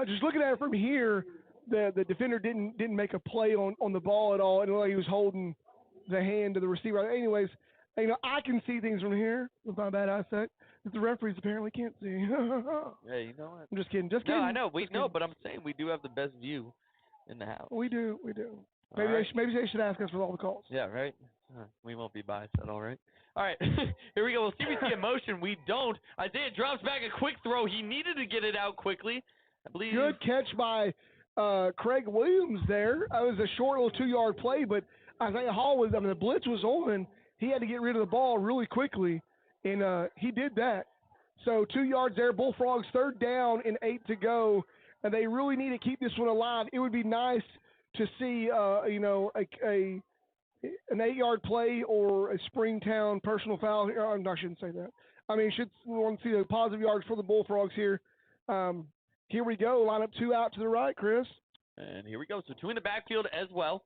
just looking at it from here, the defender didn't make a play on the ball at all. It looked like he was holding the hand of the receiver. Anyways, you know, I can see things from here with my bad eyesight that the referees apparently can't see. Hey, you know what? I'm just kidding. No, I know. We know, but I'm saying we do have the best view in the house. We do. Maybe they should ask us for all the calls. Yeah, right? We won't be biased at all, right? All right, here we go. We'll see if we see a motion. We don't. Isaiah drops back a quick throw. He needed to get it out quickly. I believe. Good catch by Craig Williams there. It was a short little 2-yard play, but Isaiah Hall the blitz was on. He had to get rid of the ball really quickly, and he did that. So 2 yards there. Bullfrogs 3rd down and 8 to go, and they really need to keep this one alive. It would be nice to see, an 8-yard play or a Springtown personal foul. I shouldn't say that. I mean, we want to see the positive yards for the Bullfrogs here. Here we go. Line up 2 out to the right, Chris. And here we go. So 2 in the backfield as well.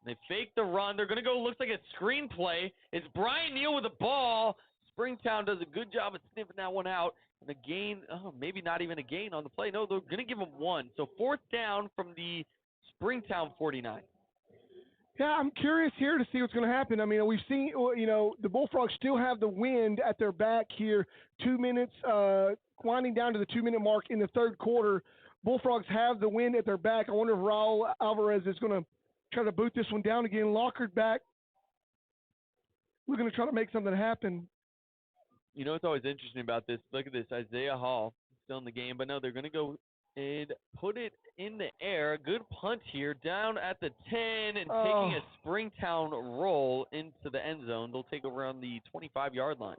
They fake the run. They're going to go, looks like a screen play. It's Brian Neal with the ball. Springtown does a good job of sniffing that one out. And a gain, maybe not even a gain on the play. No, they're going to give them 1. So 4th down from the Springtown 49. Yeah, I'm curious here to see what's going to happen. I mean, we've seen, the Bullfrogs still have the wind at their back here. 2 minutes, winding down to the 2-minute mark in the third quarter. Bullfrogs have the wind at their back. I wonder if Raul Alvarez is going to try to boot this one down again. Lockard back. We're going to try to make something happen. You know what's always interesting about this? Look at this. Isaiah Hall still in the game, but no, they're going to go and put it in the air. Good punt here down at the 10 and taking a Springtown roll into the end zone. They'll take around the 25-yard line.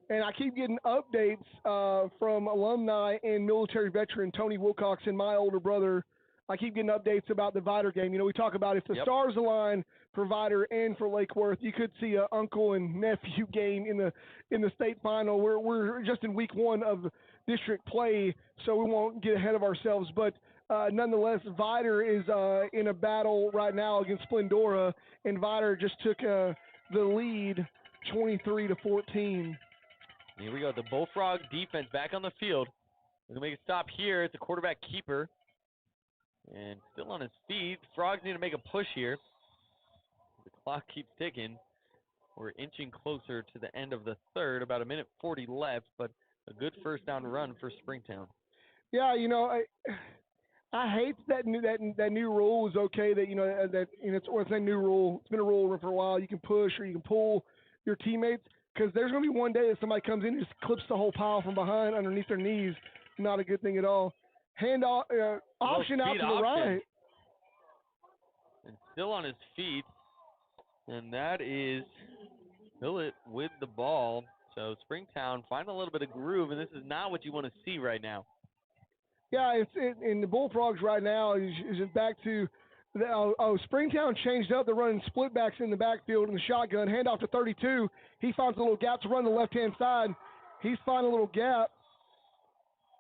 And I keep getting updates from alumni and military veteran Tony Wilcox and my older brother. I keep getting updates about the Vider game. We talk about if the stars align for Vider and for Lake Worth, you could see an uncle and nephew game in the state final. We're just in week 1 of district play, so we won't get ahead of ourselves. But nonetheless, Vider is in a battle right now against Splendora, and Vider just took the lead 23-14. Here we go. The Bullfrog defense back on the field. We're going to make a stop here. It's a quarterback keeper. And still on his feet. Frogs need to make a push here. The clock keeps ticking. We're inching closer to the end of the third. About 1:40 left, but a good first down run for Springtown. Yeah, I hate that new rule is okay. It's a new rule. It's been a rule for a while. You can push or you can pull your teammates. Because there's going to be one day that somebody comes in and just clips the whole pile from behind underneath their knees. Not a good thing at all. Hand off, option out to the right. And still on his feet. And that is Hillett with the ball. So Springtown find a little bit of groove, and this is not what you want to see right now. Yeah, and the Bullfrogs right now is back to Springtown changed up. They're running split backs in the backfield in the shotgun. Handoff to 32. He finds a little gap to run the left-hand side. He's finding a little gap.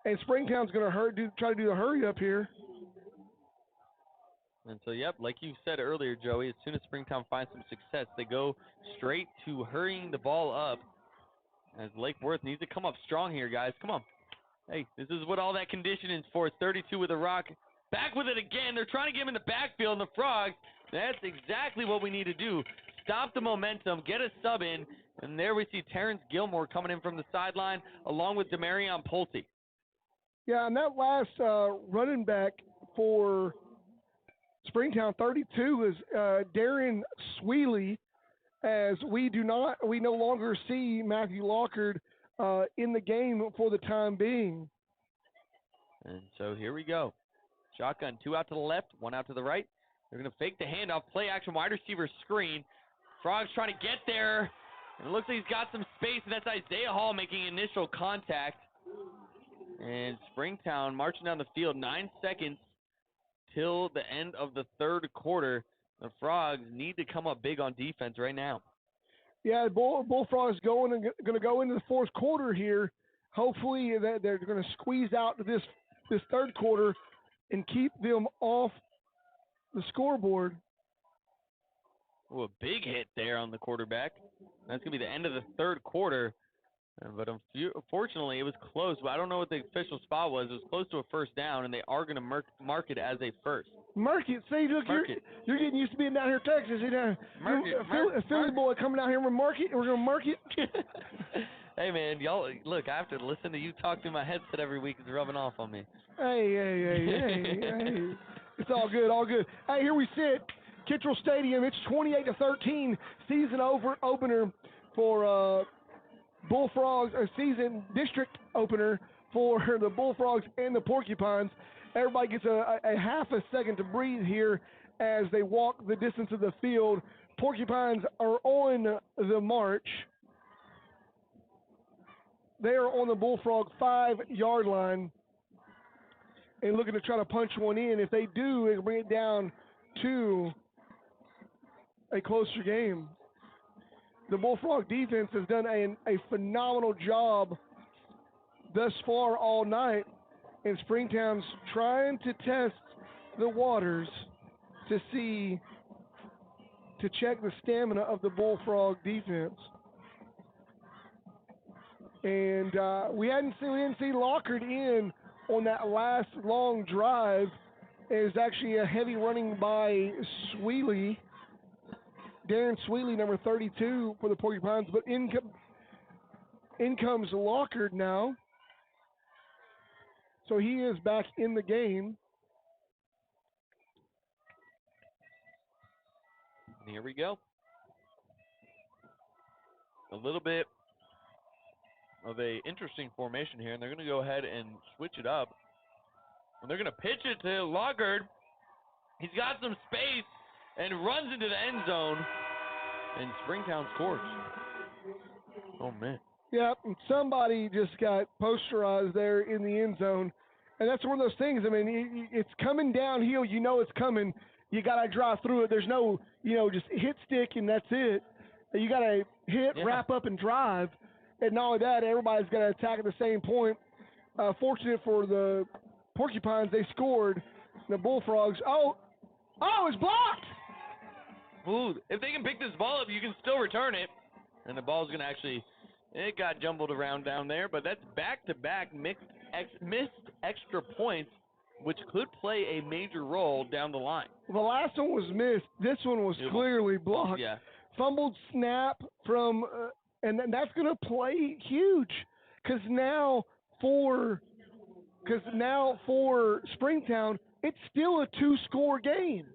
And Springtown's going to try to do the hurry up here. And so, like you said earlier, Joey, as soon as Springtown finds some success, they go straight to hurrying the ball up. As Lake Worth needs to come up strong here, guys. Come on. Hey, this is what all that conditioning's for. 32 with a rock. Back with it again. They're trying to get him in the backfield, and the Frogs, that's exactly what we need to do. Stop the momentum, get a sub in, and there we see Terrence Gilmore coming in from the sideline along with Demarion Pulte. Yeah, and that last running back for Springtown 32 is Darren Sweely, as we no longer see Matthew Lockard in the game for the time being. And so here we go. Shotgun, 2 out to the left, 1 out to the right. They're going to fake the handoff, play action, wide receiver screen. Frogs trying to get there. And it looks like he's got some space, and that's Isaiah Hall making initial contact. And Springtown marching down the field, 9 seconds till the end of the third quarter. The Frogs need to come up big on defense right now. Yeah, Bullfrogs going to go into the fourth quarter here. Hopefully they're going to squeeze out this third quarter and keep them off the scoreboard. Oh, a big hit there on the quarterback. That's going to be the end of the third quarter. But unfortunately, it was close. But I don't know what the official spot was. It was close to a first down, and they are going to mark it as a first. Mark it. See, look, you're getting used to being down here in Texas. A Philly boy coming out here and mark it. We're going to mark it. Hey, man, y'all, look, I have to listen to you talk through my headset every week. It's rubbing off on me. Hey. It's all good, all good. Hey, here we sit. Kittrell Stadium. It's 28-13 season opener for Bullfrogs, a season district opener for the Bullfrogs and the Porcupines. Everybody gets a half a second to breathe here as they walk the distance of the field. Porcupines are on the march. They are on the Bullfrog 5-yard line. and looking to try to punch one in. If they do, it'll bring it down to a closer game. The Bullfrog defense has done a phenomenal job thus far all night, and Springtown's trying to test the waters to check the stamina of the Bullfrog defense. And we didn't see Lockard in on that last long drive. It was actually a heavy running by Sweely, Darren Sweely, number 32 for the Porcupines. But in comes Lockard now. So he is back in the game. Here we go. A little bit of a interesting formation here, and they're going to go ahead and switch it up. And they're going to pitch it to Lockard. He's got some space and runs into the end zone, and Springtown scores. Oh, man. Yeah, and somebody just got posterized there in the end zone. And that's one of those things. I mean, it's coming downhill. You know it's coming. You got to drive through it. There's no, just hit stick and that's it. You got to hit, wrap up, and drive. And not only that, everybody's got to attack at the same point. Fortunate for the Porcupines, they scored. The Bullfrogs, it's blocked! Ooh, if they can pick this ball up, you can still return it. And the ball's going to actually, it got jumbled around down there, but that's back-to-back missed extra points, which could play a major role down the line. The last one was missed. This one was clearly blocked. Yeah. Fumbled snap from, and that's going to play huge, because now for Springtown, it's still a 2-score game.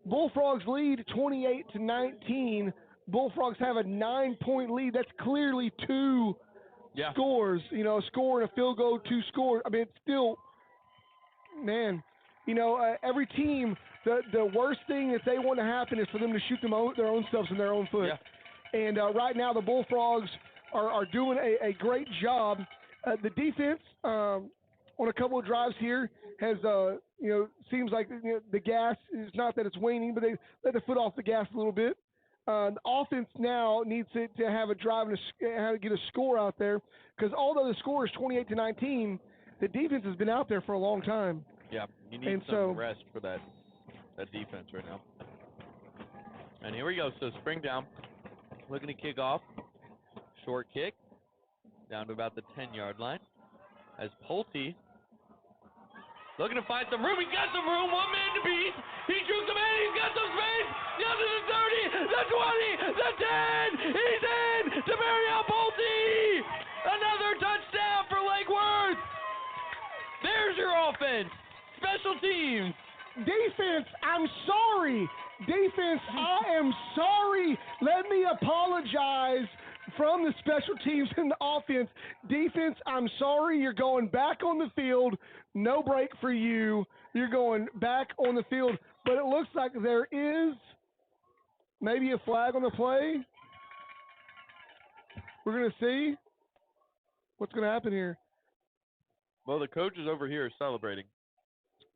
Bullfrogs lead 28-19. Bullfrogs have a 9-point lead. That's clearly two scores. A score and a field goal, 2 scores. I mean, it's still, man. Every team, the worst thing that they want to happen is for them to shoot their own selves in their own foot. Yeah. And right now, the Bullfrogs are doing a great job. The defense on a couple of drives here has, seems like the gas is not that it's waning, but they let the foot off the gas a little bit. The offense now needs to have a drive and how to get a score out there, because although the score is 28-19, the defense has been out there for a long time. Yeah, you need some rest for that defense right now. And here we go. So Springtown looking to kick off. Short kick down to about the 10-yard line. As Pulte looking to find some room. He's got some room. One man to beat. He jukes him in. He's got some space. Down to the 30, the 20, the 10. He's in to Marion Pulte. Another touchdown for Lake Worth. There's your offense. Special teams. Defense, I'm sorry. Defense, I am sorry. Let me apologize from the special teams and the offense. Defense, I'm sorry. You're going back on the field. No break for you. You're going back on the field. But it looks like there is maybe a flag on the play. We're going to see what's going to happen here. Well, the coaches over here are celebrating.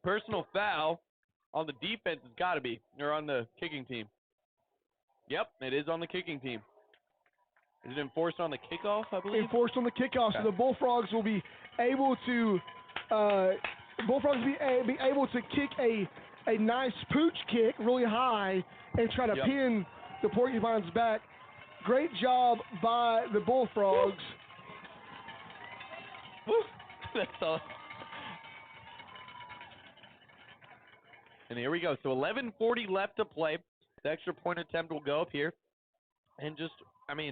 Personal foul on the defense has got to be, or on the kicking team. Yep, it is on the kicking team. Is it enforced on the kickoff, I believe? Enforced on the kickoff, okay. So the Bullfrogs will be able to be able to kick a nice pooch kick really high and try to pin the Porcupines back. Great job by the Bullfrogs. Woo. That's all. And here we go. So 11:40 left to play. The extra point attempt will go up here. And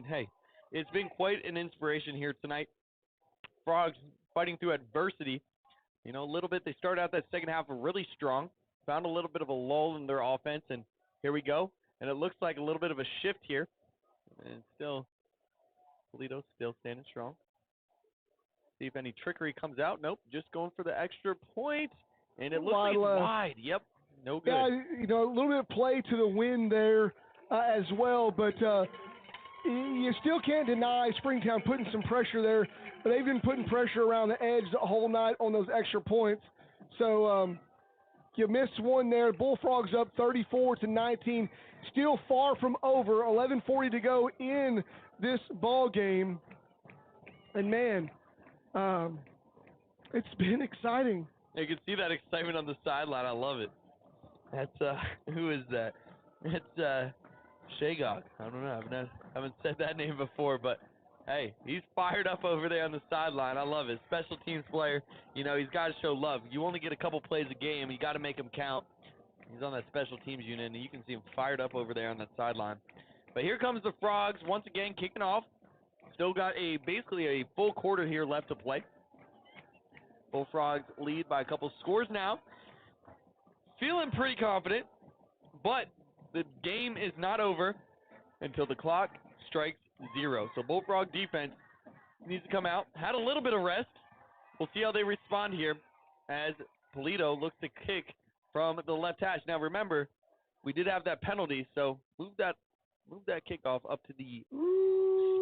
hey, it's been quite an inspiration here tonight. Frogs fighting through adversity. A little bit. They started out that second half really strong. Found a little bit of a lull in their offense. And here we go. And it looks like a little bit of a shift here. And still, Toledo still standing strong. See if any trickery comes out. Nope. Just going for the extra point. And it looks like it's wide. Yep. No good. Yeah, a little bit of play to the wind there as well. But you still can't deny Springtown putting some pressure there. But they've been putting pressure around the edge the whole night on those extra points. So you missed one there. Bullfrogs up 34-19. Still far from over. 11:40 to go in this ball game. And man, it's been exciting. You can see that excitement on the sideline. I love it. That's who is that? It's Shagog. I don't know. I haven't said that name before, but hey, he's fired up over there on the sideline. I love it. Special teams player. You know, he's got to show love. You only get a couple plays a game. You got to make them count. He's on that special teams unit, and you can see him fired up over there on that sideline. But here comes the Frogs once again kicking off. Still got basically a full quarter here left to play. Bullfrogs lead by a couple scores now. Feeling pretty confident, but the game is not over until the clock strikes 0. So Bullfrog defense needs to come out. Had a little bit of rest. We'll see how they respond here as Polito looks to kick from the left hash. Now remember, we did have that penalty, so move that kickoff up to the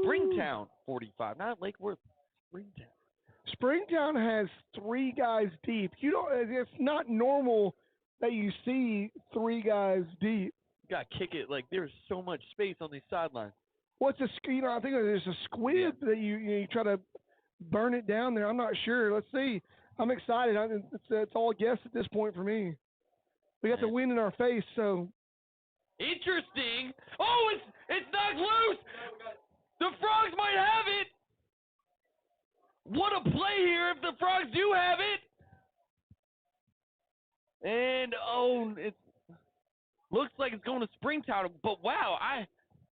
Springtown 45, not Lake Worth, Springtown. Springtown has 3 guys deep. It's not normal that you see 3 guys deep. You got to kick it like there's so much space on these sidelines. I think there's a squid that you try to burn it down there. I'm not sure. Let's see. I'm excited. It's all a guess at this point for me. We got the wind in our face, so. Interesting. Oh, it's knocked loose. The Frogs might have it. What a play here if the Frogs do have it. And, it looks like it's going to Springtown. But, wow,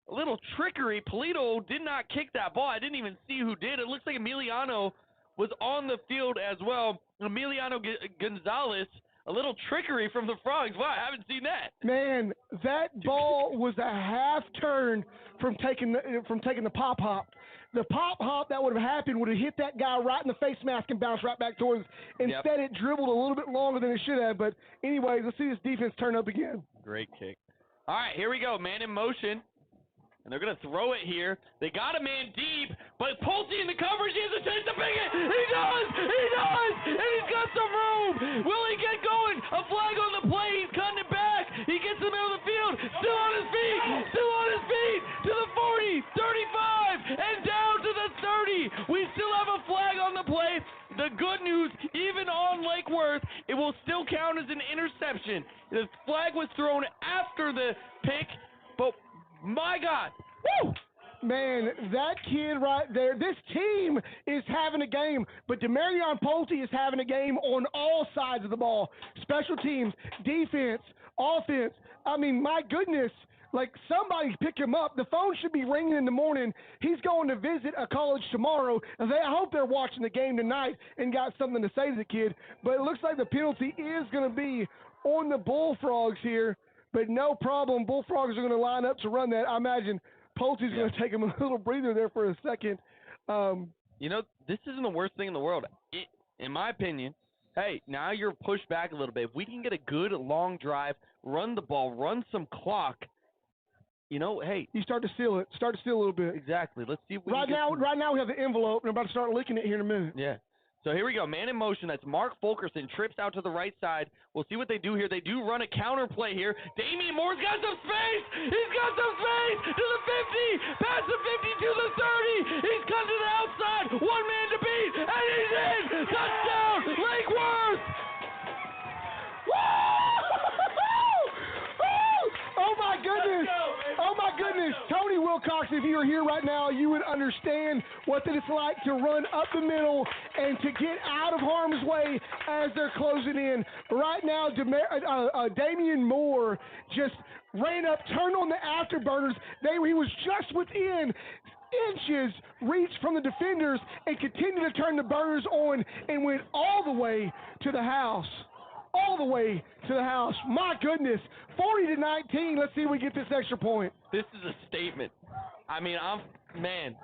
a little trickery. Polito did not kick that ball. I didn't even see who did. It looks like Emiliano was on the field as well. Emiliano Gonzalez, a little trickery from the Frogs. Wow, I haven't seen that. Man, that ball was a half turn from taking the pop hop. The pop hop that would have happened would have hit that guy right in the face mask and bounced right back towards us. Instead, It dribbled a little bit longer than it should have. But anyways, let's see this defense turn up again. Great kick. All right, here we go. Man in motion. And they're going to throw it here. They got a man deep, but Pulte in the coverage. He has a chance to pick it. He does! He does! And he's got some room. Will he get going? A flag on the play. He's cutting it back. He gets to the middle of the field. Still on his feet. Still on his feet. To the 40, 35, and down to the 30. We still have a flag on the play. The good news, even on Lake Worth, it will still count as an interception. The flag was thrown after the pick, but my God. Woo! Man, that kid right there, this team is having a game, but Demarion Pulte is having a game on all sides of the ball. Special teams, defense, offense. I mean, my goodness, like somebody pick him up. The phone should be ringing in the morning. He's going to visit a college tomorrow. I hope they're watching the game tonight and got something to say to the kid. But it looks like the penalty is going to be on the Bullfrogs here. But no problem. Bullfrogs are going to line up to run that. I imagine Pulte's going to take him a little breather there for a second. This isn't the worst thing in the world. In my opinion, hey, now you're pushed back a little bit. If we can get a good long drive, run the ball, run some clock, hey. You start to seal it. Start to seal a little bit. Exactly. Let's see if we Right now we have the envelope, and I'm about to start licking it here in a minute. Yeah. So here we go, man in motion. That's Mark Fulkerson, trips out to the right side. We'll see what they do here. They do run a counter play here. Damian Moore's got some space. He's got some space to the 50, past the 50 to the 30. He's cut to the outside. One man to beat, and he's in. Touchdown, Lake Worth. Oh my goodness! Oh my goodness! Tony Wilcox, if you were here right now, you would understand what it's like to run up the middle and to get out of harm's way as they're closing in. Right now, Damian Moore just ran up, turned on the afterburners. He was just within inches reach from the defenders and continued to turn the burners on and went all the way to the house. All the way to the house. My goodness. 40-19. Let's see if we get this extra point. This is a statement. I mean, man.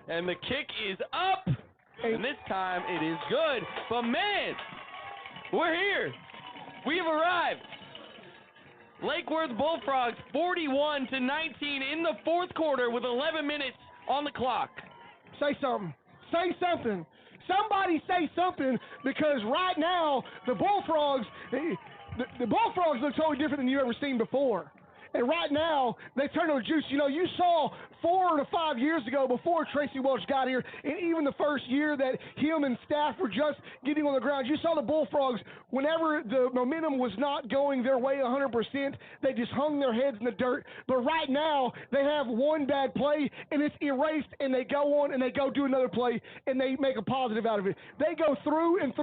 And the kick is up. And this time it is good. But, man, we're here. We've arrived. Lake Worth Bullfrogs 41-19 in the fourth quarter with 11 minutes on the clock. Say something. Say something. Somebody say something, because right now the Bullfrogs, the Bullfrogs look totally different than you ever seen before. And right now, they turn on juice. You know, you saw 4 to 5 years ago, before Tracy Welch got here, and even the first year that him and staff were just getting on the ground, you saw the Bullfrogs, whenever the momentum was not going their way 100%, they just hung their heads in the dirt. But right now, they have one bad play, and it's erased, and they go on, and they go do another play, and they make a positive out of it. They go through and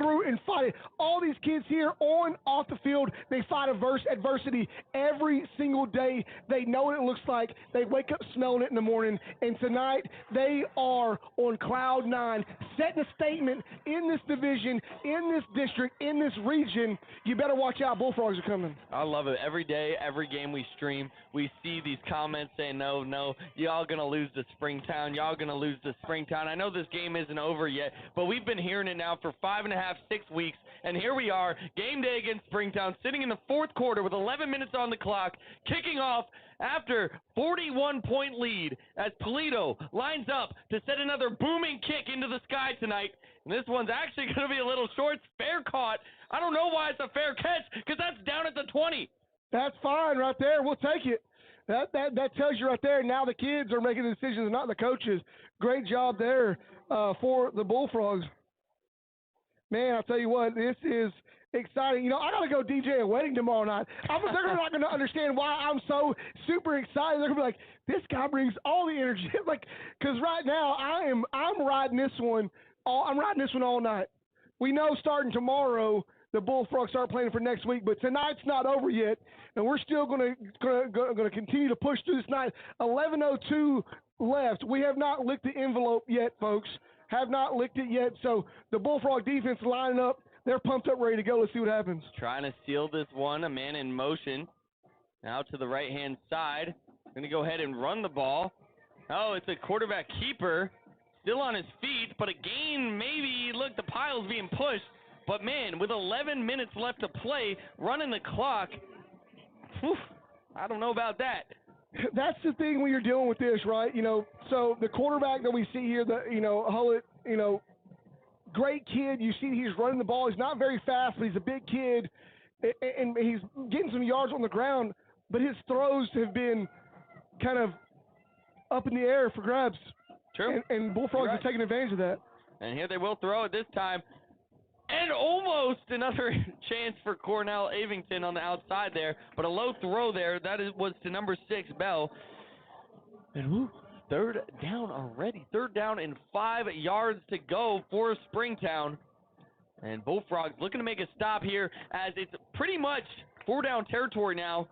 fight it. All these kids here on, off the field, they fight adversity every single day. They know what it looks like. They wake up smelling it in the morning. And tonight, they are on cloud 9, setting a statement in this division, in this district, in this region. You better watch out. Bullfrogs are coming. I love it. Every day, every game we stream, we see these comments saying, no, y'all going to lose to Springtown. Y'all going to lose to Springtown. I know this game isn't over yet, but we've been hearing it now for 5.5, 6 weeks. And here we are, game day against Springtown, sitting in the fourth quarter with 11 minutes on the clock, kicking off after 41-point lead as Polito lines up to set another booming kick into the sky tonight. And this one's actually going to be a little short. It's fair caught. I don't know why it's a fair catch, because that's down at the 20. That's fine right there. We'll take it. That tells you right there. Now the kids are making the decisions, not the coaches. Great job there for the Bullfrogs. Man, I'll tell you what, this is exciting. You know, I got to go DJ a wedding tomorrow night. They're not going to understand why I'm so super excited. They're going to be like, this guy brings all the energy. Like, because right now I'm riding this one. I'm riding this one all night. We know starting tomorrow the Bullfrogs start playing for next week, but tonight's not over yet, and we're still going to continue to push through this night. 11:02 left. We have not licked the envelope yet, folks. Have not licked it yet. So the Bullfrog defense lining up. They're pumped up, ready to go. Let's see what happens. Trying to steal this one. A man in motion. Now to the right-hand side. Going to go ahead and run the ball. Oh, it's a quarterback keeper. Still on his feet, but a gain maybe. Look, the pile's being pushed. But, man, with 11 minutes left to play, running the clock, whew, I don't know about that. That's the thing when you're dealing with this, right? You know, so the quarterback that we see here, Hullett, great kid. You see he's running the ball. He's not very fast, but he's a big kid, and he's getting some yards on the ground, but his throws have been kind of up in the air for grabs. True. And Bullfrogs are taking advantage of that. And here they will throw it this time. And almost another chance for Cornell Avington on the outside there, but a low throw there. Was to number 6, Bell. And third down already. Third down and 5 yards to go for Springtown. And Bullfrogs looking to make a stop here, as it's pretty much 4-down territory now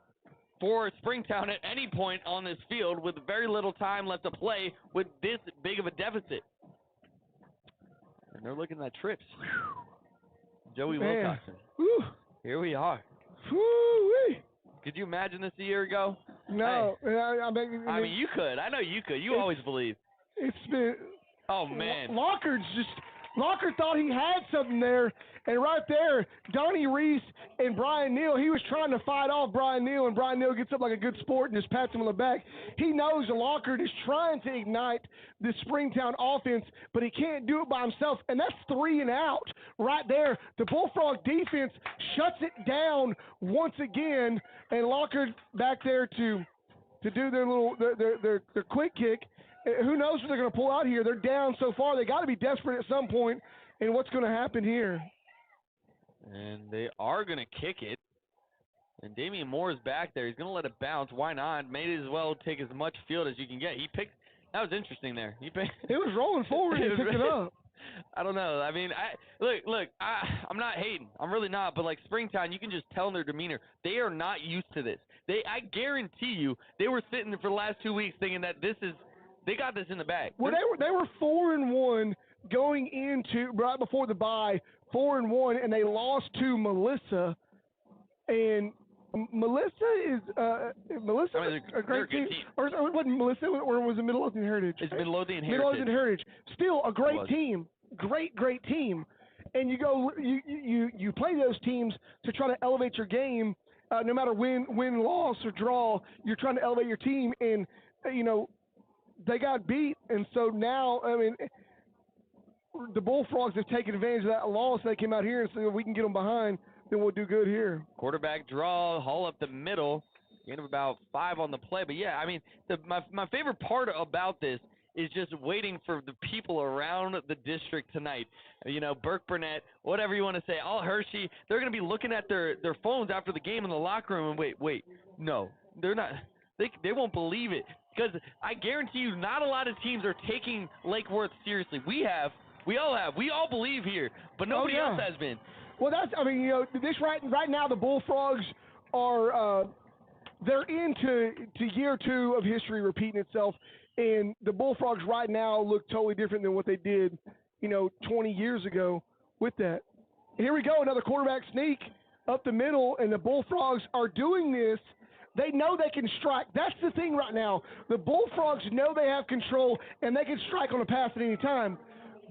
for Springtown at any point on this field, with very little time left to play with this big of a deficit. And they're looking at trips. Joey Wilcoxon. Woo. Here we are. Woo-wee. Could you imagine this a year ago? No. Hey. I mean, you could. I know you could. You always believe. It's been. Oh, man. Locker thought he had something there, and right there, Donnie Reese and Brian Neal, he was trying to fight off Brian Neal, and Brian Neal gets up like a good sport and just pats him on the back. He knows the Lockard is trying to ignite the Springtown offense, but he can't do it by himself, and that's 3 and out right there. The Bullfrog defense shuts it down once again, and Lockard back there to do their quick kick. Who knows what they're going to pull out here? They're down so far. They got to be desperate at some point. And what's going to happen here? And they are going to kick it. And Damian Moore is back there. He's going to let it bounce. Why not? May as well take as much field as you can get. That was interesting there. It was rolling forward and picked it up. I don't know. I mean, I'm not hating. I'm really not. But like Springtown, you can just tell in their demeanor, they are not used to this. I guarantee you, they were sitting there for the last 2 weeks thinking that they got this in the bag. Well, they were 4-1 going into right before the bye, 4-1, and they lost to Melissa. And Melissa is a great team. Or wasn't Melissa, or was it Midlothian Heritage? It's Midlothian Heritage. Midlothian Heritage. Still a great team. Great team. And you play those teams to try to elevate your game. no matter win, loss, or draw, you're trying to elevate your team, and they got beat, and so now, I mean, the Bullfrogs have taken advantage of that loss. They came out here and said, if we can get them behind, then we'll do good here. Quarterback draw, haul up the middle, gain of about 5 on the play. But, yeah, I mean, my favorite part about this is just waiting for the people around the district tonight. Burke Burnett, whatever you want to say, all Hershey, they're going to be looking at their phones after the game in the locker room and wait, no, they're not. They won't believe it, because I guarantee you not a lot of teams are taking Lake Worth seriously. We all believe here, but nobody else has been. Well, this right now the Bullfrogs are they're into year 2 of history repeating itself, and the Bullfrogs right now look totally different than what they did, 20 years ago with that. Here we go, another quarterback sneak up the middle, and the Bullfrogs are doing this. They know they can strike. That's the thing right now. The Bullfrogs know they have control, and they can strike on a pass at any time.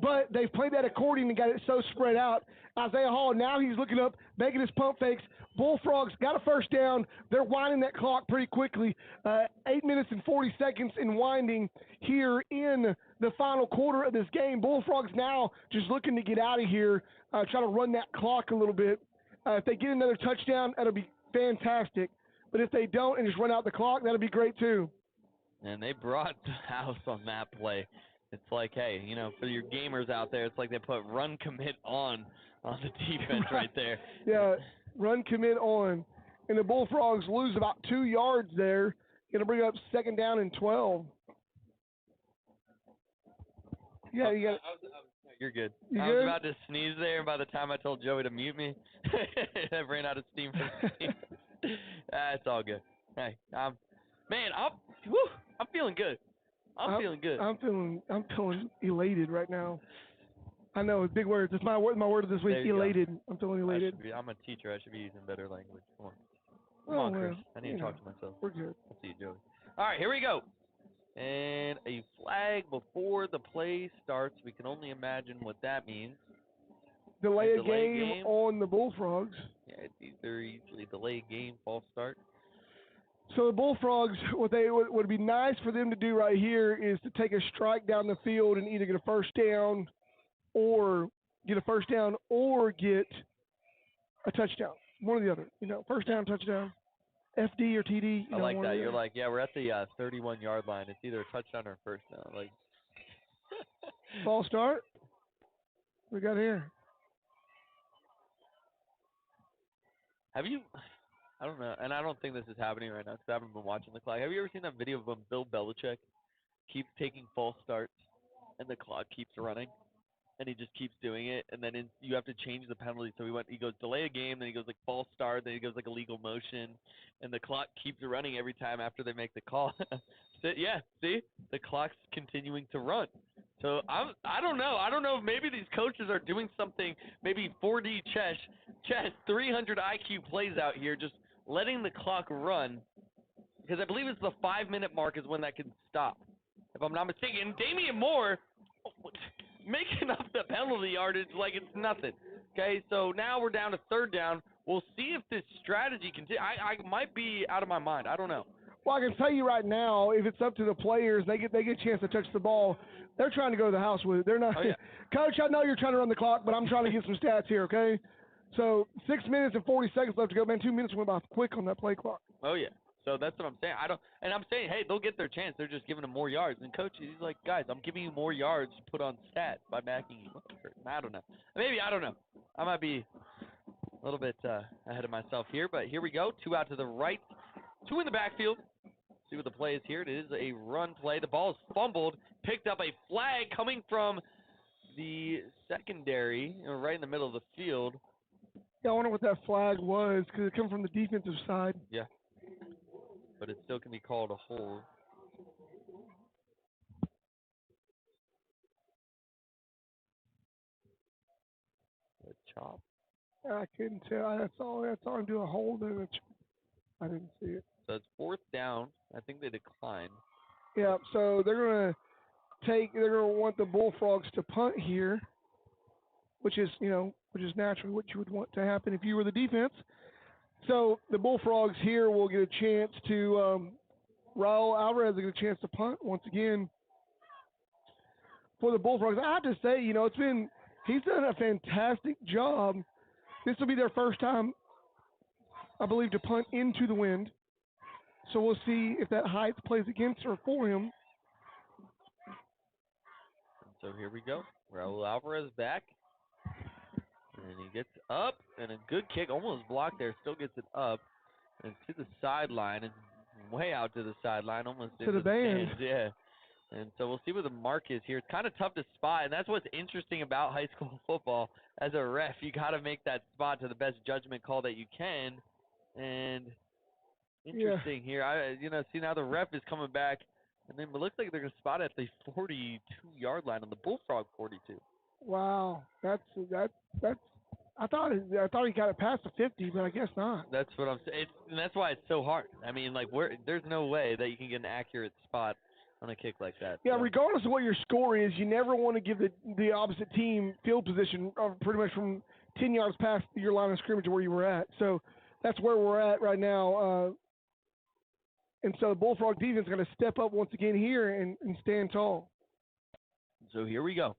But they've played that accordion and got it so spread out. Isaiah Hall, now he's looking up, making his pump fakes. Bullfrogs got a first down. They're winding that clock pretty quickly. 8 minutes and 40 seconds in winding here in the final quarter of this game. Bullfrogs now just looking to get out of here, try to run that clock a little bit. If they get another touchdown, that'll be fantastic. But if they don't and just run out the clock, that'll be great too. And they brought the house on that play. It's like, hey, for your gamers out there, it's like they put run commit on the defense right there. Yeah, run commit on. And the Bullfrogs lose about 2 yards there. Going to bring up 2nd down and 12. Yeah, you got. You're good. You I good? was about to sneeze there, and by the time I told Joey to mute me, I ran out of steam from the sneeze. It's all good. Hey, I'm feeling good. I'm feeling good. I'm feeling elated right now. I know, it's big words. It's my word of this week, elated. Go. I'm feeling elated. I'm a teacher. I should be using better language. Come on, Chris. I need to talk to myself. We're good. I'll see you, Joey. All right, here we go. And a flag before the play starts. We can only imagine what that means. Delay a game on the Bullfrogs. Yeah, it's either easily delay game, false start. So the Bullfrogs, what would be nice for them to do right here is to take a strike down the field and either get a first down or get a touchdown. One or the other. First down, touchdown, FD or TD. I like that. You're like, yeah, we're at the 31-yard line. It's either a touchdown or a first down. Like false start. We got here. Have you? I don't know, and I don't think this is happening right now because I haven't been watching the clock. Have you ever seen that video of Bill Belichick keeps taking false starts and the clock keeps running, and he just keeps doing it, and then you have to change the penalty. So he goes delay a game, then he goes like false start, then he goes like illegal motion, and the clock keeps running every time after they make the call. So, yeah, see, the clock's continuing to run. So I don't know. I don't know if maybe these coaches are doing something, maybe 4D chess, 300 IQ plays out here, just letting the clock run, because I believe it's the 5-minute mark is when that can stop, if I'm not mistaken. Damian Moore making up the penalty yardage like it's nothing. Okay, so now we're down to 3rd down. We'll see if this strategy continues. I might be out of my mind. I don't know. Well, I can tell you right now, if it's up to the players, they get a chance to touch the ball. They're trying to go to the house with it. They're not. Oh, yeah. Coach, I know you're trying to run the clock, but I'm trying to get some stats here, okay? So 6 minutes and 40 seconds left to go. Man, 2 minutes went by quick on that play clock. Oh, yeah. So that's what I'm saying. I'm saying, hey, they'll get their chance. They're just giving them more yards. And Coach, he's like, guys, I'm giving you more yards to put on stats by backing you up. I don't know. Maybe, I don't know. I might be a little bit ahead of myself here, but here we go. 2 out to the right, 2 in the backfield. See what the play is here. It is a run play. The ball is fumbled, picked up a flag coming from the secondary, right in the middle of the field. Yeah, I wonder what that flag was, because it came from the defensive side. Yeah. But it still can be called a hold. A chop. I couldn't tell. That's all I'm doing, a hold and a chop. I didn't see it. So it's 4th down. I think they declined. Yeah, so they're gonna want the Bullfrogs to punt here, which is natural, what you would want to happen if you were the defense. So the Bullfrogs here will get a chance to, Raul Alvarez will get a chance to punt once again for the Bullfrogs. I have to say, he's done a fantastic job. This will be their first time, I believe, to punt into the wind. So we'll see if that height plays against or for him. So here we go. Raul Alvarez back. And he gets up, and a good kick, almost blocked there, still gets it up, and to the sideline, and way out to the sideline, almost To into the band. stands, yeah. And so we'll see what the mark is here. It's kind of tough to spot, and that's what's interesting about high school football. As a ref, you got to make that spot to the best judgment call that you can. And interesting here. See now the ref is coming back, and then it looks like they're going to spot at the 42-yard line on the Bullfrog 42. Wow, that's. I thought he got it past the 50, but I guess not. That's what I'm saying, and that's why it's so hard. I mean, there's no way that you can get an accurate spot on a kick like that. Yeah, so. regardless of what your score is, you never want to give the opposite team field position pretty much from 10 yards past your line of scrimmage where you were at. So that's where we're at right now. And so the Bullfrog defense is going to step up once again here and stand tall. So here we go.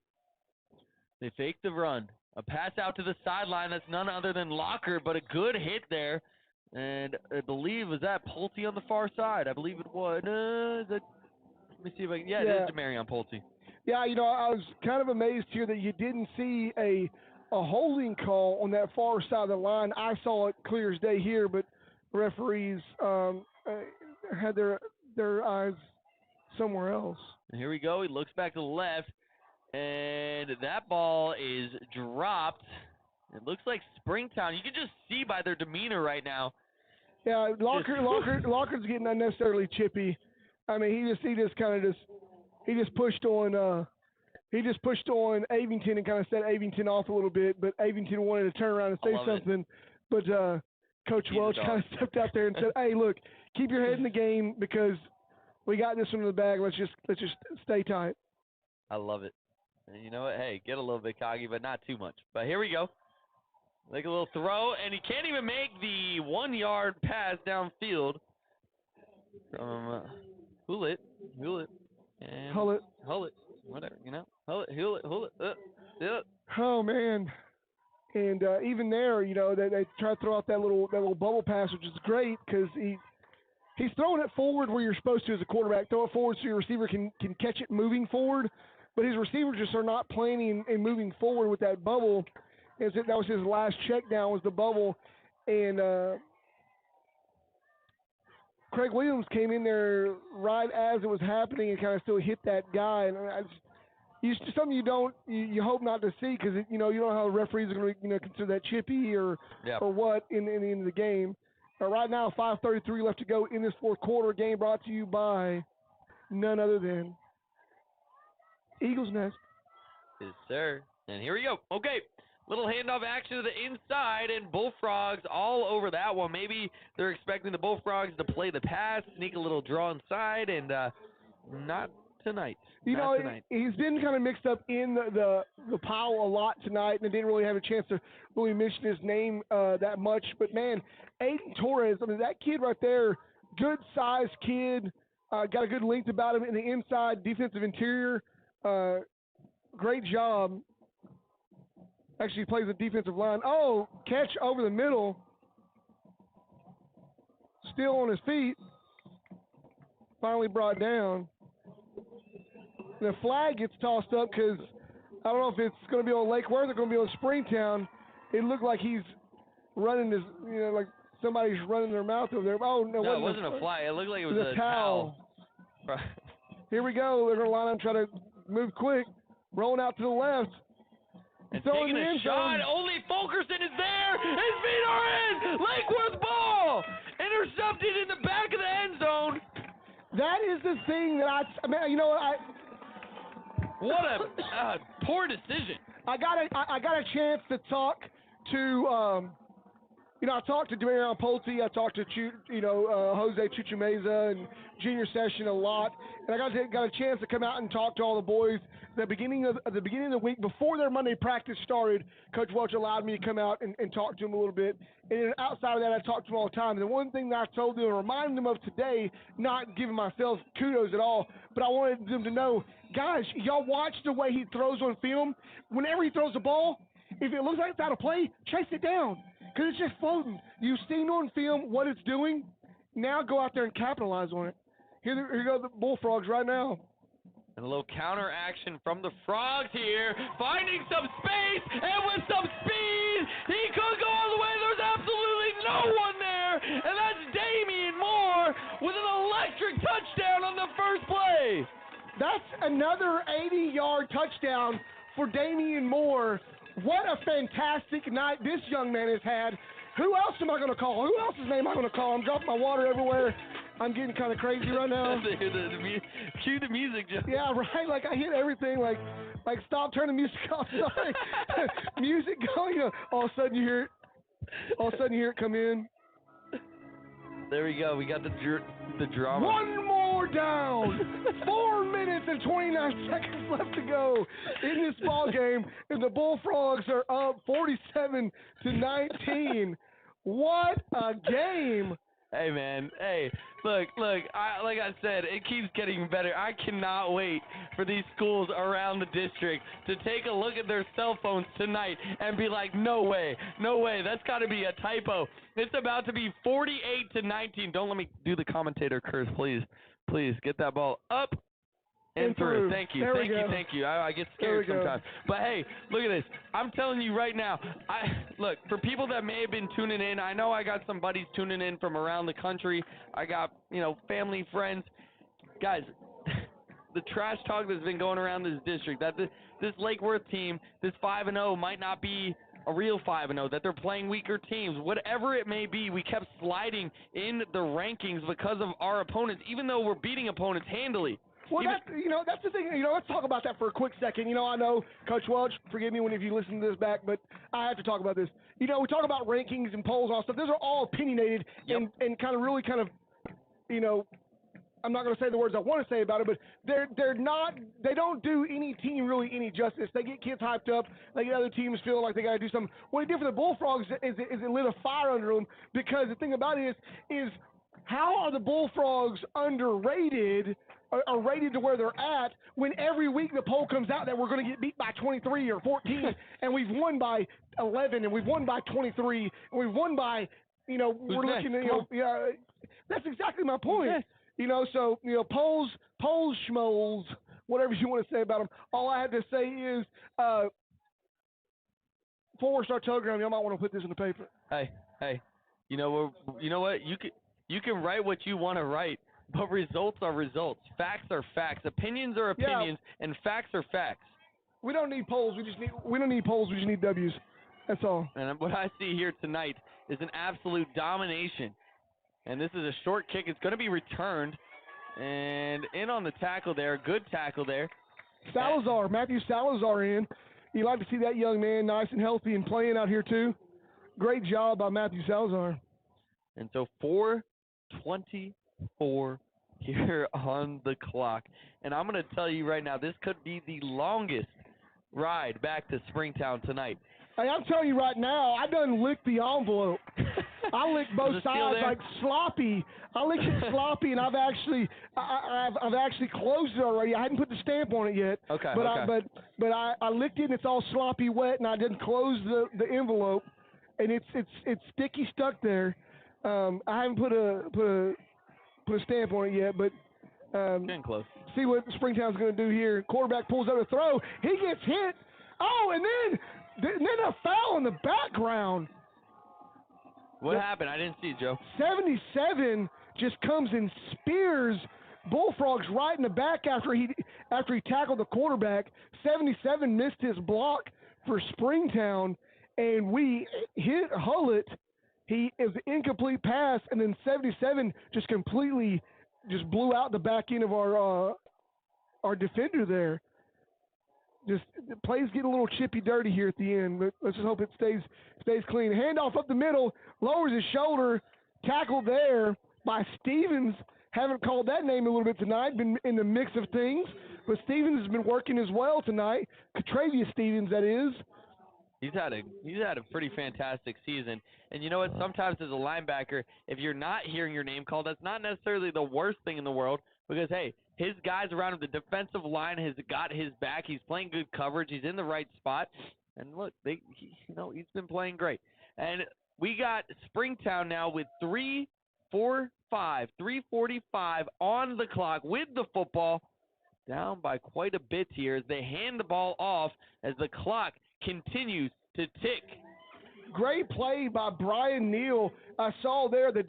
They fake the run. A pass out to the sideline. That's none other than Locker, but a good hit there. And I believe, was that Pulte on the far side? I believe it was. Let me see if I can. Yeah, it is Demarion Pulte. Yeah, I was kind of amazed here that you didn't see a holding call on that far side of the line. I saw it clear as day here, but referees had their eyes somewhere else. And here we go. He looks back to the left. And that ball is dropped. It looks like Springtown. You can just see by their demeanor right now. Yeah, Locker's getting unnecessarily chippy. I mean, he just pushed on Avington and kind of set Avington off a little bit, but Avington wanted to turn around and say something. But Coach Welch kind of stepped out there and said, "Hey, look, keep your head in the game because we got this one in the bag. Let's just stay tight." I love it. And you know what? Hey, get a little bit cocky, but not too much. But here we go. Make a little throw, and he can't even make the 1-yard pass downfield from Hulett, and Hulett, whatever, Hulett. Oh man! And even there, they try to throw out that little bubble pass, which is great because he's throwing it forward where you're supposed to as a quarterback. Throw it forward so your receiver can catch it moving forward. But his receivers just are not planning and moving forward with that bubble. That was his last check down, was the bubble. And Craig Williams came in there right as it was happening and kind of still hit that guy. And something you hope not to see because you don't know how the referees are going to consider that chippy or what in the end of the game. Right now, 5:33 left to go in this fourth quarter. Game brought to you by none other than Eagles Nest. Yes, sir. And here we go. Okay. Little handoff action to the inside, and Bullfrogs all over that one. Maybe they're expecting the Bullfrogs to play the pass, sneak a little draw inside, and not tonight. He's been kind of mixed up in the pile a lot tonight, and I didn't really have a chance to really mention his name that much. But, man, Aiden Torres, I mean, that kid right there, good-sized kid, got a good length about him in the inside, defensive interior. Great job. Actually plays the defensive line. Oh, catch over the middle. Still on his feet. Finally brought down. The flag gets tossed up because I don't know if it's going to be on Lake Worth or going to be on Springtown. It looked like he's running his, like somebody's running their mouth over there. Oh, no, it wasn't a flag. It looked like it was a towel. Here we go. They're going to line up, try to move quick. Rolling out to the left. And taking a shot. Only Fulkerson is there. His feet are in. Lakeworth ball. Intercepted in the back of the end zone. That is the thing that What a poor decision. I got a chance to talk to I talked to Dwayne Pulte, I talked to Jose Chuchumeza and Junior Session a lot, and I got a chance to come out and talk to all the boys at the beginning of the week before their Monday practice started. Coach Welch allowed me to come out and talk to them a little bit, and then outside of that, I talked to them all the time. And the one thing that I told them and reminded them of today, not giving myself kudos at all, but I wanted them to know, guys, y'all watch the way he throws on film. Whenever he throws the ball, if it looks like it's out of play, chase it down. Because it's just floating. You've seen on film what it's doing. Now go out there and capitalize on it. Here go the Bullfrogs right now. And a little counter action from the Frogs here. Finding some space and with some speed. He could go all the way. There's absolutely no one there. And that's Damian Moore with an electric touchdown on the first play. That's another 80-yard touchdown for Damian Moore. What a fantastic night this young man has had. Who else am I going to call? Who else's name am I going to call? I'm dropping my water everywhere. I'm getting kind of crazy right now. Cue the music, Joe. Yeah, right. Like I hit everything. Like stop turning music off. Sorry. Music going. All of a sudden you hear it. All of a sudden you hear it come in. There we go. We got the drama. One more down. 4 minutes and 29 seconds left to go in this ball game, and the Bullfrogs are up 47-19. What a game! Hey, man. Hey, look. Like I said, it keeps getting better. I cannot wait for these schools around the district to take a look at their cell phones tonight and be like, no way. That's got to be a typo. It's about to be 48-19. Don't let me do the commentator curse, please. Please get that ball up and through. Thank you. I get scared sometimes. But hey, look at this. I'm telling you right now. Look, for people that may have been tuning in, I know I got some buddies tuning in from around the country. I got, family, friends. Guys, the trash talk that's been going around this district, that this Lake Worth team, this 5-0 might not be a real 5-0, that they're playing weaker teams, whatever it may be, we kept sliding in the rankings because of our opponents, even though we're beating opponents handily. Well, that's the thing. Let's talk about that for a quick second. I know, Coach Welch, forgive me if you listen to this back, but I have to talk about this. We talk about rankings and polls and all stuff. Those are all opinionated and kind of really I'm not going to say the words I want to say about it, but they don't do any team really any justice. They get kids hyped up. They get other teams feeling like they got to do something. What it did for the Bullfrogs is it lit a fire under them, because the thing about it is how are the Bullfrogs underrated or rated to where they're at when every week the poll comes out that we're going to get beat by 23 or 14 and we've won by 11 and we've won by 23 and we've won by, we're looking at, that's exactly my point. So, polls, schmoles, whatever you want to say about them. All I have to say is, 4-star Telegram, y'all might want to put this in the paper. Hey, you know what? You can write what you want to write, but results are results. Facts are facts. Opinions are opinions, and facts are facts. We don't need polls. We don't need polls. We just need W's. That's all. And what I see here tonight is an absolute domination. And this is a short kick. It's going to be returned. And in on the tackle there. Good tackle there. Matthew Salazar in. You like to see that young man nice and healthy and playing out here too. Great job by Matthew Salazar. And so 4:24 here on the clock. And I'm going to tell you right now, this could be the longest ride back to Springtown tonight. Hey, I'm telling you right now, I done licked the envelope. I licked both sides like sloppy. I licked it sloppy, and I've actually closed it already. I hadn't put the stamp on it yet. Okay. But I licked it, and it's all sloppy wet, and I didn't close the envelope, and it's sticky stuck there. I haven't put a stamp on it yet, but getting close. See what Springtown's going to do here. Quarterback pulls out a throw. He gets hit. Oh, and then a foul in the background. What happened? I didn't see it, Joe. 77 just comes and spears Bullfrogs right in the back after he tackled the quarterback. 77 missed his block for Springtown, and we hit Hullett. He is an incomplete pass, and then 77 just completely just blew out the back end of our defender there. just the play's getting a little chippy dirty here at the end, but let's just hope it stays clean. Handoff up the middle, lowers his shoulder, tackled there by Stevens. Haven't called that name a little bit tonight, been in the mix of things, but Stevens has been working as well tonight. Catravius Stevens, that is. He's had a pretty fantastic season. And you know what? Sometimes as a linebacker, if you're not hearing your name called, that's not necessarily the worst thing in the world because, hey, his guys around him, the defensive line has got his back. He's playing good coverage. He's in the right spot. And look, he's been playing great. And we got Springtown now with 3:45 on the clock with the football, down by quite a bit here as they hand the ball off as the clock continues to tick. Great play by Brian Neal. I saw there the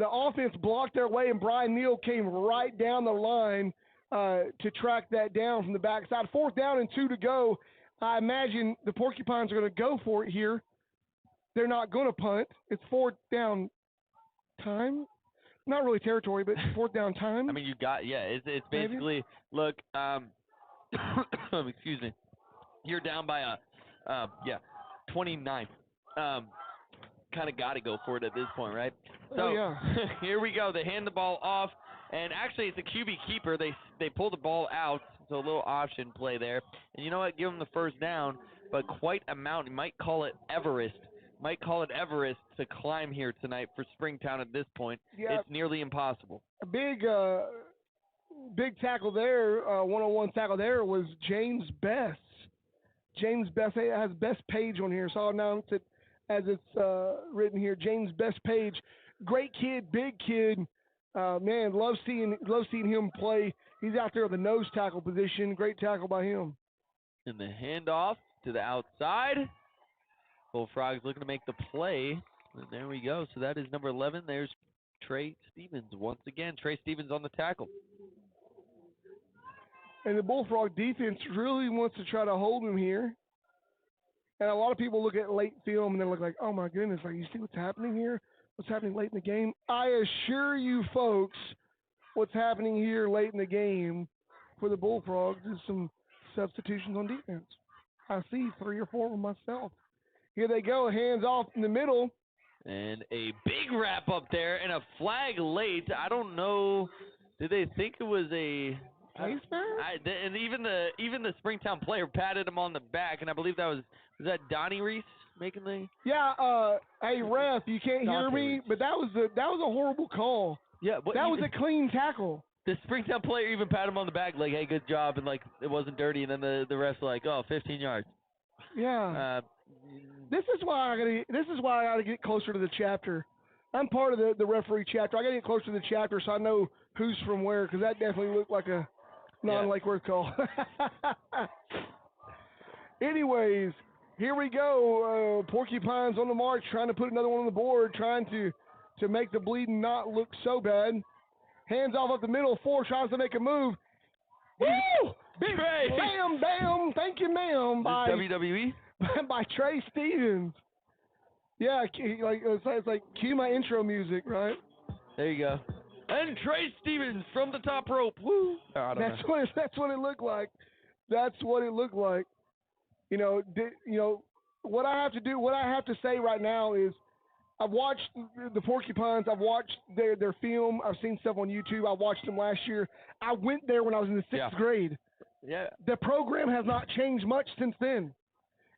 offense blocked their way, and Brian Neal came right down the line to track that down from the backside. 4th down and 2 to go. I imagine the Porcupines are going to go for it here. They're not going to punt. It's 4th down time. Not really territory, but 4th down time. I mean, it's basically, look, excuse me. You're down by 29. Kind of got to go for it at this point, right? So here we go. They hand the ball off, and actually it's a QB keeper. They pull the ball out, so a little option play there. And you know what? Give them the 1st down, but quite a mountain. Might call it Everest. To climb here tonight for Springtown at this point. Yeah. It's nearly impossible. A big tackle there, one-on-one tackle there was James Best. James Best has Best Page on here, so I'll announce it as it's written here. James Best Page, great kid, big kid. Man, love seeing him play. He's out there at the nose tackle position. Great tackle by him. And the handoff to the outside. Bullfrogs looking to make the play. And there we go. So that is number 11. There's Trey Stevens once again. Trey Stevens on the tackle. And the Bullfrog defense really wants to try to hold him here. And a lot of people look at late film and they look like, oh my goodness, like you see what's happening here? What's happening late in the game? I assure you folks, what's happening here late in the game for the Bullfrogs is some substitutions on defense. I see 3 or 4 of myself. Here they go, hands off in the middle. And a big wrap up there and a flag late. I don't know. Did they think it was a and even the Springtown player patted him on the back, and I believe was that Donnie Reese making the hey ref, you can't hear me, but that was a horrible call. Yeah, that was a clean tackle. The Springtown player even patted him on the back like, hey, good job, and like it wasn't dirty, and then the refs were like, oh, 15 yards. Yeah. This is why I gotta get closer to the chapter. I'm part of the referee chapter. I gotta get closer to the chapter so I know who's from where, because that definitely looked like a non-Lake Worth call. Anyways, here we go. Porcupines on the march, trying to put another one on the board, trying to make the bleeding not look so bad. Hands off up the middle. 4 tries to make a move. Woo! Big bam, bam. Thank you, ma'am. By WWE? By Trey Stevens. Yeah, it's like cue my intro music, right? There you go. And Trey Stevens from the top rope. Woo! That's what it looked like. That's what it looked like. What I have to say right now is I've watched the Porcupines. I've watched their film. I've seen stuff on YouTube. I watched them last year. I went there when I was in the 6th grade. Yeah. The program has not changed much since then.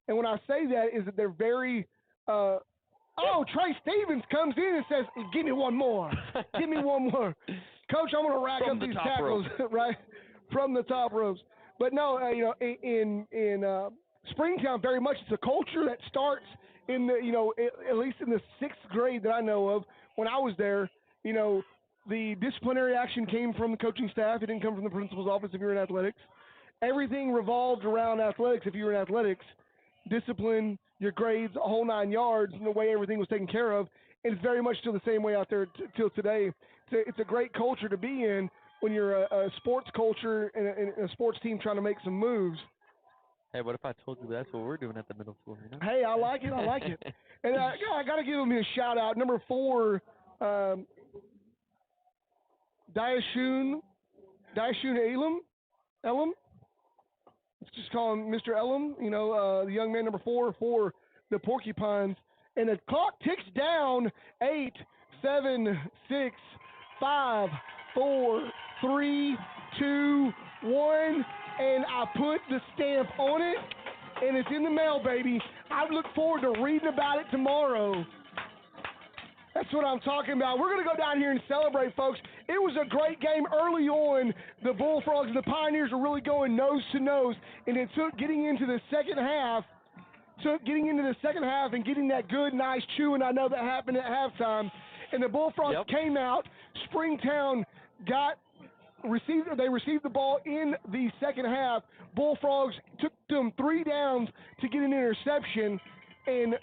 And when I say that is that they're very Trey Stevens comes in and says, give me one more. Give me one more. Coach, I'm going to rack up these tackles, right, from the top ropes. But no, in Springtown, very much it's a culture that starts in the, at least in the 6th grade that I know of. When I was there, the disciplinary action came from the coaching staff. It didn't come from the principal's office if you were in athletics. Everything revolved around athletics if you were in athletics. Discipline, your grades, a whole 9 yards, and the way everything was taken care of. And it's very much still the same way out there till today. It's a great culture to be in when you're a sports culture and a sports team trying to make some moves. Hey, what if I told you that's what we're doing at the middle school? Hey, I like it. And I got to give him a shout out. Number 4, Diashun Elam. just call him Mr. Ellum, the young man number 4 for the Porcupines. And the clock ticks down. 8, 7, 6, 5, 4, 3, 2, 1. And I put the stamp on it, and it's in the mail, baby. I look forward to reading about it tomorrow. That's what I'm talking about. We're going to go down here and celebrate, folks. It was a great game early on. The Bullfrogs and the Pioneers were really going nose to nose, and it took getting into the second half and getting that good, nice chewing. I know that happened at halftime. And the Bullfrogs came out. Springtown received the ball in the second half. Bullfrogs took them 3 downs to get an interception, and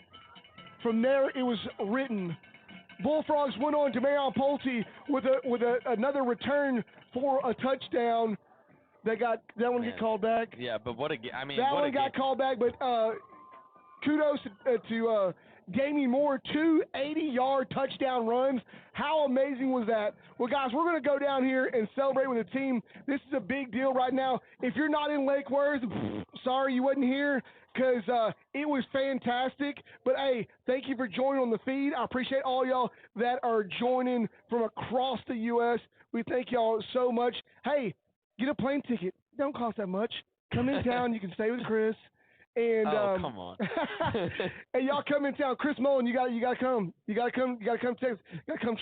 from there it was written. Bullfrogs went on to Marion Pulte with another return for a touchdown. That one get called back. Yeah, but what a game! I mean, that one got called back. But kudos to Damien Moore, 2 80-yard touchdown runs. How amazing was that? Well, guys, we're going to go down here and celebrate with the team. This is a big deal right now. If you're not in Lake Worth, sorry you wasn't here, because it was fantastic. But, hey, thank you for joining on the feed. I appreciate all y'all that are joining from across the U.S. We thank y'all so much. Hey, get a plane ticket. Don't cost that much. Come in town. You can stay with Chris. And come on. Hey, y'all come in town. Chris Mullen, you gotta come. You gotta come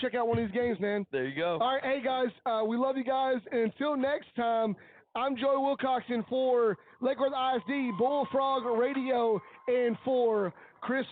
check out one of these games, man. There you go. All right, hey guys, we love you guys. And until next time, I'm Joey Wilcoxon for Lake Worth ISD, Bullfrog Radio, and for Chris